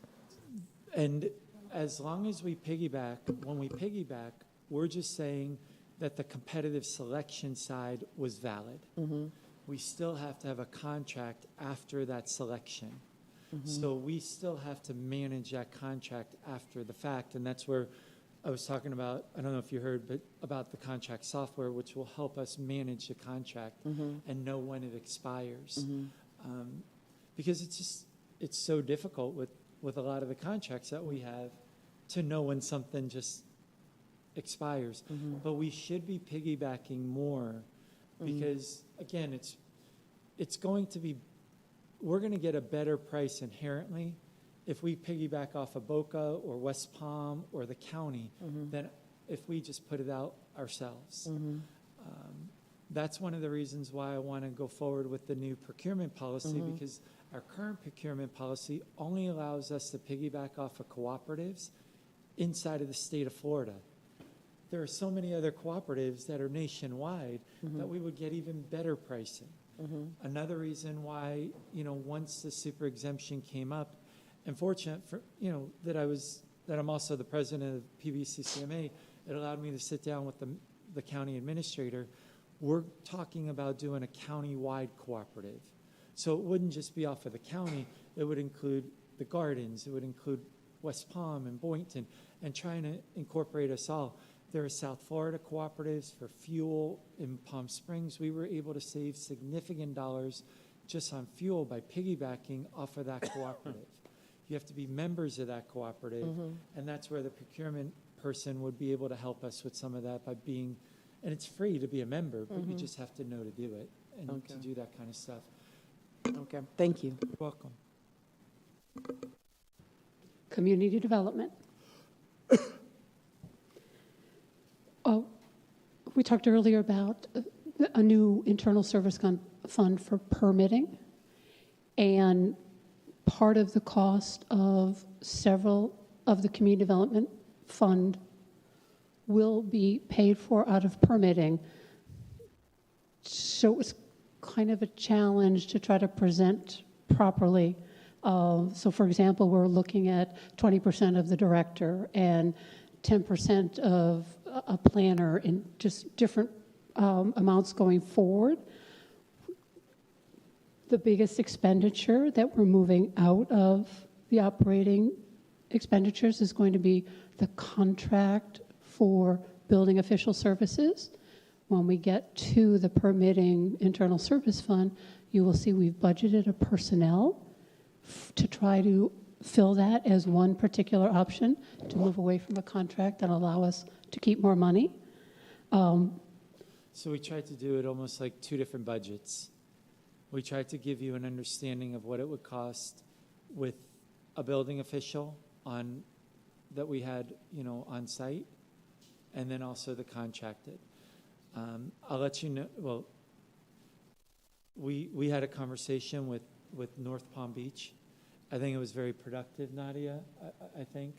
And as long as we piggyback, when we piggyback, we're just saying that the competitive selection side was valid. We still have to have a contract after that selection. So we still have to manage that contract after the fact. And that's where I was talking about, I don't know if you heard, but about the contract software, which will help us manage the contract and know when it expires. Because it's so difficult with a lot of the contracts that we have to know when something just expires. But we should be piggybacking more because, again, it's going to be, we're going to get a better price inherently if we piggyback off of Boca or West Palm or the county than if we just put it out ourselves. That's one of the reasons why I want to go forward with the new procurement policy, because our current procurement policy only allows us to piggyback off of cooperatives inside of the state of Florida. There are so many other cooperatives that are nationwide that we would get even better pricing. Another reason why, once the super exemption came up, and fortunate for, that I'm also the president of PBCCMA, it allowed me to sit down with the county administrator. We're talking about doing a county-wide cooperative. So it wouldn't just be off of the county, it would include the Gardens, it would include West Palm and Boynton, and trying to incorporate us all. There are South Florida cooperatives for fuel in Palm Springs. We were able to save significant dollars just on fuel by piggybacking off of that cooperative. You have to be members of that cooperative, and that's where the procurement person would be able to help us with some of that by being, and it's free to be a member, but you just have to know to do it and to do that kind of stuff. Okay, thank you. You're welcome. Community development. Oh, we talked earlier about a new internal service fund for permitting. And part of the cost of several of the community development fund will be paid for out of permitting. So it was kind of a challenge to try to present properly. So for example, we're looking at 20% of the director and 10% of a planner in just different amounts going forward. The biggest expenditure that we're moving out of the operating expenditures is going to be the contract for building official services. When we get to the permitting internal service fund, you will see we've budgeted a personnel to try to fill that as one particular option to move away from a contract and allow us to keep more money. So we tried to do it almost like two different budgets. We tried to give you an understanding of what it would cost with a building official that we had, on site, and then also the contracted. I'll let you know. Well, we had a conversation with North Palm Beach. I think it was very productive, Nadia. I think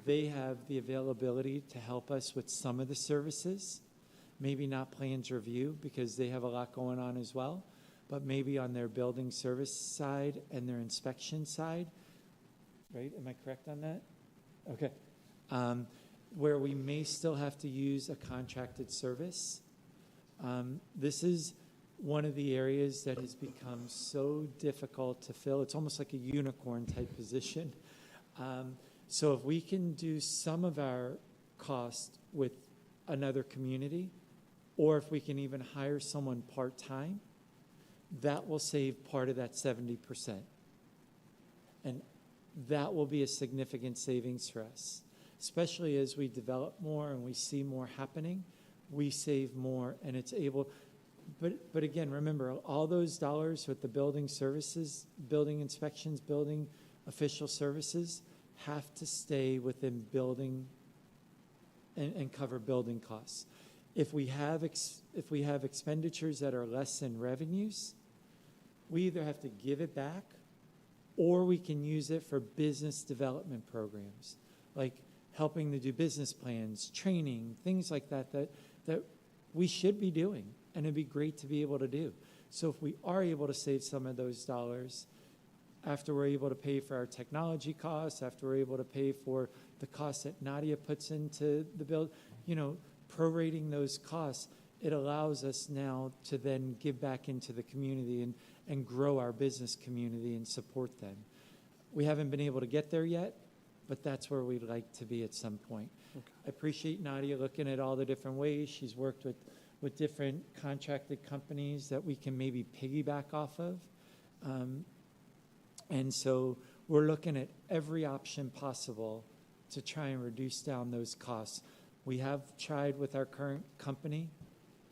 they have the availability to help us with some of the services. Maybe not plans review because they have a lot going on as well, but maybe on their building service side and their inspection side, right? Am I correct on that? Okay. Where we may still have to use a contracted service. This is one of the areas that has become so difficult to fill. It's almost like a unicorn type position. So if we can do some of our cost with another community, or if we can even hire someone part-time, that will save part of that 70%. And that will be a significant savings for us, especially as we develop more and we see more happening, we save more and it's able, but again, remember, all those dollars with the building services, building inspections, building official services have to stay within building and cover building costs. If we have expenditures that are less than revenues, we either have to give it back or we can use it for business development programs, like helping to do business plans, training, things like that we should be doing, and it'd be great to be able to do. So if we are able to save some of those dollars, after we're able to pay for our technology costs, after we're able to pay for the costs that Nadia puts into the build, prorating those costs, it allows us now to then give back into the community and grow our business community and support them. We haven't been able to get there yet, but that's where we'd like to be at some point. Okay. I appreciate Nadia looking at all the different ways. She's worked with different contracted companies that we can maybe piggyback off of. And so we're looking at every option possible to try and reduce down those costs. We have tried with our current company,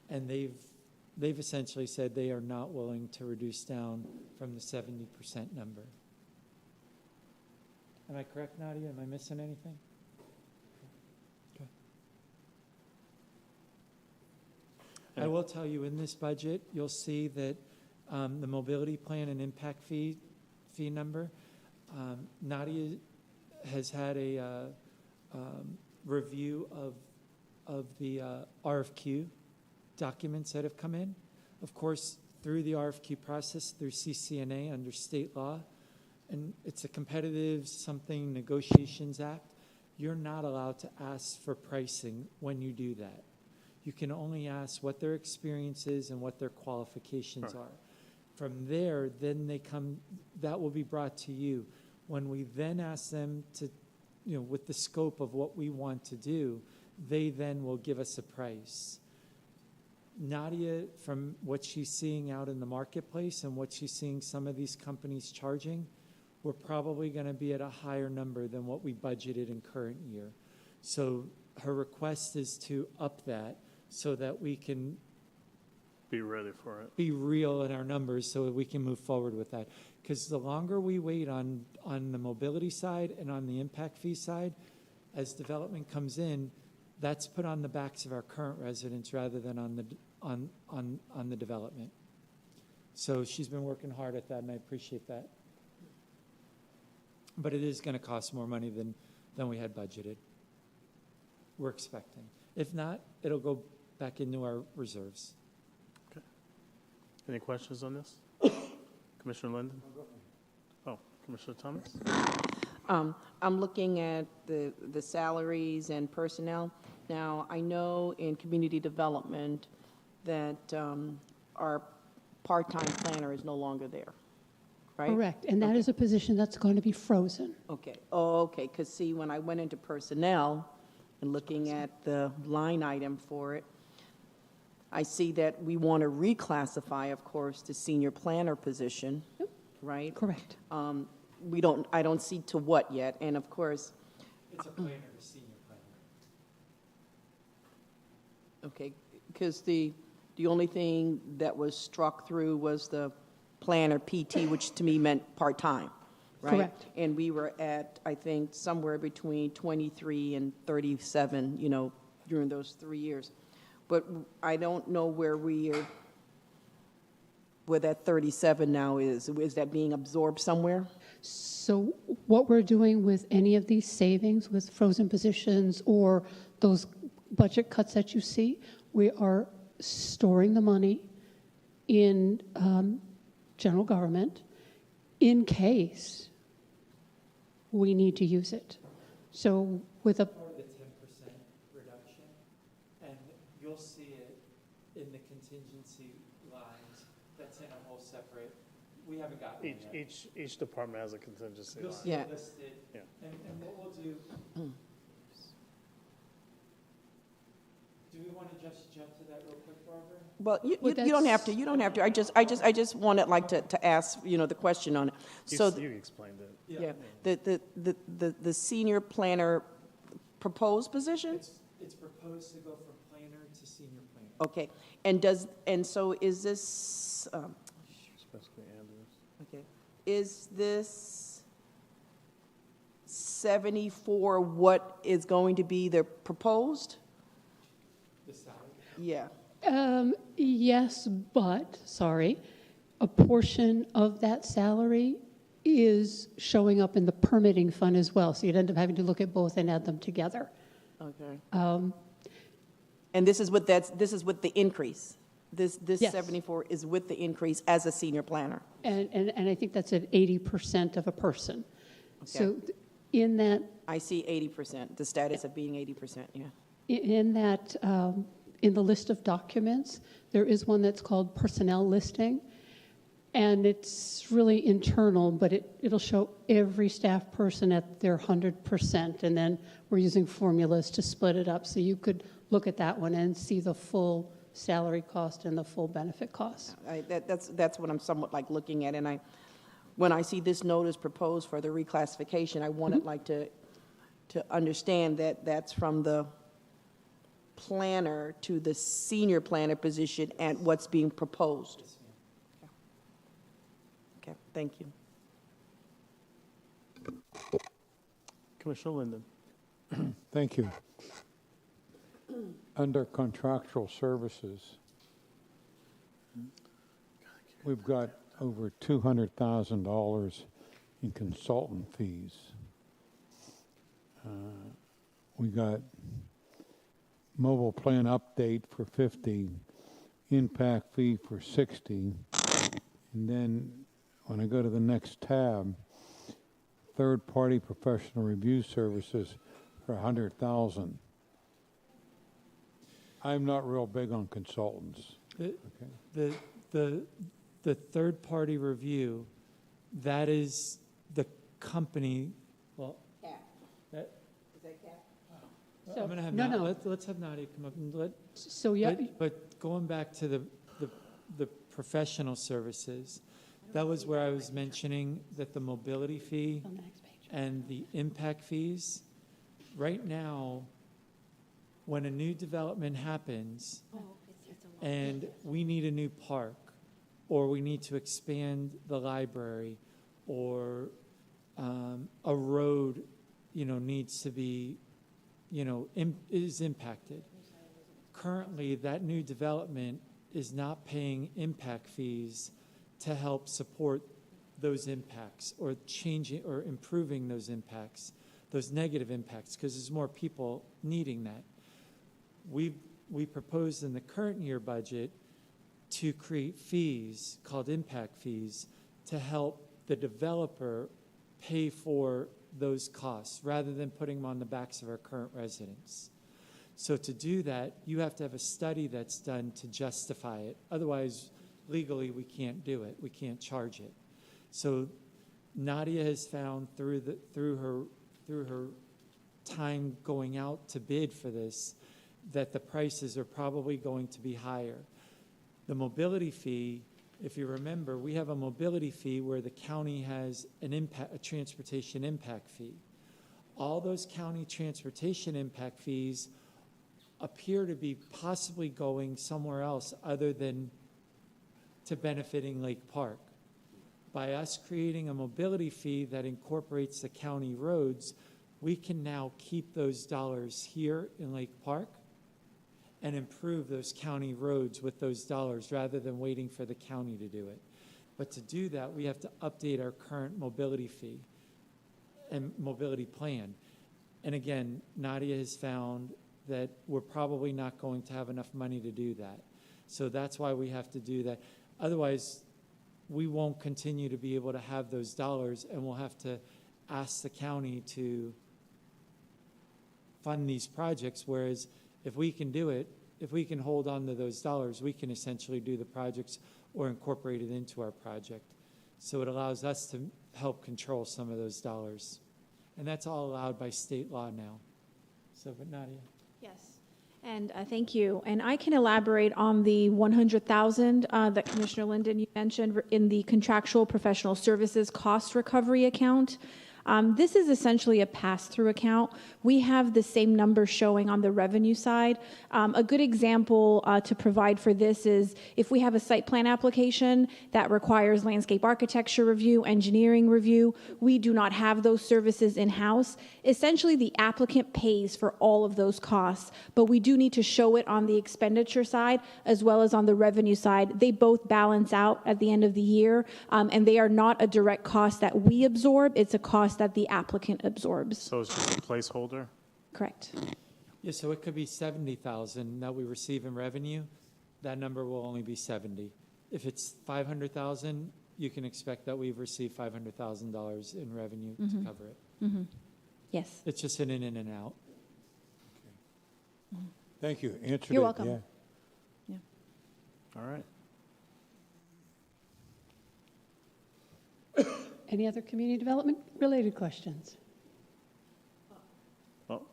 and they've essentially said they are not willing to reduce down from the 70% number. Am I correct, Nadia? Am I missing anything? Okay. I will tell you, in this budget, you'll see that the mobility plan and impact fee number, Nadia has had a review of the RFQ documents that have come in. Of course, through the RFQ process, through CCNA under state law, and it's a competitive something negotiations act, you're not allowed to ask for pricing when you do that. You can only ask what their experience is and what their qualifications are. From there, then that will be brought to you. When we then ask them to, with the scope of what we want to do, they then will give us a price. Nadia, from what she's seeing out in the marketplace and what she's seeing some of these companies charging, we're probably going to be at a higher number than what we budgeted in current year. So her request is to up that so that we can be ready for it. Be real in our numbers so that we can move forward with that. Because the longer we wait on the mobility side and on the impact fee side, as development comes in, that's put on the backs of our current residents rather than on on the development. So she's been working hard at that, and I appreciate that. But it is going to cost more money than we had budgeted. We're expecting. If not, it'll go back into our reserves. Any questions on this? Commissioner Linden? Oh, Commissioner Thomas? I'm looking at the salaries and personnel. Now, I know in community development that our part-time planner is no longer there, right? Correct, and that is a position that's going to be frozen. Okay, oh, okay, because see, when I went into personnel and looking at the line item for it, I see that we want to reclassify, of course, the senior planner position, right? Correct. I don't see to what yet, and of course, It's a planner to senior planner. okay, because the only thing that was struck through was the planner PT, which to me meant part-time, right? Correct. And we were at, I think, somewhere between 23 and 37, you know, during those 3 years. But I don't know where that 37 now is. Is that being absorbed somewhere? So what we're doing with any of these savings with frozen positions or those budget cuts that you see, we are storing the money in general government in case we need to use it. So with a Or the 10% reduction, and you'll see it in the contingency lines. That's in a whole separate, we haven't gotten it yet. Each department has a contingency You'll line. see Yeah. it listed, Yeah. and what we'll do, do we want to just jump to that real quick, Barbara? Well, you Well, don't have that's- to, you don't have to. I just wanted like to ask, you know, the question on it. So, You explained it. yeah, the senior planner proposed position? It's proposed to go from planner to senior planner. Okay, and so is this, Especially Andrews. okay, is this 74 what is going to be the proposed? The salary. Yeah, yes, but, sorry, a portion of that salary is showing up in the permitting fund as well. So you'd end up having to look at both and add them together. okay. And this is with the increase? This Yes. 74 is with the increase as a senior planner? And I think that's at 80% of a person. So in that, I see 80%, the status of being 80%, yeah. in that, in the list of documents, there is one that's called personnel listing. And it's really internal, but it'll show every staff person at their 100%. And then we're using formulas to split it up. So you could look at that one and see the full salary cost and the full benefit cost. That's what I'm somewhat like looking at, and when I see this notice proposed for the reclassification, I wanted like to understand that that's from the planner to the senior planner position and what's being proposed. Okay, thank you. Commissioner Linden? Thank you. Under contractual services, we've got over $200,000 in consultant fees. We got mobile plan update for 50, impact fee for 60, and then when I go to the next tab, third-party professional review services for 100,000. I'm not real big on consultants. The third-party review, that is the company, well, that, So- I'm going to have, no, no. let's have Nadia come up and So, yeah, but going back to the professional services, that was where I was mentioning that the mobility fee on the next page. and the impact fees, right now, when a new development happens and we need a new park, or we need to expand the library, or a road, needs to be, is impacted. Currently, that new development is not paying impact fees to help support those impacts or changing or improving those impacts, those negative impacts, because there's more people needing that. We proposed in the current year budget to create fees called impact fees to help the developer pay for those costs rather than putting them on the backs of our current residents. So to do that, you have to have a study that's done to justify it. Otherwise, legally, we can't do it. We can't charge it. So Nadia has found through her time going out to bid for this that the prices are probably going to be higher. The mobility fee, if you remember, we have a mobility fee where the county has a transportation impact fee. All those county transportation impact fees appear to be possibly going somewhere else other than to benefiting Lake Park. By us creating a mobility fee that incorporates the county roads, we can now keep those dollars here in Lake Park and improve those county roads with those dollars rather than waiting for the county to do it. But to do that, we have to update our current mobility fee and mobility plan. And again, Nadia has found that we're probably not going to have enough money to do that. So that's why we have to do that. Otherwise, we won't continue to be able to have those dollars, and we'll have to ask the county to fund these projects, whereas if we can do it, if we can hold on to those dollars, we can essentially do the projects or incorporate it into our project. So it allows us to help control some of those dollars. And that's all allowed by state law now. So, but Nadia. Yes, and thank you. And I can elaborate on the 100,000 that Commissioner Linden you mentioned in the contractual professional services cost recovery account. This is essentially a pass-through account. We have the same number showing on the revenue side. A good example to provide for this is if we have a site plan application that requires landscape architecture review, engineering review, we do not have those services in-house. Essentially, the applicant pays for all of those costs, but we do need to show it on the expenditure side as well as on the revenue side. They both balance out at the end of the year, and they are not a direct cost that we absorb. It's a cost that the applicant absorbs. So it's just a placeholder? Correct. Yeah, so it could be 70,000 that we receive in revenue. That number will only be 70. If it's 500,000, you can expect that we've received $500,000 in revenue to cover it. Yes. It's just an in and an out. Thank you. Answered You're it, welcome. yeah. Yeah. All right. Any other community development related questions? Oh.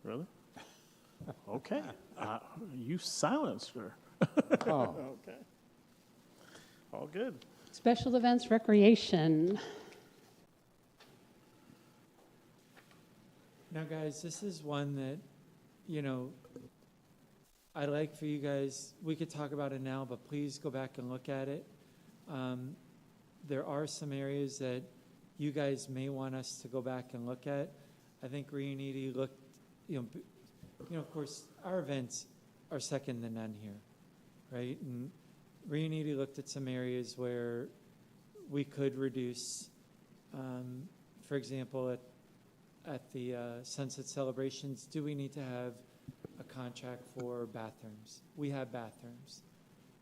Really? Okay. You silenced her. Oh. Okay. All good. Special events recreation. Now, guys, this is one that, you know, I'd like for you guys, we could talk about it now, but please go back and look at it. There are some areas that you guys may want us to go back and look at. I think Reuniti looked, of course, our events are second to none here, right? And Reuniti looked at some areas where we could reduce, for example, at the Sunset Celebrations, do we need to have a contract for bathrooms? We have bathrooms.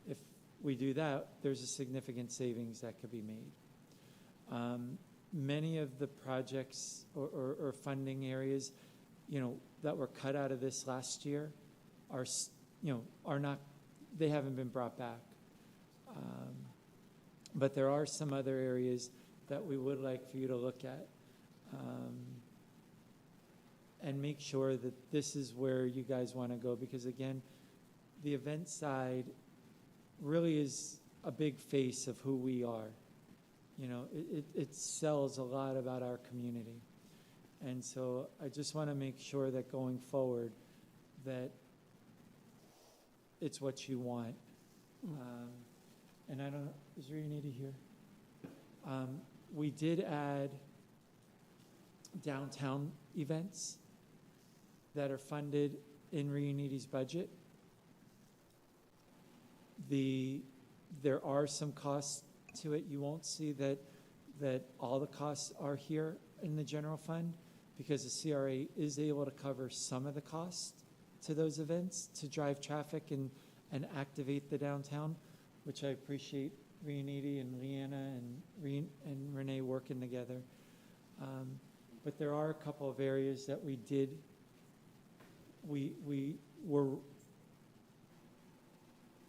If we do that, there's a significant savings that could be made. Many of the projects or funding areas, that were cut out of this last year are not, they haven't been brought back. But there are some other areas that we would like for you to look at. And make sure that this is where you guys want to go, because again, the event side really is a big face of who we are. It sells a lot about our community. And so I just want to make sure that going forward that it's what you want. And I don't know, is Reuniti here? We did add downtown events that are funded in Reunity's budget. There are some costs to it. You won't see that all the costs are here in the general fund, because the CRA is able to cover some of the costs to those events to drive traffic and activate the downtown, which I appreciate Reunity and Leanna and Renee working together. But there are a couple of areas that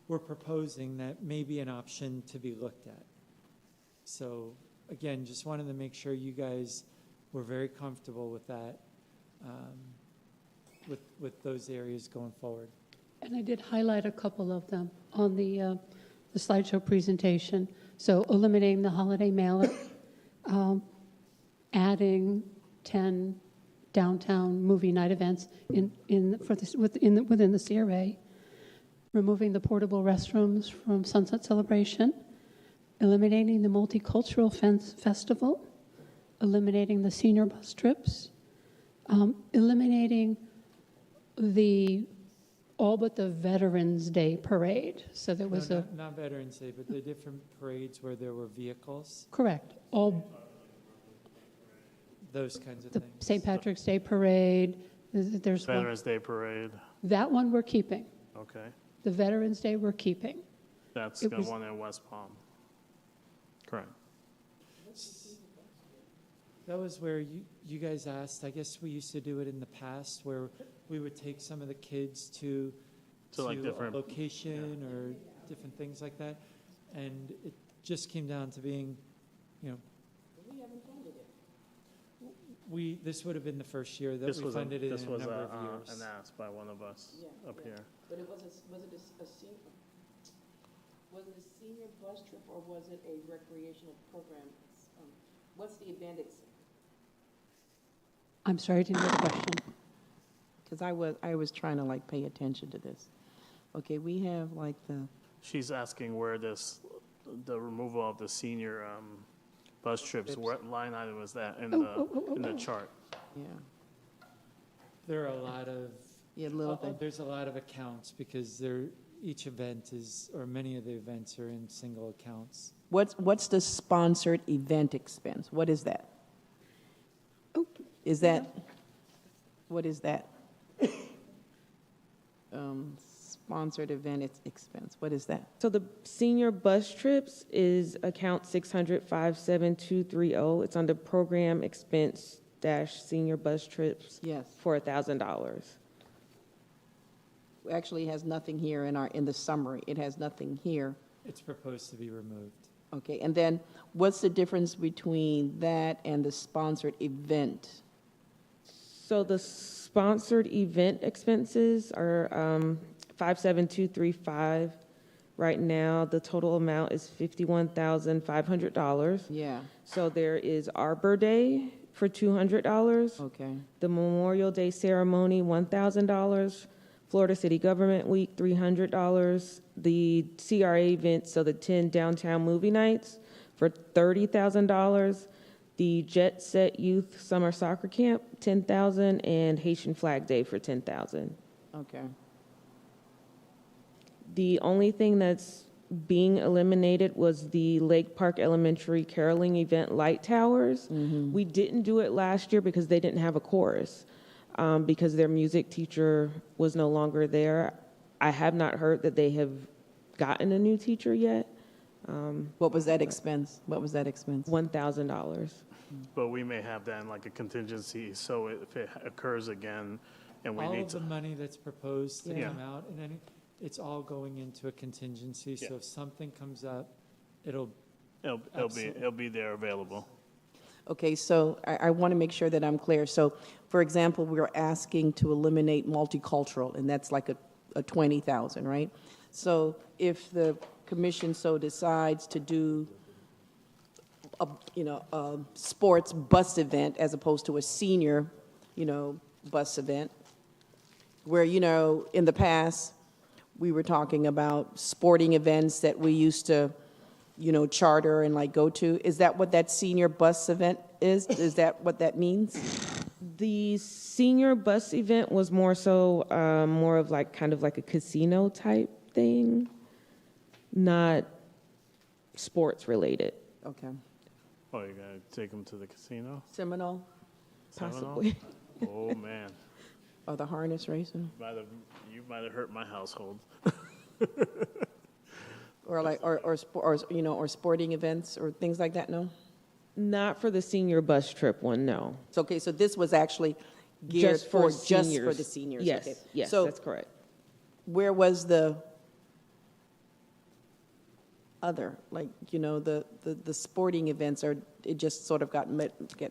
we're proposing that may be an option to be looked at. So again, just wanted to make sure you guys were very comfortable with that, with those areas going forward. And I did highlight a couple of them on the slideshow presentation. So eliminating the holiday mailer, adding 10 downtown movie night events within the CRA, removing the portable restrooms from Sunset Celebration, eliminating the multicultural festival, eliminating the senior bus trips, eliminating all but the Veterans Day parade. So there was not Veterans Day, but the different parades where there were vehicles, correct, all those kinds of the things. St. Patrick's Day parade. There's one. Veterans Day Parade, That one we're keeping. okay. The Veterans Day we're keeping. That's It the was- one in West Palm. Correct. That was where you guys asked. I guess we used to do it in the past, where we would take some of the kids to like a different- location or different things like that, and it just came down to being, we haven't funded it. This would have been the first year that This we was funded it in a number of an years. ask by one of us up here. But was it a senior bus trip, or was it a recreational program? What's the event? I'm sorry, I didn't get the question. Because I was trying to like pay attention to this. Okay, we have like She's asking where the removal of the senior bus trips, what line item was that in the chart? yeah, There are a lot of little thing. there's a lot of accounts, because each event is, or many of the events are in single accounts. What's the sponsored event expense? What is that? Is that, what is that? Sponsored event expense, what is that? So the senior bus trips is account 600-57230. It's under program expense dash senior bus trips. Yes. For $1,000. Actually, it has nothing here in the summary. It has nothing here. It's proposed to be removed. Okay, and then what's the difference between that and the sponsored event? So the sponsored event expenses are 57235. Right now, the total amount is $51,500. Yeah, So there is Arbor Day for $200. okay. The Memorial Day ceremony, $1,000. Florida City Government Week, $300. The CRA events, so the 10 downtown movie nights, for $30,000. The Jet Set Youth Summer Soccer Camp, $10,000, and Haitian Flag Day for $10,000. Okay. The only thing that's being eliminated was the Lake Park Elementary caroling event light towers. We didn't do it last year because they didn't have a chorus, because their music teacher was no longer there. I have not heard that they have gotten a new teacher yet. What was that expense? $1,000. But we may have that in like a contingency, so if it occurs again and we All need of the to, money that's proposed to Yeah. come out, and it's all going into a contingency, so Yeah. if something comes up, it'll it'll be there available. Okay, so I want to make sure that I'm clear. So, for example, we're asking to eliminate multicultural, and that's like a 20,000, right? So if the commission so decides to do a sports bus event as opposed to a senior, bus event, where, in the past, we were talking about sporting events that we used to, charter and like go to. Is that what that senior bus event is? Is that what that means? The senior bus event was more so, more of like, kind of like a casino type thing, not sports related, Okay. Oh, you're gonna take them to the casino? Seminole possibly. Oh, man. or the harness racing? You might have hurt my household. Or like, or sporting events or things like that, no? Not for the senior bus trip one, no. So, okay, so this was actually geared Just for just for seniors. the seniors? Yes, Okay. yes, So that's correct. where was the other, like, the sporting events, or it just sort of get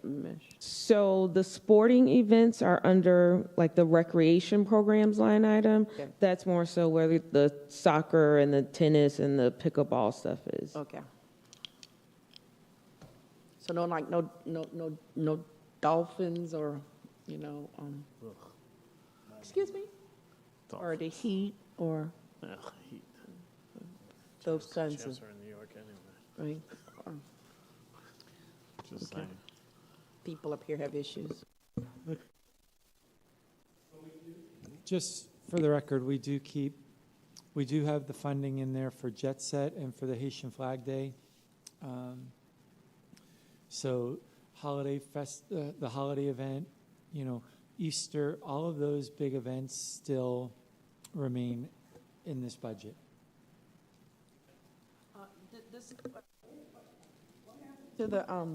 meshed? So the sporting events are under like the recreation programs line item. Okay. That's more so where the soccer and the tennis and the pickleball stuff is. Okay. So no dolphins or, excuse me? Or the Heat or Ugh, heat. those kinds of, Champs are in New York anyway. right? Just Okay. saying. People up here have issues. Just for the record, we do have the funding in there for Jet Set and for the Haitian Flag Day. So the holiday event, Easter, all of those big events still remain in this budget. To the, I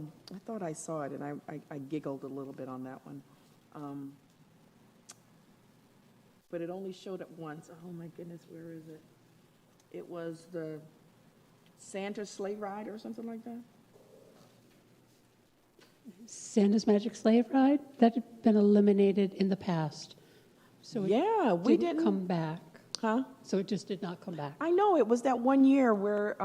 thought I saw it, and I giggled a little bit on that one. But it only showed up once. Oh, my goodness, where is it? It was the Santa sleigh ride or something like that? Santa's Magic Sleigh Ride, that had been eliminated in the past. So it Yeah, we didn't didn't. come back. Huh? So it just did not come back. I know, it was that one year where,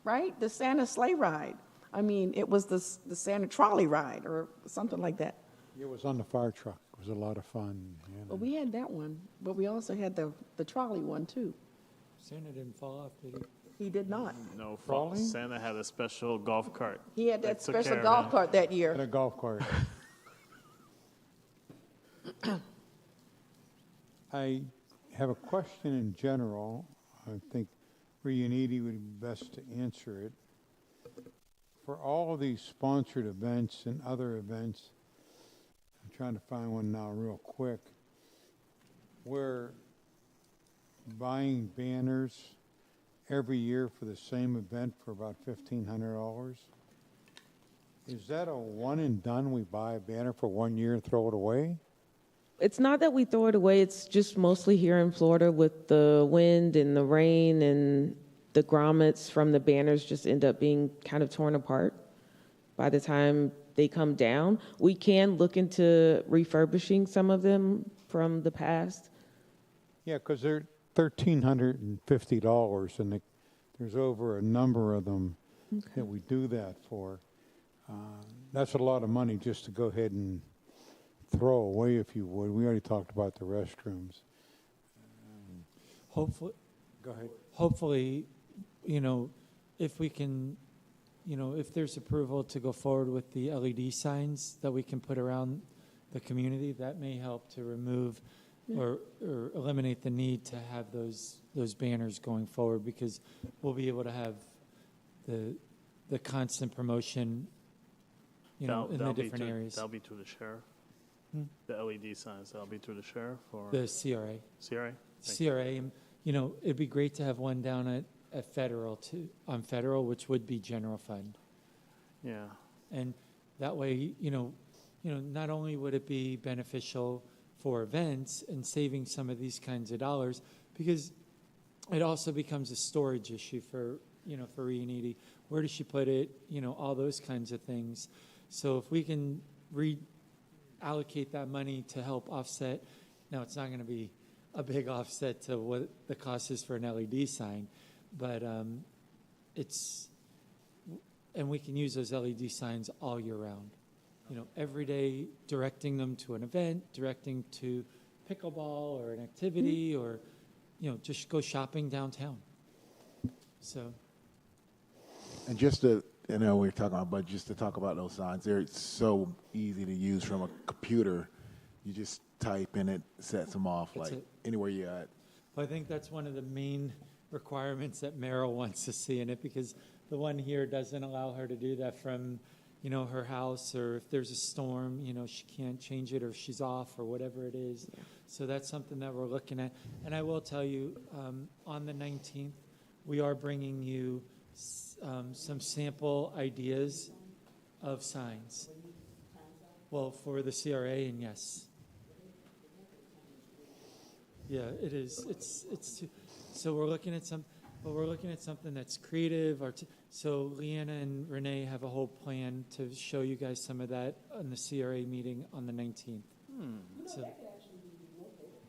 right? The Santa sleigh ride. I mean, it was the Santa trolley ride or something like that. It was on the fire truck. It was a lot of fun. But we had that one, but we also had the trolley one, too. Santa didn't fall off, did he? He did not. No, Trolley? Santa had a special golf cart. He had that took special care of golf it. cart that And year. a golf cart. I have a question in general. I think Rianiti would be best to answer it. For all of these sponsored events and other events, I'm trying to find one now real quick, we're buying banners every year for the same event for about $1,500. Is that a one and done? We buy a banner for 1 year and throw it away? It's not that we throw it away, it's just mostly here in Florida with the wind and the rain and the grommets from the banners just end up being kind of torn apart by the time they come down. We can look into refurbishing some of them from the past. Yeah, because they're $1,350, and there's over a number of them that we do that for. That's a lot of money just to go ahead and throw away, if you would. We already talked about the restrooms. Hopefully, Go ahead. hopefully, if we can, if there's approval to go forward with the LED signs that we can put around the community, that may help to remove or eliminate the need to have those banners going forward, because we'll be able to have the constant promotion, in the different areas. That'll be through the sheriff. The LED signs, that'll be through the sheriff or The CRA. CRA? CRA, it'd be great to have one down at Federal too, on Federal, which would be general fund. Yeah. And that way, not only would it be beneficial for events and saving some of these kinds of dollars, because it also becomes a storage issue for Rianiti. Where does she put it? All those kinds of things. So if we can allocate that money to help offset, now it's not going to be a big offset to what the cost is for an LED sign, but and we can use those LED signs all year round. Every day, directing them to an event, directing to pickleball or an activity, or, just go shopping downtown. So, And just to I know we're talking about, but just to talk about those signs, they're so easy to use from a computer. You just type in it, sets them off That's like it. anywhere you're at. Well, I think that's one of the main requirements that Merrill wants to see in it, because the one here doesn't allow her to do that from, her house, or if there's a storm, she can't change it, or she's off, or whatever it is. So that's something that we're looking at. And I will tell you, on the 19th, we are bringing you some sample ideas of signs. Well, for the CRA, and yes. Yeah, it is. So we're looking at something that's creative. So Leanna and Renee have a whole plan to show you guys some of that on the CRA meeting on the 19th. So, that could actually be relocated.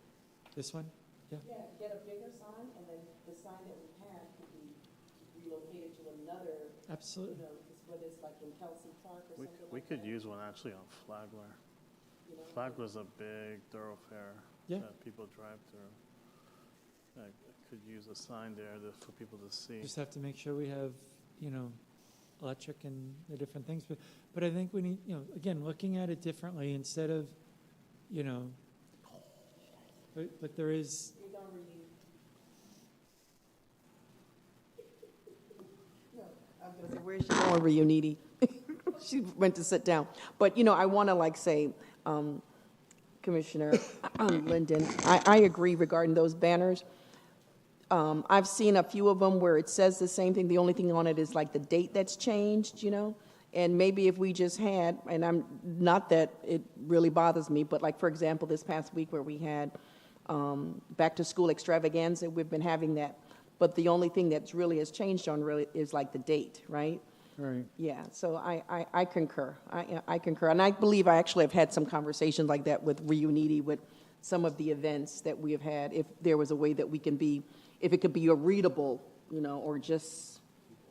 this one? Yeah. Yeah, get a bigger sign, and then the sign that we have could be relocated to another, Absolutely. whether it's like in Kelsey Park or something We like could that. use one actually on Flagler. You know? Flagler's a big thoroughfare Yeah. that people drive through. I could use a sign there for people to see. Just have to make sure we have, electric and the different things. But I think we need, again, looking at it differently instead of, but there is, You're gonna reuse. No, I was gonna say, where's she going, Reuniti? She went to sit down. But, I want to say, Commissioner Linden, I agree regarding those banners. I've seen a few of them where it says the same thing. The only thing on it is like the date that's changed, And maybe if we just had, and I'm not that it really bothers me, but like, for example, this past week where we had back to school extravaganza, we've been having that. But the only thing that's really has changed on really is like the date, right? Right. Yeah, so I concur. I concur. And I believe I actually have had some conversations like that with Reuniti, with some of the events that we have had, if there was a way that we can be, if it could be a readable, or just,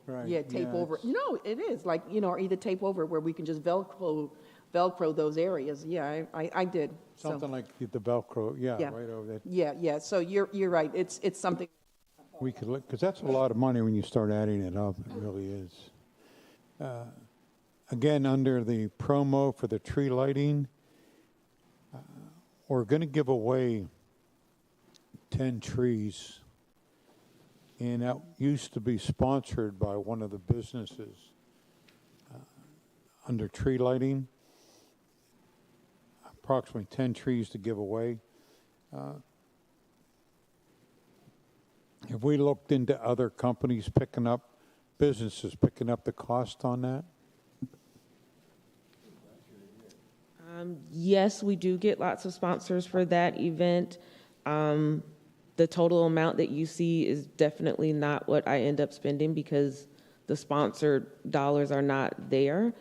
Right. tape Yeah, over. it's- No, it is, like, or either tape over where we can just Velcro those areas. Yeah, I did. So, Something like the Velcro, yeah, Yeah. right over that. Yeah, so you're right. It's something. We could look, because that's a lot of money when you start adding it up, it really is. Again, under the promo for the tree lighting, we're going to give away 10 trees. And that used to be sponsored by one of the businesses under tree lighting. Approximately 10 trees to give away. Have we looked into other companies businesses picking up the cost on that? Yes, we do get lots of sponsors for that event. The total amount that you see is definitely not what I end up spending because the sponsored dollars are not there.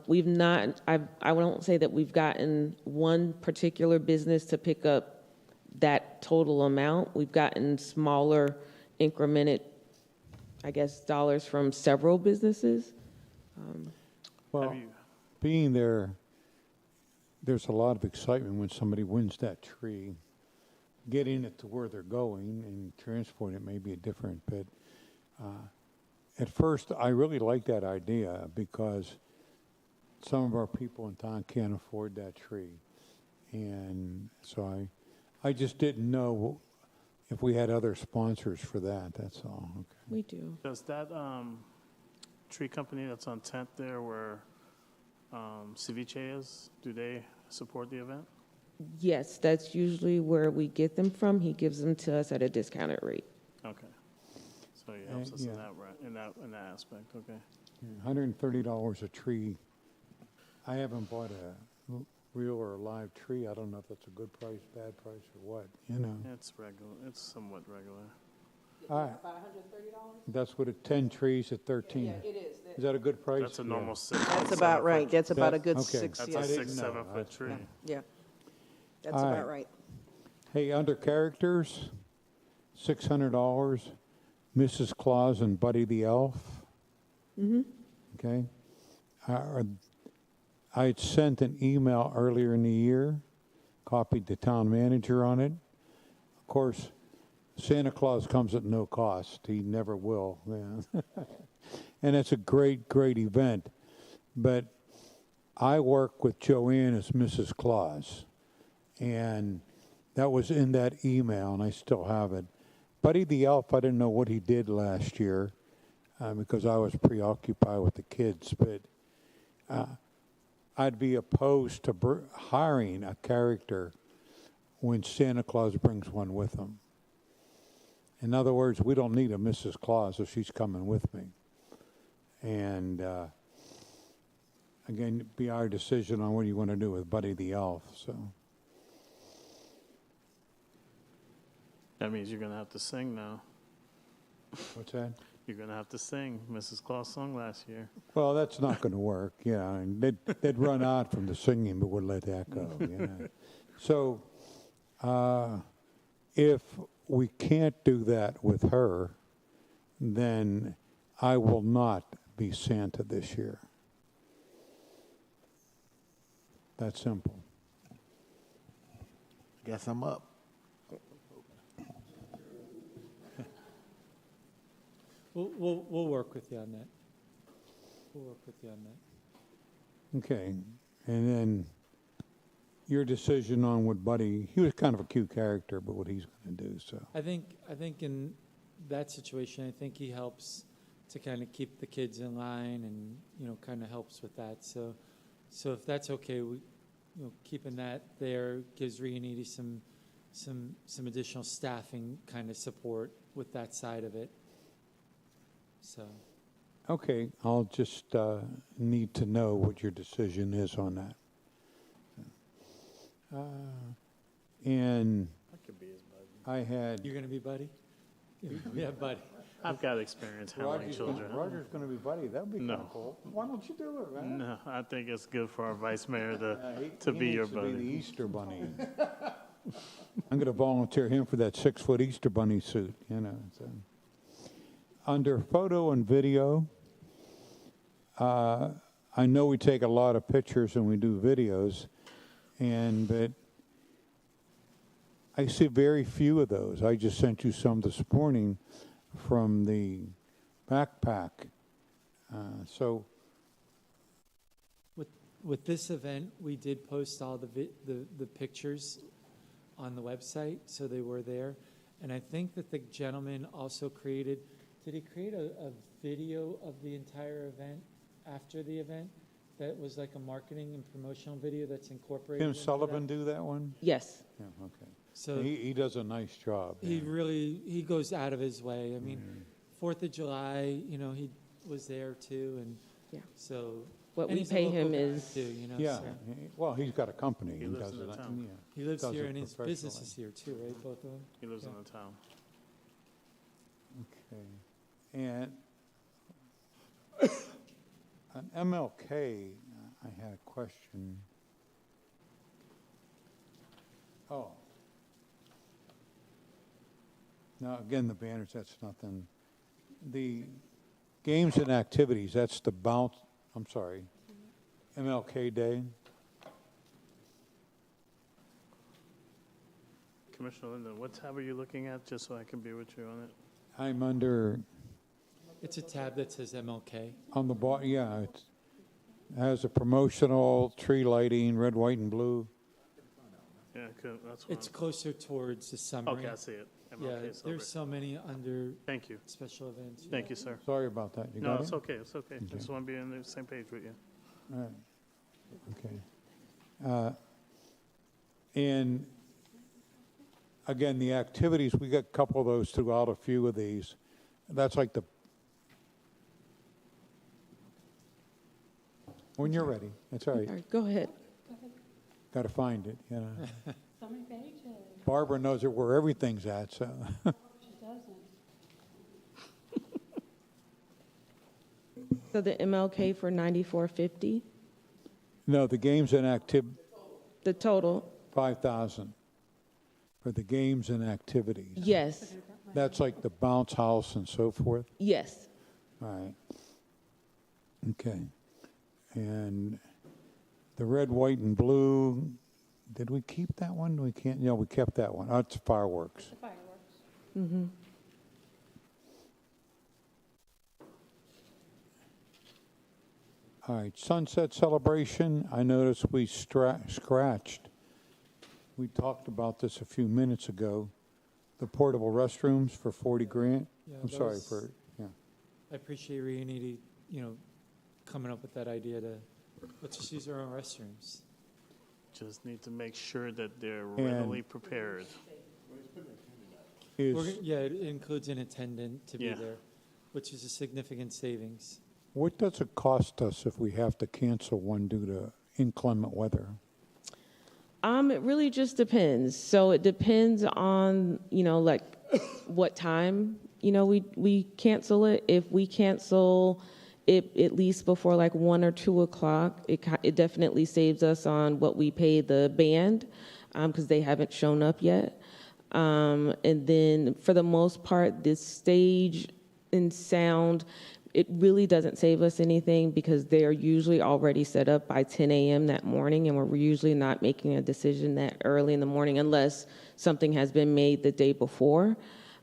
We've not, I won't say that we've gotten one particular business to pick up that total amount. We've gotten smaller incremented, I guess, dollars from several businesses. Well, being there, there's a lot of excitement when somebody wins that tree. Getting it to where they're going and transporting it may be different, but at first I really like that idea because some of our people in town can't afford that tree. And so I just didn't know if we had other sponsors for that, that's all. Okay. We do. Does that tree company that's on 10th there where Ceviche is, do they support the event? Yes, that's usually where we get them from. He gives them to us at a discounted rate. Okay. So he helps us yeah. in that aspect, okay. $130 a tree. I haven't bought a real or a live tree. I don't know if that's a good price, bad price, or what, It's regular, it's somewhat regular. All right. About $130? That's what 10 trees at 13. Yeah, it is. Is that a good price? That's a Yeah. normal 6. That's about right. That's about a good Okay. 6, That's yeah. a I didn't 6-7 know. foot That's tree. Yeah, that's All about right. right. Hey, under characters, $600, Mrs. Claus and Buddy the Elf. Mm-hmm. Okay. I had sent an email earlier in the year, copied the town manager on it. Of course, Santa Claus comes at no cost. He never will. Yeah. and it's a great, great event. But I work with Joanne as Mrs. Claus, and that was in that email, and I still have it. Buddy the Elf, I didn't know what he did last year because I was preoccupied with the kids, but I'd be opposed to hiring a character when Santa Claus brings one with him. In other words, we don't need a Mrs. Claus if she's coming with me. And again, it'd be our decision on what you want to do with Buddy the Elf. So That means you're going to have to sing now. what's that? You're going to have to sing Mrs. Claus sung last year. Well, that's not going to work. Yeah, and they'd run out from the singing, but we'll let that go. You know? So if we can't do that with her, then I will not be Santa this year. That's simple. Guess I'm up. We'll work with you on that. We'll work with you on that. Okay, and then your decision on what Buddy, he was kind of a cute character, but what he's going to do, so. I think in that situation, I think he helps to kind of keep the kids in line, and kind of helps with that. So if that's okay, we, keeping that there gives Rianiti some additional staffing kind of support with that side of it. So. Okay, I'll just need to know what your decision is on that. And I could be his buddy. I had. You're going to be Buddy? Yeah, Buddy. I've got experience handling children. Roger's going to be Buddy. That would be No. kind of cool. Why don't you do it, man? No, I think it's good for our vice mayor to He be your needs to be the buddy. Easter Bunny. I'm going to volunteer him for that 6-foot Easter Bunny suit. So. Under photo and video, I know we take a lot of pictures and we do videos, but I see very few of those. I just sent you some this morning from the backpack. So With this event, we did post all the pictures on the website, so they were there. And I think that the gentleman also created, did he create a video of the entire event after the event? That was like a marketing and promotional video that's incorporated Tim into Sullivan that? do that one? Yes. Yeah, okay. So He does a nice job. he goes out of his way. I mean, 4th of July, he was there too, and Yeah. so. What and we he's a pay local him guy, is- too, Yeah, so. well, he's got a company. He and lives does in the it. town. Yeah. He lives Does here, it and his business is professionally. here too, right? Both of them. He lives Yeah. in the town. Okay. And on MLK, I had a question. Oh. Now, again, the banners, that's nothing. The games and activities, that's the MLK Day. Commissioner Linden, what tab are you looking at, just so I can be with you on it? I'm under, It's a tab that says MLK. on the bottom, yeah, it has a promotional tree lighting, red, white, and blue. Yeah, that's what It's closer towards the summary. Okay, I see it. Yeah, MLK celebration. there's so many under Thank you. special events. Thank you, sir. Sorry about that. You No, got it's it? okay, it's okay. I just want to be on the same page with you. All right. Okay. And again, the activities, we got a couple of those throughout a few of these. That's like when you're ready. That's all All right. right, go ahead. Got to find it. So many pages. Barbara knows it where everything's at, so. She doesn't. So the MLK for 9450, No, the games and the total, 5,000 for the games and activities. yes, That's like the bounce house and so forth. yes. All right. Okay. And the red, white, and blue, did we keep that one? We can't, yeah, we kept that one. Oh, it's fireworks. Fireworks. Mm-hmm. All right, Sunset Celebration, I noticed we scratched. We talked about this a few minutes ago. The portable restrooms for 40 grand. Yeah, I'm sorry those- for, yeah. I appreciate Reunity, coming up with that idea to, let's just use our own restrooms. Just need to make sure that they're readily prepared. Yeah, it includes an attendant to be Yeah. there, which is a significant savings. What does it cost us if we have to cancel one due to inclement weather? It really just depends. So it depends on, like what time, we cancel it. If we cancel it at least before like 1 or 2 o'clock, it definitely saves us on what we pay the band, because they haven't shown up yet. And then for the most part, the stage and sound, it really doesn't save us anything because they are usually already set up by 10 a.m. that morning, and we're usually not making a decision that early in the morning unless something has been made the day before.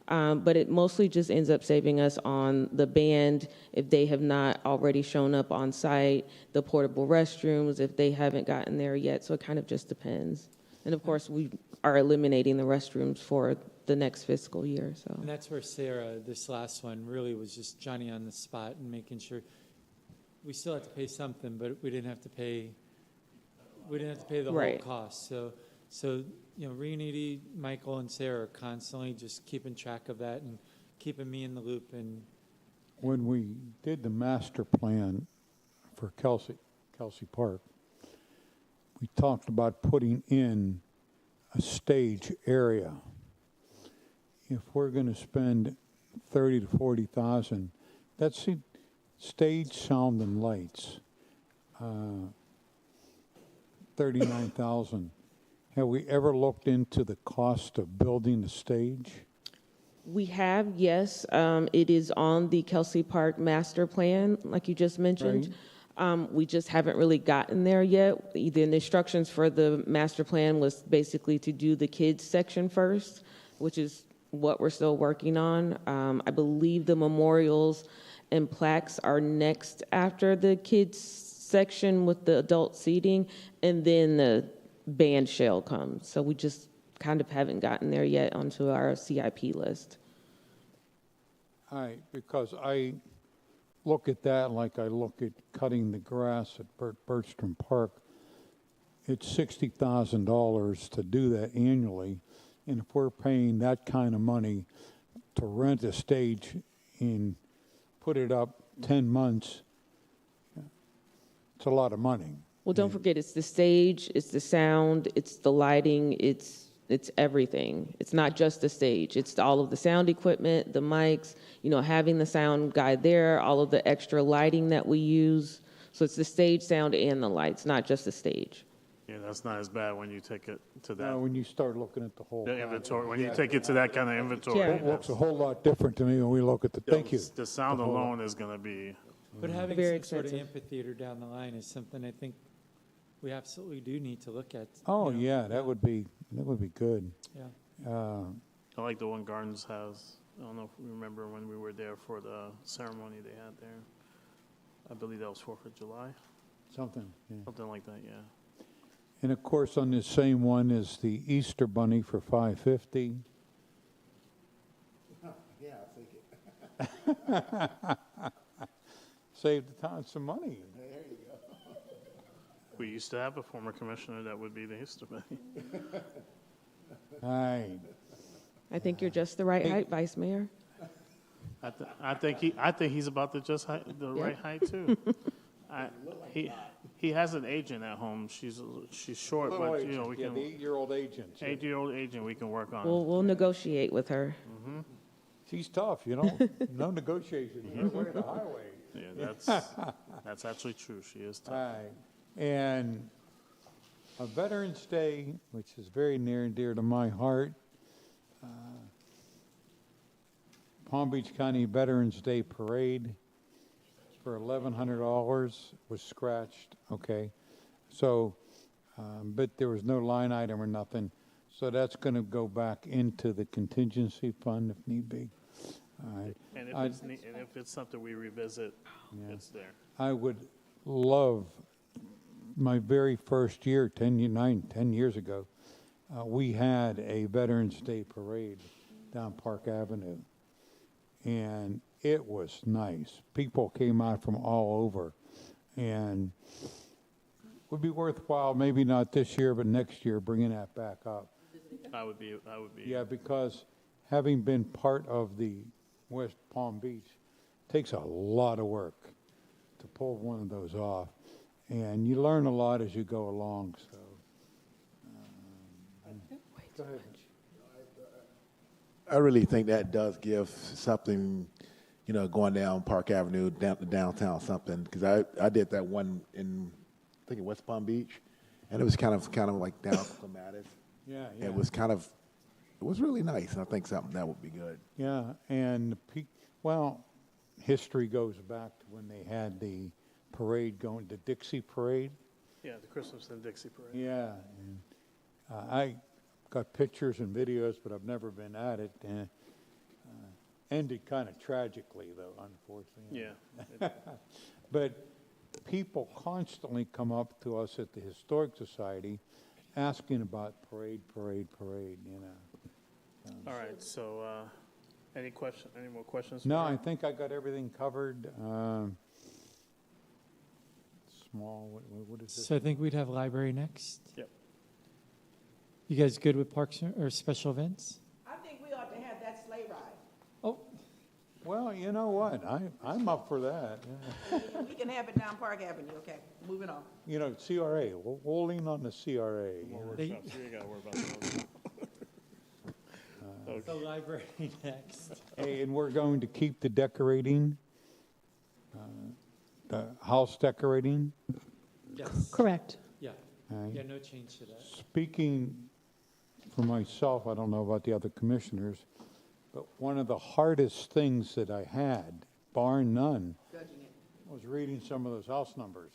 But it mostly just ends up saving us on the band if they have not already shown up on site, the portable restrooms if they haven't gotten there yet. So it kind of just depends. And of course, we are eliminating the restrooms for the next fiscal year. So. And that's where Sarah, this last one, really was just Johnny on the spot and making sure we still had to pay something, but we didn't have to pay the Right. whole cost. So Reunity, Michael, and Sarah are constantly just keeping track of that and keeping me in the loop. And When we did the master plan for Kelsey Park, we talked about putting in a stage area. If we're going to spend 30 to 40,000, that's the stage, sound, and lights. 39,000. Have we ever looked into the cost of building the stage? We have, yes. It is on the Kelsey Park master plan, like you just mentioned. We just haven't really gotten there yet. The instructions for the master plan was basically to do the kids section first, which is what we're still working on. I believe the memorials and plaques are next after the kids section with the adult seating, and then the band shell comes. So we just kind of haven't gotten there yet onto our CIP list. All right, because I look at that like I look at cutting the grass at Bergstrom Park. It's $60,000 to do that annually, and if we're paying that kind of money to rent a stage and put it up 10 months, it's a lot of money. Well, don't forget, it's the stage, it's the sound, it's the lighting, it's everything. It's not just the stage. It's all of the sound equipment, the mics, having the sound guy there, all of the extra lighting that we use. So it's the stage, sound, and the lights, not just the stage. Yeah, that's not as bad when you take it to that When you start looking at the whole. the inventory. When you take it to that kind of inventory, Yeah. It looks a whole lot different to me when we look at the, thank you. The sound alone is going to be. But having Very some sort of expensive. amphitheater down the line is something I think we absolutely do need to look at. Oh, yeah, that would be good. Yeah. I like the one Gardens has. I don't know if you remember when we were there for the ceremony they had there. I believe that was 4th of July, Something, yeah. something like that. Yeah. And of course, on this same one is the Easter Bunny for $550. Yeah, I'll take it. Saved the town some money. There you go. We used to have a former commissioner that would be the Easter Bunny. Right. I think you're just the right height, Vice Mayor. I think he's about the right height too. He has an agent at home. She's short, but we the can 8-year-old agent. 8-year-old agent we can work on. We'll negotiate with her. She's tough, no negotiation. Her way or the highway. Yeah, that's actually true. She is tough. Right. And a Veterans Day, which is very near and dear to my heart. Palm Beach County Veterans Day Parade for $1,100 was scratched. Okay. So, but there was no line item or nothing. So that's going to go back into the contingency fund if need be. All right. And if it's something we revisit, it's there. I would love my very first year, 10 years ago, we had a Veterans Day parade down Park Avenue. And it was nice. People came out from all over. And it would be worthwhile, maybe not this year, but next year, bringing that back up. I would be. Yeah, because having been part of the West Palm Beach, takes a lot of work to pull one of those off. And you learn a lot as you go along, so. Go ahead. I really think that does give something, going down Park Avenue, down to downtown something, because I did that one in, I think in West Palm Beach, and it was kind of like down Clematis. Yeah. It was really nice, and I think something that would be good. Yeah, and history goes back to when they had the parade the Dixie Parade. Yeah, the Christmas and Dixie Parade. Yeah, and I got pictures and videos, but I've never been at it. And ended kind of tragically, though, unfortunately. Yeah. But people constantly come up to us at the Historic Society asking about parade. All right. So, any more questions? No, I think I got everything covered. Small. What is this? So I think we'd have library next. Yep. You guys good with parks or special events? I think we ought to have that sleigh ride. Oh, Well, you know what? I'm up for that. Yeah. We can have it down Park Avenue, okay? Moving on. CRA. We'll lean on the CRA. More workshops. You got to worry about those. the library next. Hey, and we're going to keep the decorating, the house decorating. Yes. Correct. Yeah. Right. Yeah, no change to that. Speaking for myself, I don't know about the other commissioners, but one of the hardest things that I had, bar none, was reading some of those house numbers.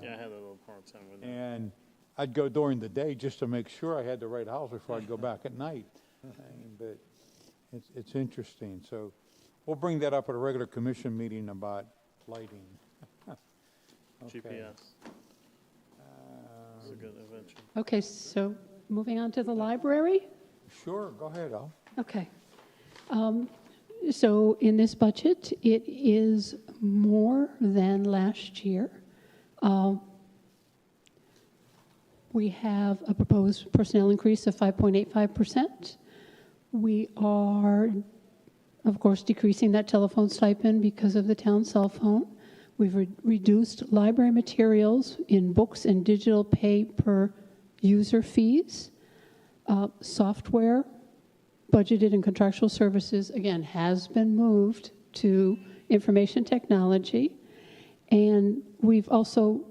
Yeah, I had a little hard time with that. And I'd go during the day just to make sure I had the right house before I'd go back at night. But it's interesting. So we'll bring that up at a regular commission meeting about lighting. Okay. GPS. It's a good invention. Okay, so moving on to the library. Sure, go ahead, Al. Okay. So in this budget, it is more than last year. We have a proposed personnel increase of 5.85%. We are, of course, decreasing that telephone stipend because of the town cell phone. We've reduced library materials in books and digital pay per user fees. Software, budgeted and contractual services, again, has been moved to information technology. And we've also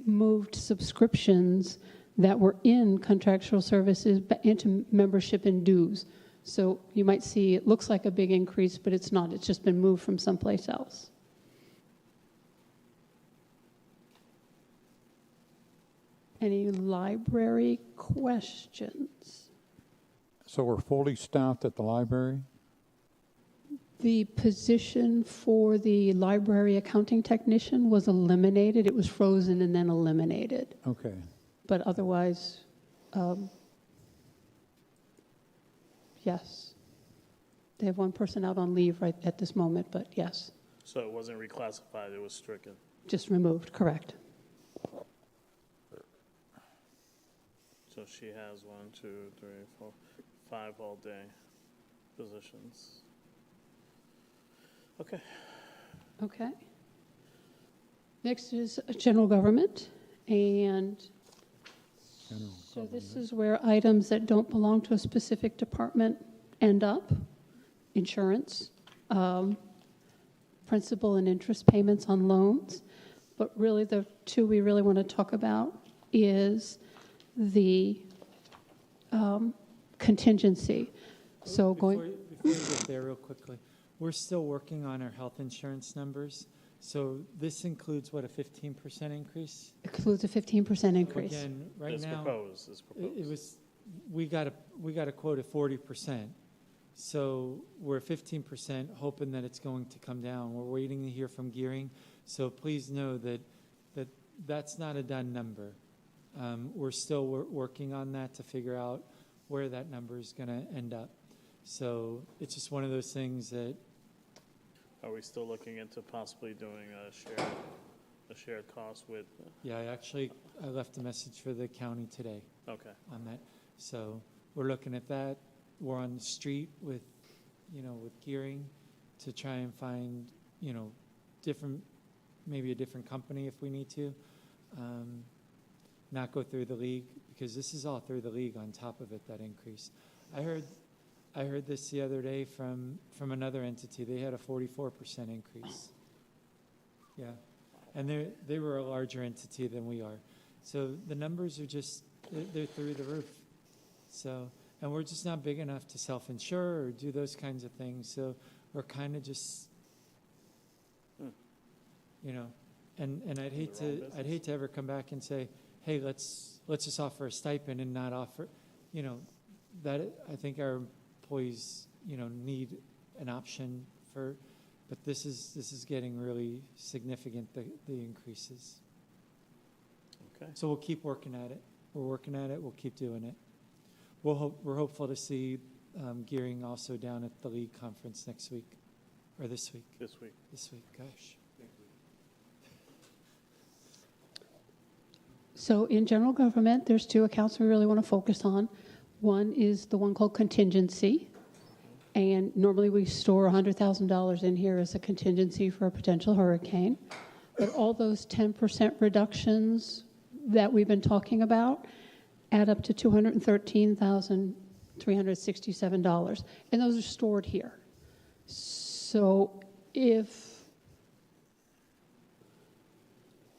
moved subscriptions that were in contractual services into membership and dues. So you might see it looks like a big increase, but it's not. It's just been moved from someplace else. Any library questions? So we're fully staffed at the library? The position for the library accounting technician was eliminated. It was frozen and then eliminated. Okay. But otherwise, yes. They have one person out on leave right at this moment, but yes, So it wasn't reclassified, it was stricken. just removed, correct. So she has 1, 2, 3, 4, 5 all-day positions. Okay. Okay. Next is general government, and so this is where items that don't belong to a specific department end up. Insurance, principal and interest payments on loans. But really the two we really want to talk about is the contingency. So Before you get there real quickly, we're still working on our health insurance numbers. So this includes, what, a 15% increase? Includes a 15% increase. Again, right It's now, proposed, it's proposed. it was, we got a quote of 40%. So we're 15%, hoping that it's going to come down. We're waiting to hear from Gearing. So please know that that's not a done number. We're still working on that to figure out where that number is going to end up. So it's just one of those things that. Are we still looking into possibly doing a shared cost with? Yeah, I left a message for the county today. Okay. On that. So we're looking at that. We're on the street with Gearing to try and find, maybe a different company if we need to. Not go through the league, because this is all through the league on top of it, that increase. I heard this the other day from another entity. They had a 44% increase. Yeah. And they were a larger entity than we are. So the numbers are just, they're through the roof. So, and we're just not big enough to self-insure or do those kinds of things. So we're kind of just, and I'd hate to ever come back and say, hey, let's just offer a stipend and not offer, that I think our employees, need an option for, but this is getting really significant, the increases. Okay. So we'll keep working at it. We're working at it. We'll keep doing it. We're hopeful to see Gearing also down at the league conference next week, or this week. This week. Gosh. So in general government, there's two accounts we really want to focus on. One is the one called contingency. And normally we store $100,000 in here as a contingency for a potential hurricane. But all those 10% reductions that we've been talking about add up to $213,367. And those are stored here. So if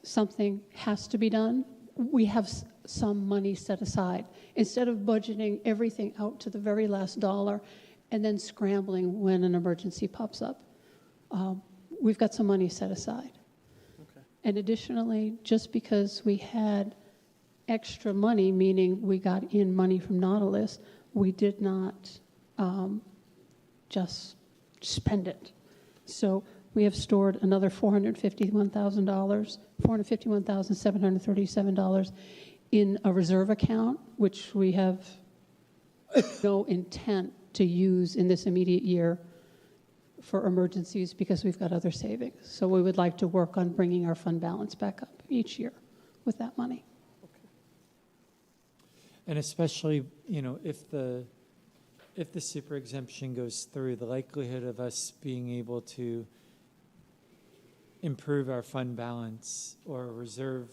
something has to be done, we have some money set aside. Instead of budgeting everything out to the very last dollar and then scrambling when an emergency pops up, we've got some money set aside. Okay. And additionally, just because we had extra money, meaning we got in money from Nautilus, we did not just spend it. So we have stored another $451,737 in a reserve account, which we have no intent to use in this immediate year for emergencies because we've got other savings. So we would like to work on bringing our fund balance back up each year with that money. And especially, if the super exemption goes through, the likelihood of us being able to improve our fund balance or reserve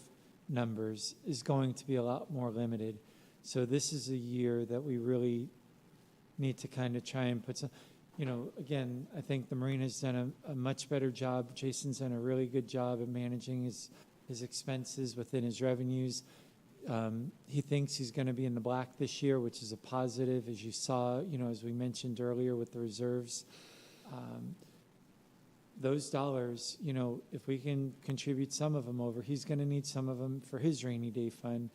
numbers is going to be a lot more limited. So this is a year that we really need to kind of try and put some, again, I think the Marina's done a much better job. Jason's done a really good job at managing his expenses within his revenues. He thinks he's going to be in the black this year, which is a positive, as you saw, as we mentioned earlier with the reserves. Those dollars, if we can contribute some of them over, he's going to need some of them for his rainy day fund.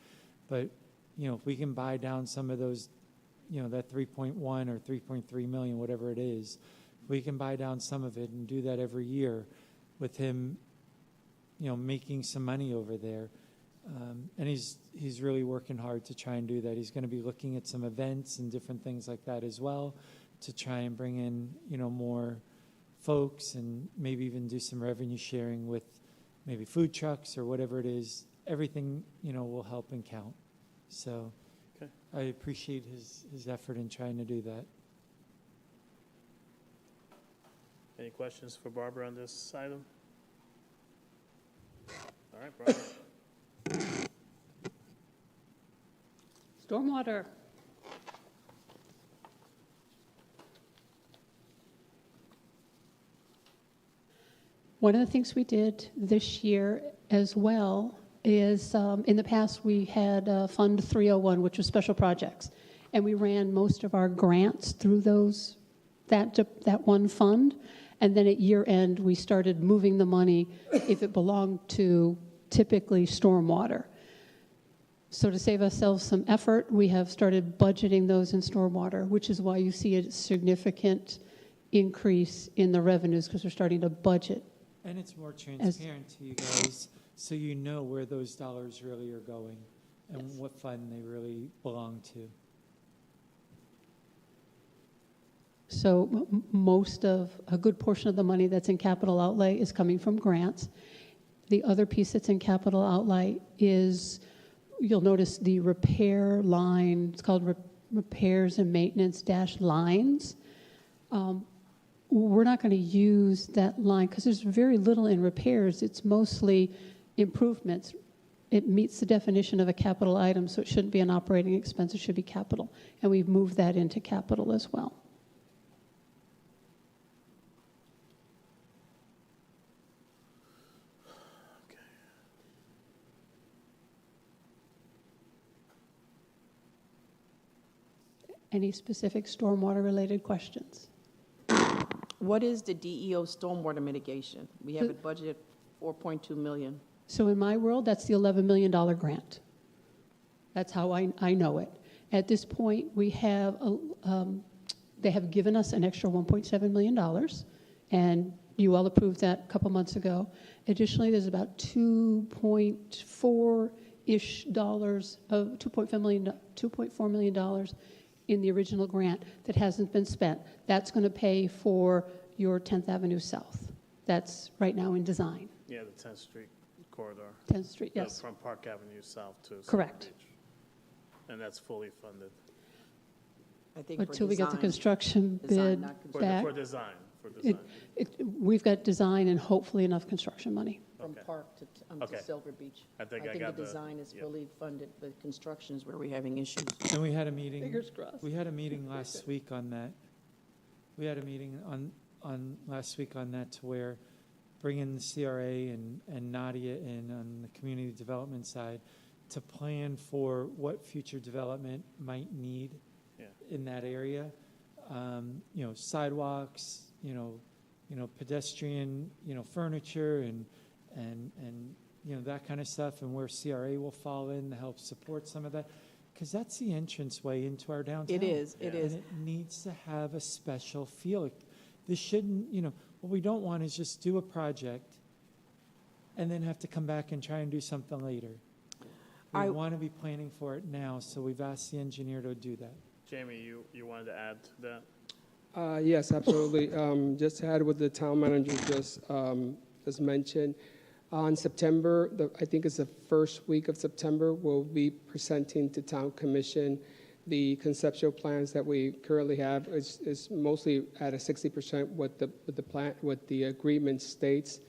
But, if we can buy down some of those, that 3.1 or 3.3 million, whatever it is, we can buy down some of it and do that every year with him, making some money over there. And he's really working hard to try and do that. He's going to be looking at some events and different things like that as well to try and bring in, more folks and maybe even do some revenue sharing with maybe food trucks or whatever it is. Everything, will help and count. So okay. I appreciate his effort in trying to do that. Any questions for Barbara on this item? All right, Barbara. Stormwater. One of the things we did this year as well is in the past we had Fund 301, which was special projects, and we ran most of our grants through that one fund, and then at year end we started moving the money if it belonged to typically stormwater. So to save ourselves some effort, we have started budgeting those in stormwater, which is why you see a significant increase in the revenues, because we're starting to budget. And it's more transparent to you guys, so you know where those dollars really are going and what fund they really belong to. So a good portion of the money that's in capital outlay is coming from grants. The other piece that's in capital outlay is, you'll notice the repair line, it's called repairs and maintenance dash lines. We're not going to use that line because there's very little in repairs. It's mostly improvements. It meets the definition of a capital item, so it shouldn't be an operating expense, it should be capital. And we've moved that into capital as well. Any specific stormwater-related questions? What is the DEO stormwater mitigation? We have it budgeted 4.2 million. So in my world, that's the $11 million grant. That's how I know it. At this point, we have, they have given us an extra $1.7 million, and you all approved that a couple months ago. Additionally, there's about $2.4-ish of $2.4 million in the original grant that hasn't been spent. That's going to pay for your 10th Avenue South. That's right now in design. Yeah, the 10th Street corridor. 10th Street, yes. From Park Avenue South to Silver Correct. Beach. And that's fully funded. I think Until we get the construction Design, bid not back. For design. We've got design and hopefully enough construction money. From Okay. Park to Okay. Silver Beach. I think I got the design is yeah. fully funded, but construction is where we're having issues. And we had a meeting. Fingers crossed. We had a meeting last week on that. We had a meeting on last week on that, to where bringing the CRA and Nadia in on the community development side to plan for what future development might need in that area. Sidewalks, pedestrian, furniture and that kind of stuff, and where CRA will fall in to help support some of that, because that's the entranceway into our downtown. It is, it is. And it needs to have a special feel. This shouldn't, what we don't want is just do a project and then have to come back and try and do something later. We want to be planning for it now, so we've asked the engineer to do that. Jamie, you wanted to add to that? Yes, absolutely. Just to add what the town manager just mentioned, on September, I think it's the first week of September, we'll be presenting to Town Commission the conceptual plans that we currently have. Is mostly at a 60% what the agreement states.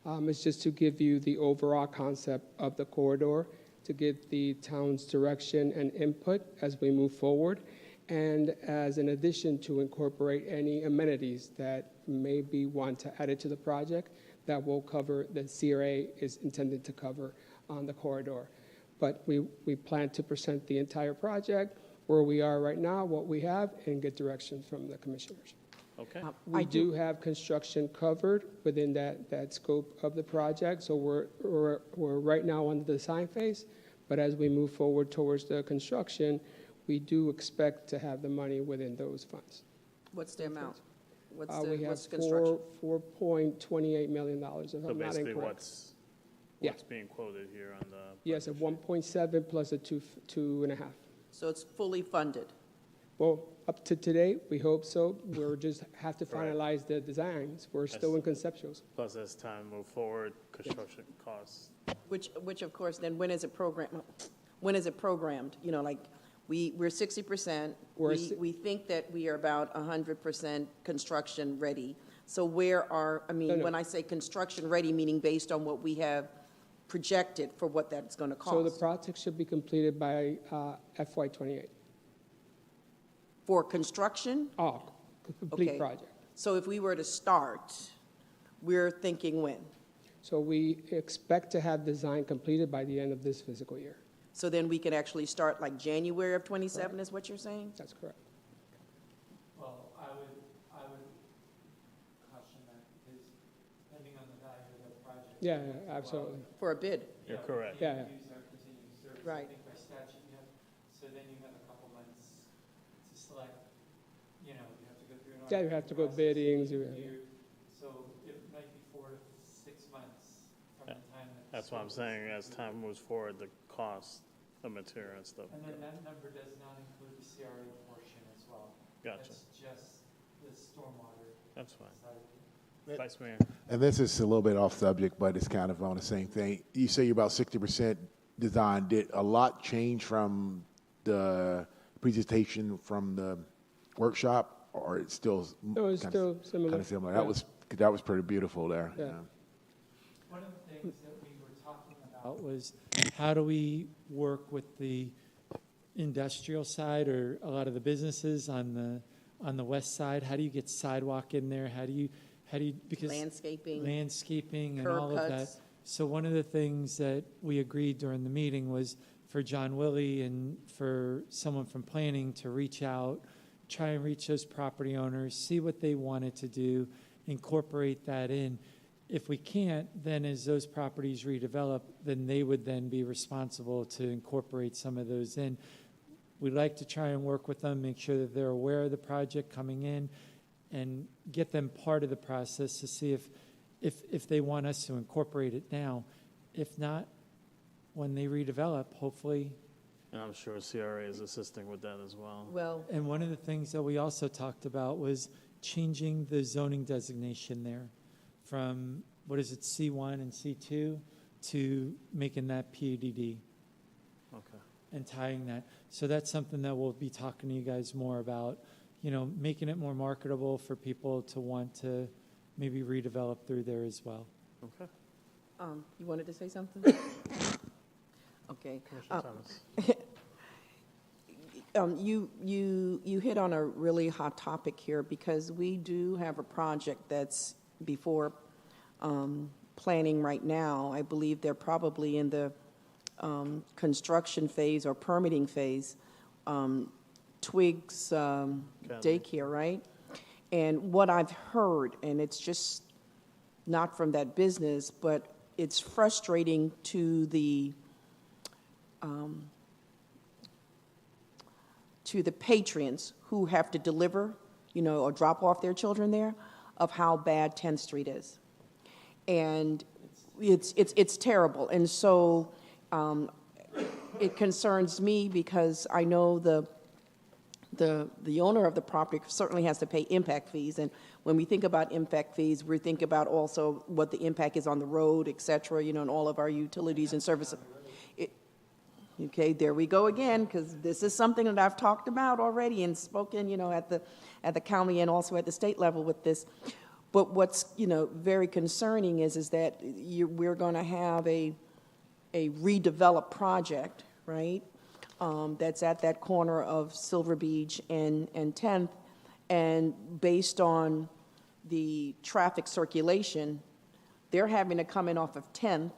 It's just to give you the overall concept of the corridor, to give the town's direction and input as we move forward, and as an addition to incorporate any amenities that maybe want to add it to the project that will cover, that CRA is intended to cover on the corridor. But we plan to present the entire project, where we are right now, what we have, and get directions from the commissioners. Okay. We do have construction covered within that scope of the project, so we're right now on the design phase, but as we move forward towards the construction, we do expect to have the money within those funds. What's the amount? We have What's the construction? $4.28 million, if So I'm not basically incorrect. what's being quoted here on the... Yes, a 1.7 plus a 2.5. So it's fully funded. Well, up to today, we hope so. We're just have to finalize the designs. We're still in conceptuals. Plus, as time move forward, construction costs. Which of course, then when is it programmed? When is it programmed? We're 60%. We think that we are about 100% construction ready. So when I say construction ready, meaning based on what we have projected for what that's going to cost. So the project should be completed by FY28. For construction? Oh, complete Okay. project. So if we were to start, we're thinking when? So we expect to have design completed by the end of this fiscal year. So then we can actually start like January of 27 is what you're saying? That's correct. Well, I would caution that, because depending on the value of the project. Yeah, absolutely. For a bid? You're correct. Yeah. Use our continuing service. Right. I think by statute then you have a couple months to select, you know, you have to go through an Yeah, you have to go process, biddings, So it might be 4 to 6 months from the time that. That's what I'm saying, as time moves forward, the cost of material and stuff. And then that number does not include the CRA portion as well. Gotcha. That's just the stormwater. That's fine. side of it. Vice Mayor. And this is a little bit off subject, but it's kind of on the same thing. You say you're about 60% design. Did a lot change from the presentation from the workshop, or it's still No, it's still similar. Kind of similar. Yeah. That was pretty beautiful there. Yeah. One of the things that we were talking about was how do we work with the industrial side or a lot of the businesses on the west side? How do you get sidewalk in there? How do you because landscaping and curb all of that. cuts. So one of the things that we agreed during the meeting was for John Willie and for someone from planning to reach out, try and reach those property owners, see what they wanted to do, incorporate that in. If we can't, then as those properties redevelop, then they would then be responsible to incorporate some of those in. We'd like to try and work with them, make sure that they're aware of the project coming in, and get them part of the process to see if they want us to incorporate it now. If not, when they redevelop, hopefully. And I'm sure CRA is assisting with that as well. Well, And one of the things that we also talked about was changing the zoning designation there from, what is it, C1 and C2 to making that PUDD Okay. and tying that. So that's something that we'll be talking to you guys more about, you know, making it more marketable for people to want to maybe redevelop through there as well. Okay. you wanted to say something? Okay. Commissioner Thomas. You hit on a really hot topic here, because we do have a project that's before planning right now. I believe they're probably in the construction phase or permitting phase. Twigs daycare, right? And what I've heard, and it's just not from that business, but it's frustrating to the patrons who have to deliver, you know, or drop off their children there, of how bad 10th Street is. And it's terrible. And so it concerns me, because I know the owner of the property certainly has to pay impact fees. And when we think about impact fees, we think about also what the impact is on the road, et cetera, you know, and all of our utilities and services. Okay, there we go again, because this is something that I've talked about already and spoken, you know, at the county and also at the state level with this. But what's, you know, very concerning is that we're going to have a redeveloped project, right? That's at that corner of Silver Beach and 10th, and based on the traffic circulation, they're having to come in off of 10th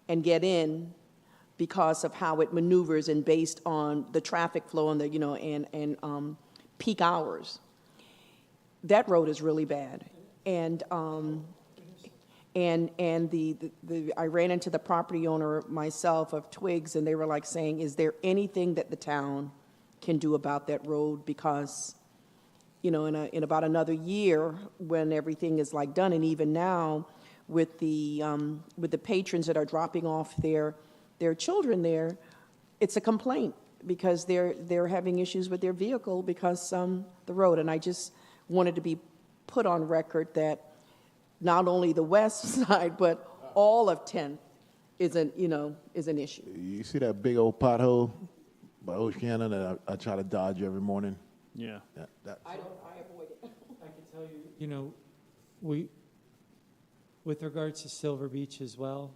and get in because of how it maneuvers and based on the traffic flow and the, you know, and peak hours. That road is really bad. And I ran into the property owner myself of Twigs, and they were like saying, is there anything that the town can do about that road? Because, you know, in about another year, when everything is like done, and even now with the patrons that are dropping off their children there, it's a complaint, because they're having issues with their vehicle because the road. And I just wanted to be put on record that not only the west side, but all of 10th is an issue. You see that big old pothole by Oceana that I try to dodge every morning? Yeah. I avoid it. I can tell you, you know, with regards to Silver Beach as well,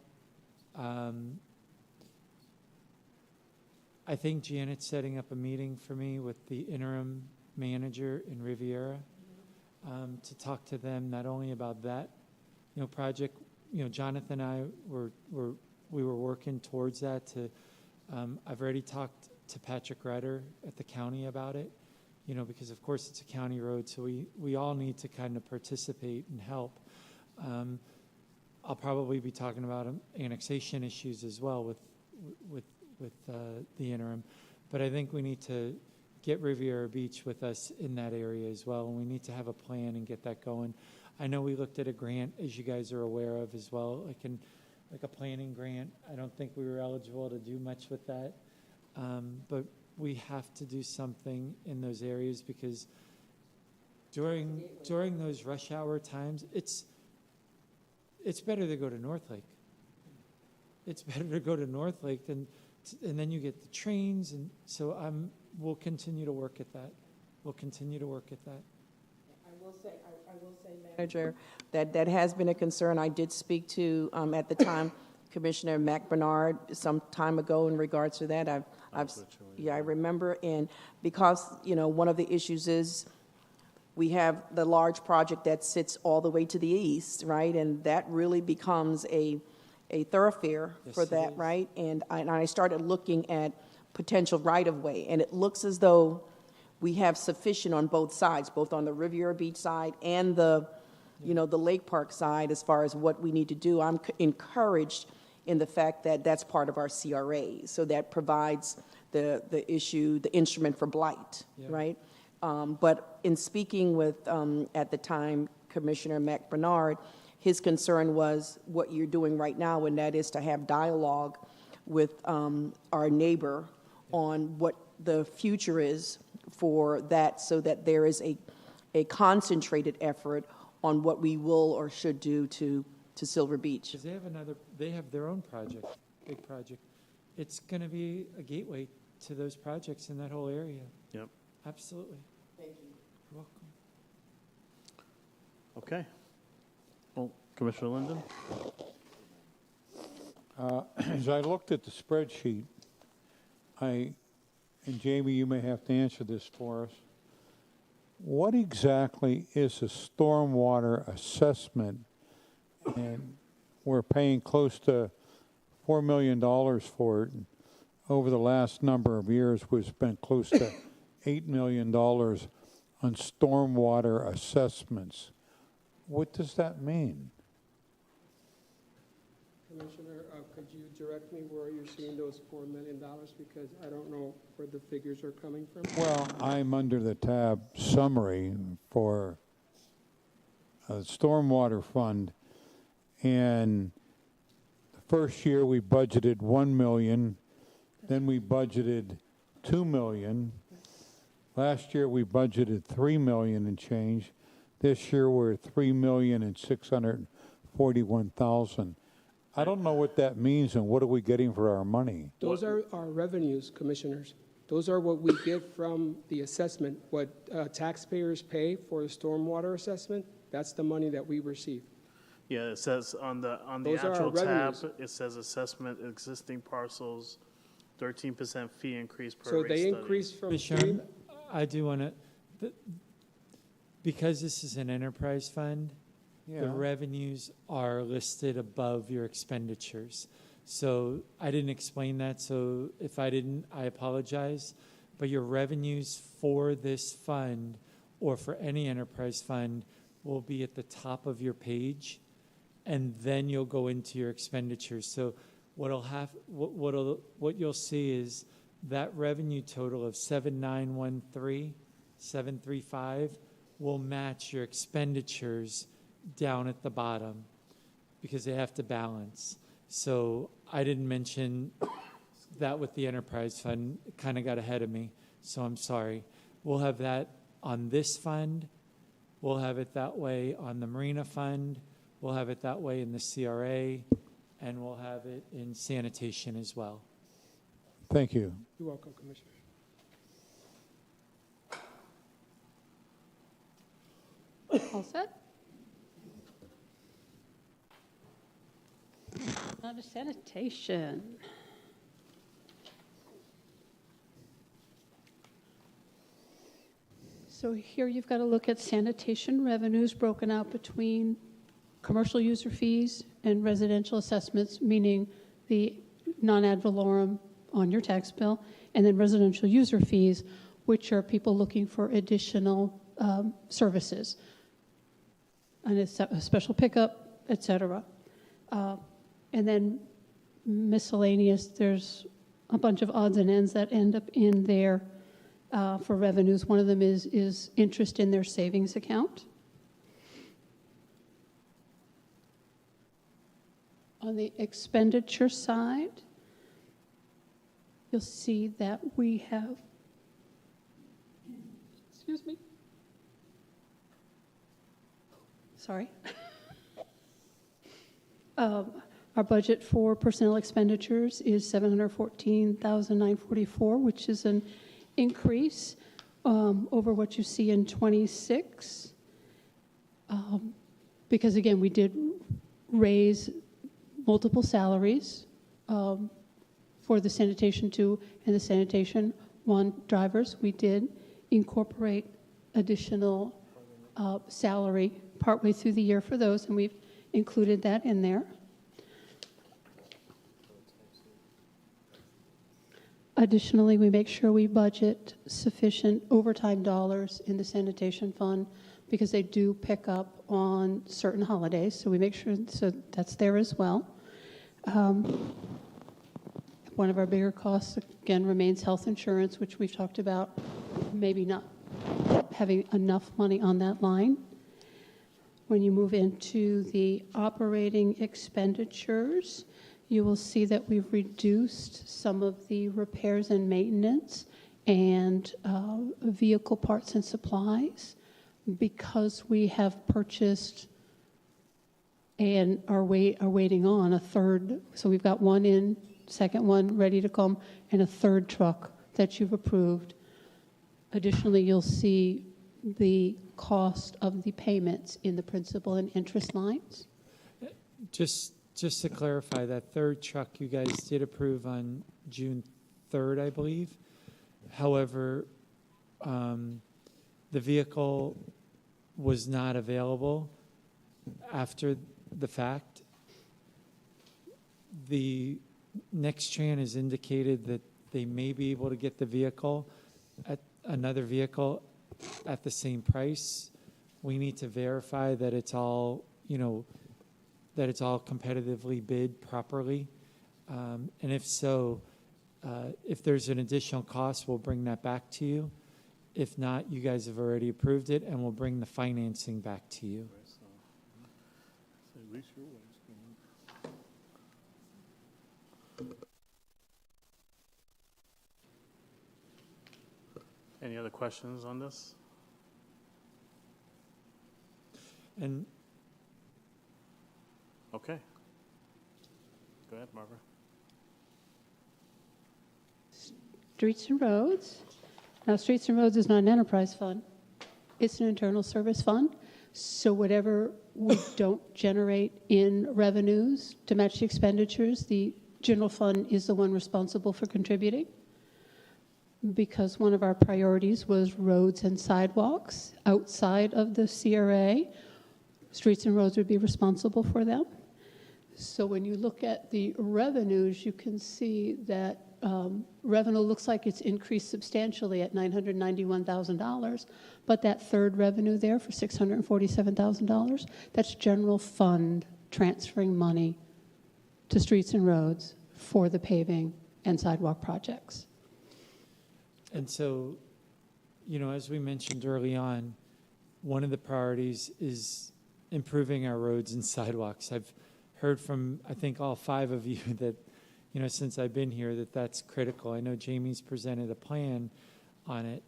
I think Janet's setting up a meeting for me with the interim manager in Riviera to talk to them not only about that, you know, project. You know, Jonathan and I were working towards that. I've already talked to Patrick Ryder at the county about it. You know, because of course it's a county road, so we all need to kind of participate and help. I'll probably be talking about annexation issues as well with the interim, But I think we need to get Riviera Beach with us in that area as well, and we need to have a plan and get that going. I know we looked at a grant, as you guys are aware of as well, like a planning grant. I don't think we were eligible to do much with that, but we have to do something in those areas because during those rush hour times, it's better to go to North Lake. It's better to go to North Lake and then you get the trains, and so we'll continue to work at that. We'll continue to work at that. I will say, Manager, that has been a concern. I did speak to, at the time, Commissioner Mac Bernard some time ago in regards to that. I remember, and because, one of the issues is we have the large project that sits all the way to the east, right? And that really becomes a thoroughfare for that, right? And I started looking at potential right-of-way, and it looks as though we have sufficient on both sides, both on the Riviera Beach side and the Lake Park side as far as what we need to do. I'm encouraged in the fact that that's part of our CRA, so that provides the instrument for blight, right? But in speaking with, at the time, Commissioner Mac Bernard, his concern was what you're doing right now, and that is to have dialogue with our neighbor on what the future is for that, so that there is a concentrated effort on what we will or should do to Silver Beach. Because they have their own project, big project. It's going to be a gateway to those projects in that whole area. Yep. Absolutely. Thank you. You're welcome. Okay. Well, Commissioner Linden? As I looked at the spreadsheet, and Jamie, you may have to answer this for us. What exactly is a stormwater assessment? And we're paying close to $4 million for it. Over the last number of years, we've spent close to $8 million on stormwater assessments. What does that mean? Commissioner, could you direct me where you're seeing those $4 million? Because I don't know where the figures are coming from. Well, I'm under the tab summary for a stormwater fund, and the first year we budgeted $1 million, then we budgeted $2 million. Last year we budgeted $3 million and change. This year we're at $3,641,000. I don't know what that means, and what are we getting for our money? Those are our revenues, commissioners. Those are what we get from the assessment. What taxpayers pay for the stormwater assessment, that's the money that we receive. Yeah, it says on the Those are our actual tab, revenues. it says assessment existing parcels, 13% fee increase per So rate they study. increase from Sharon, I do want to, because this is an enterprise fund, the revenues are listed above your expenditures. So I didn't explain that, so if I didn't, I apologize. But your revenues for this fund or for any enterprise fund will be at the top of your page, and then you'll go into your expenditures. So what you'll see is that revenue total of 7,913,735 will match your expenditures down at the bottom because they have to balance. So I didn't mention that with the enterprise fund. It kind of got ahead of me, so I'm sorry. We'll have that on this fund. We'll have it that way on the Marina Fund. We'll have it that way in the CRA, and we'll have it in sanitation as well. Thank you. You're welcome, Commissioner. All set? Now to sanitation. So here you've got to look at sanitation revenues broken out between commercial user fees and residential assessments, meaning the non-ad valorem on your tax bill, and then residential user fees, which are people looking for additional services, and a special pickup, et cetera. And then miscellaneous, there's a bunch of odds and ends that end up in there for revenues. One of them is interest in their savings account. On the expenditure side, you'll see that we have, excuse me, sorry. Our budget for personnel expenditures is $714,944, which is an increase over what you see in '26. Because again, we did raise multiple salaries for the Sanitation 2 and the Sanitation 1 drivers. We did incorporate additional salary partway through the year for those, and we've included that in there. Additionally, we make sure we budget sufficient overtime dollars in the sanitation fund because they do pick up on certain holidays, so we make sure so that's there as well. One of our bigger costs, again, remains health insurance, which we've talked about, maybe not having enough money on that line. When you move into the operating expenditures, you will see that we've reduced some of the repairs and maintenance and vehicle parts and supplies because we have purchased and are waiting on a third. So we've got one in, second one ready to come, and a third truck that you've approved. Additionally, you'll see the cost of the payments in the principal and interest lines. Just to clarify, that third truck you guys did approve on June 3rd, I believe. However, the vehicle was not available after the fact. The Nextran has indicated that they may be able to get the vehicle at another vehicle at the same price. We need to verify that it's all, that it's all competitively bid properly. And if so, if there's an additional cost, we'll bring that back to you. If not, you guys have already approved it, and we'll bring the financing back to you. Any other questions on this? And okay. Go ahead, Barbara. Streets and roads. Now, streets and roads is not an enterprise fund. It's an internal service fund. So whatever we don't generate in revenues to match the expenditures, the general fund is the one responsible for contributing. Because one of our priorities was roads and sidewalks outside of the CRA, streets and roads would be responsible for them. So when you look at the revenues, you can see that revenue looks like it's increased substantially at $991,000, but that third revenue there for $647,000, that's general fund transferring money to streets and roads for the paving and sidewalk projects. And so, as we mentioned early on, one of the priorities is improving our roads and sidewalks. I've heard from, I think, all 5 of you that, since I've been here, that's critical. I know Jamie's presented a plan on it.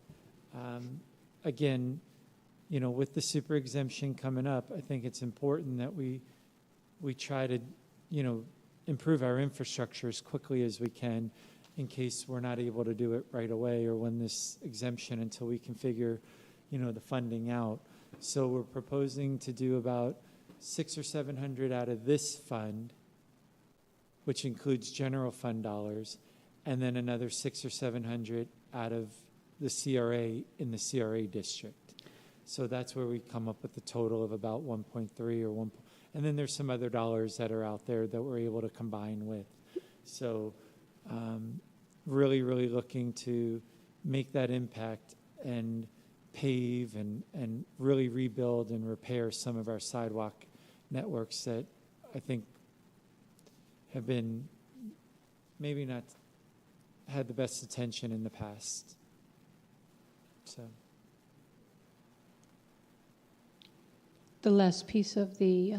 Again, with the super exemption coming up, I think it's important that we try to, improve our infrastructure as quickly as we can in case we're not able to do it right away or win this exemption until we can figure, the funding out. So we're proposing to do about $600 or $700 out of this fund, which includes general fund dollars, and then another $600 or $700 out of the CRA in the CRA district. So that's where we come up with the total of about 1.3 or 1. And then there's some other dollars that are out there that we're able to combine with. So really, really looking to make that impact and pave and really rebuild and repair some of our sidewalk networks that I think have been maybe not had the best attention in the past. So, The last piece of the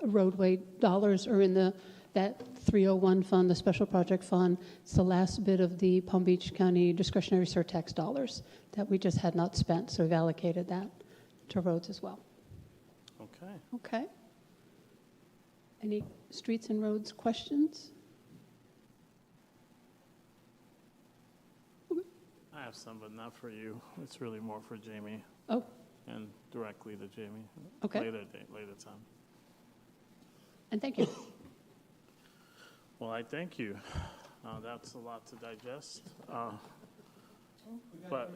roadway dollars are in that 301 fund, the special project fund. It's the last bit of the Palm Beach County discretionary surtax dollars that we just had not spent, so we've allocated that to roads as well. Okay. Okay. Any streets and roads questions? I have some, but not for you. It's really more for Jamie Oh, and directly to Jamie. Okay. Later time. and thank you. Well, I thank you. That's a lot to digest. But,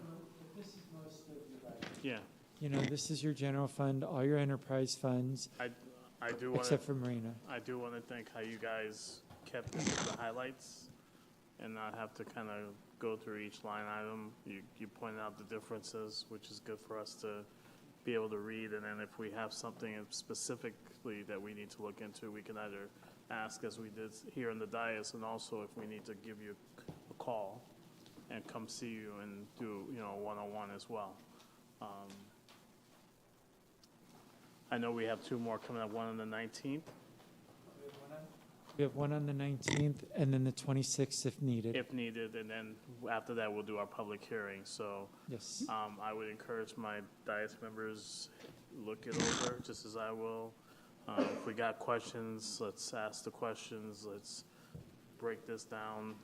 yeah, you know, this is your general fund, all your enterprise funds, I do want to. except for Marina. I do want to thank how you guys kept the highlights and not have to kind of go through each line item. You pointed out the differences, which is good for us to be able to read. And then if we have something specifically that we need to look into, we can either ask, as we did here in the dais, and also if we need to give you a call and come see you and do, one-on-one as well. I know we have two more coming up, one on the 19th. We have one on the 19th and then the 26th if needed. If needed, and then after that, we'll do our public hearing. So Yes. I would encourage my dais members, look it over, just as I will. If we got questions, let's ask the questions. Let's break this down,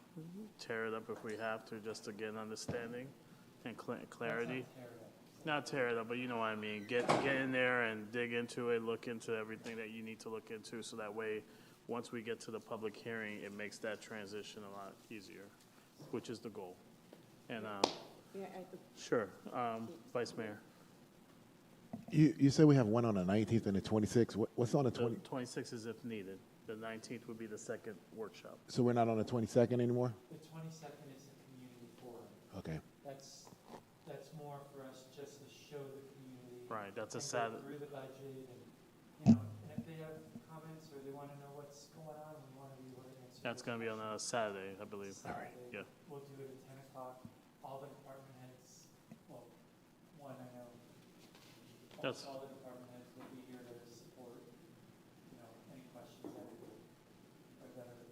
tear it up if we have to, just to get an understanding and clarity. Not tear it up, but you know what I mean. Get in there and dig into it, look into everything that you need to look into, so that way, once we get to the public hearing, it makes that transition a lot easier, which is the goal. And, sure, Vice Mayor. You said we have one on the 19th and the 26th. What's on the The 20? 26th is if needed. The 19th would be the second workshop. So we're not on the 22nd anymore? The 22nd is a community forum. Okay. That's more for us just to show the community. Right, that's a and go Saturday. through the budget and, and if they have comments or they want to know what's going on, we want to be able to answer. That's going to be on a Saturday, I believe. Saturday. Yeah. We'll do it at 10 o'clock. All the department heads, well, one I know. That's- All the department heads will be here to support, any questions that are provided.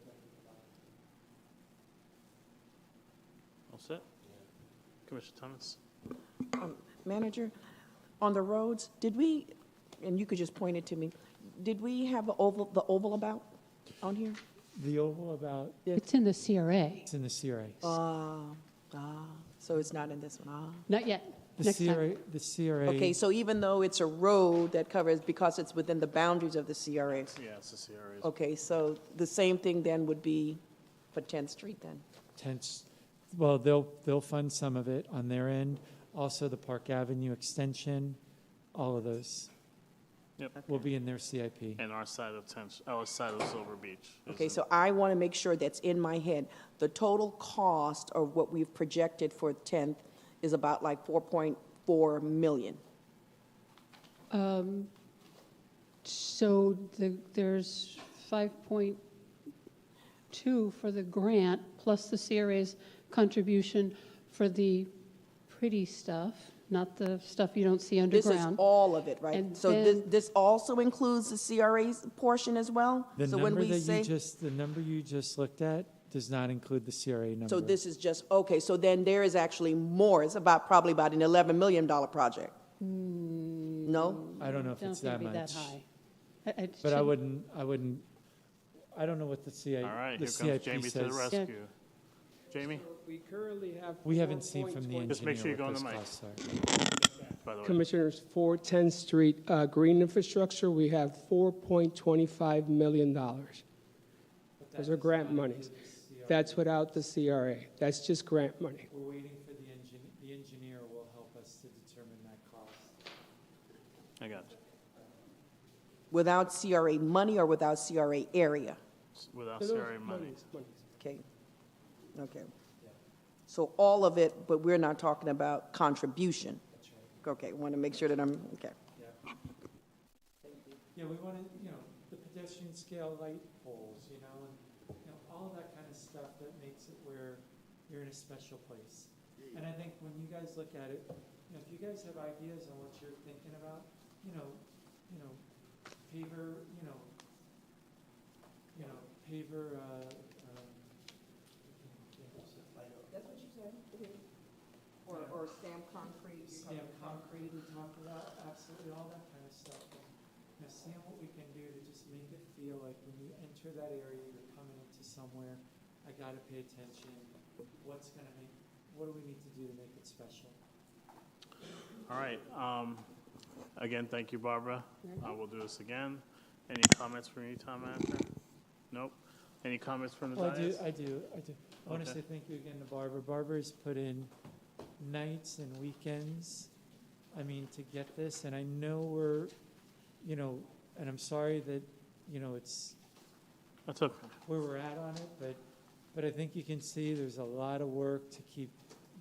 All set? Commissioner Thomas? Manager, on the roads, did we, and you could just point it to me, did we have the oval about on here? The oval about, It's in the CRA. it's in the CRA. So it's not in this one, Not yet. The Next time. The CRA. Okay, so even though it's a road that covers, because it's within the boundaries of the CRA. Yeah, it's the CRA's. Okay, so the same thing then would be for 10th Street then? Well, they'll fund some of it on their end. Also, the Park Avenue extension, all of those Yep. will be in their CIP. And our side of our side of Silver Beach. is Okay, in- so I want to make sure that's in my head. The total cost of what we've projected for 10th is about like 4.4 million. So there's 5.2 for the grant, plus the CRA's contribution for the pretty stuff, not the stuff you don't see This is underground. all of it, right? And So this also includes the CRA's portion as well? The So when number we that say, the number you just looked at does not include the CRA number. so this is just, okay, so then there is actually more. It's probably about an $11 million project. No? I don't know if Don't it's think that it'd be much. high. But I wouldn't, I don't know what the CIP, All right, the here comes CIP Jamie to the says. rescue. Jamie, We currently have. We haven't seen from the 4.20 just make sure you engineer go on what the those mic. costs are. by the way. Commissioners, for 10th Street green infrastructure, we have $4.25 million. Those are grant monies. That's without the CRA. That's just grant money. We're waiting for the engineer will help us to determine that cost. I got you. Without CRA money or without CRA area? Without Those CRA money. monies. Okay, okay. So all of it, but we're not talking about contribution? Okay, want to make sure that I'm, okay. Yeah, we want to, the pedestrian scale light poles, and, all that kind of stuff that makes it where you're in a special place. And I think when you guys look at it, if you guys have ideas on what you're thinking about, paver, paver, That's what you said. Or stamp concrete. stamp concrete we talked about, absolutely, all that kind of stuff. And, seeing what we can do to just make it feel like when you enter that area, you're coming into somewhere, I gotta pay attention, what do we need to do to make it special? All right. Again, thank you, Barbara. We'll do this again. Any comments from you, Town Manager? Nope. Any comments from the Well, dais? I do. I want to Okay. say thank you again to Barbara. Barbara's put in nights and weekends, to get this, and I know we're, and I'm sorry that, it's That's okay. where we're at on it, but I think you can see there's a lot of work to keep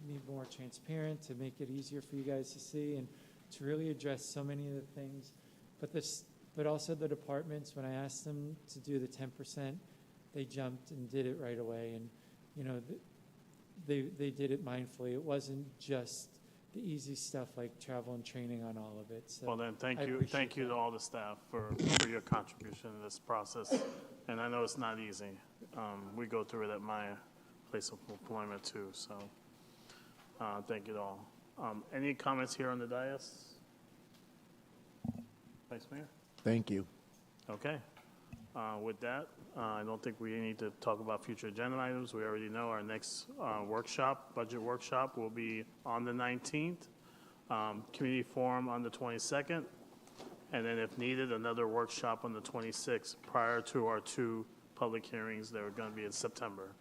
me more transparent, to make it easier for you guys to see, and to really address so many of the things. But also the departments, when I asked them to do the 10%, they jumped and did it right away, and they did it mindfully. It wasn't just the easy stuff like travel and training on all of it. So Well, then, I thank appreciate you that. to all the staff for your contribution in this process. And I know it's not easy. We go through it at my place of employment too, so thank you to all. Any comments here on the dais? Vice Mayor? Thank you. Okay. With that, I don't think we need to talk about future agenda items. We already know our next budget workshop will be on the 19th, community forum on the 22nd, and then if needed, another workshop on the 26th prior to our 2 public hearings that are going to be in September.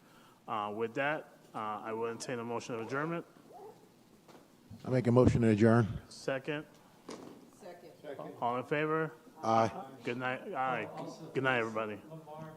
With that, I will entertain a motion of adjournment. I make a motion to adjourn. Second. Second. All in favor? Aye. Good night. Aye. Good night, everybody. Lamar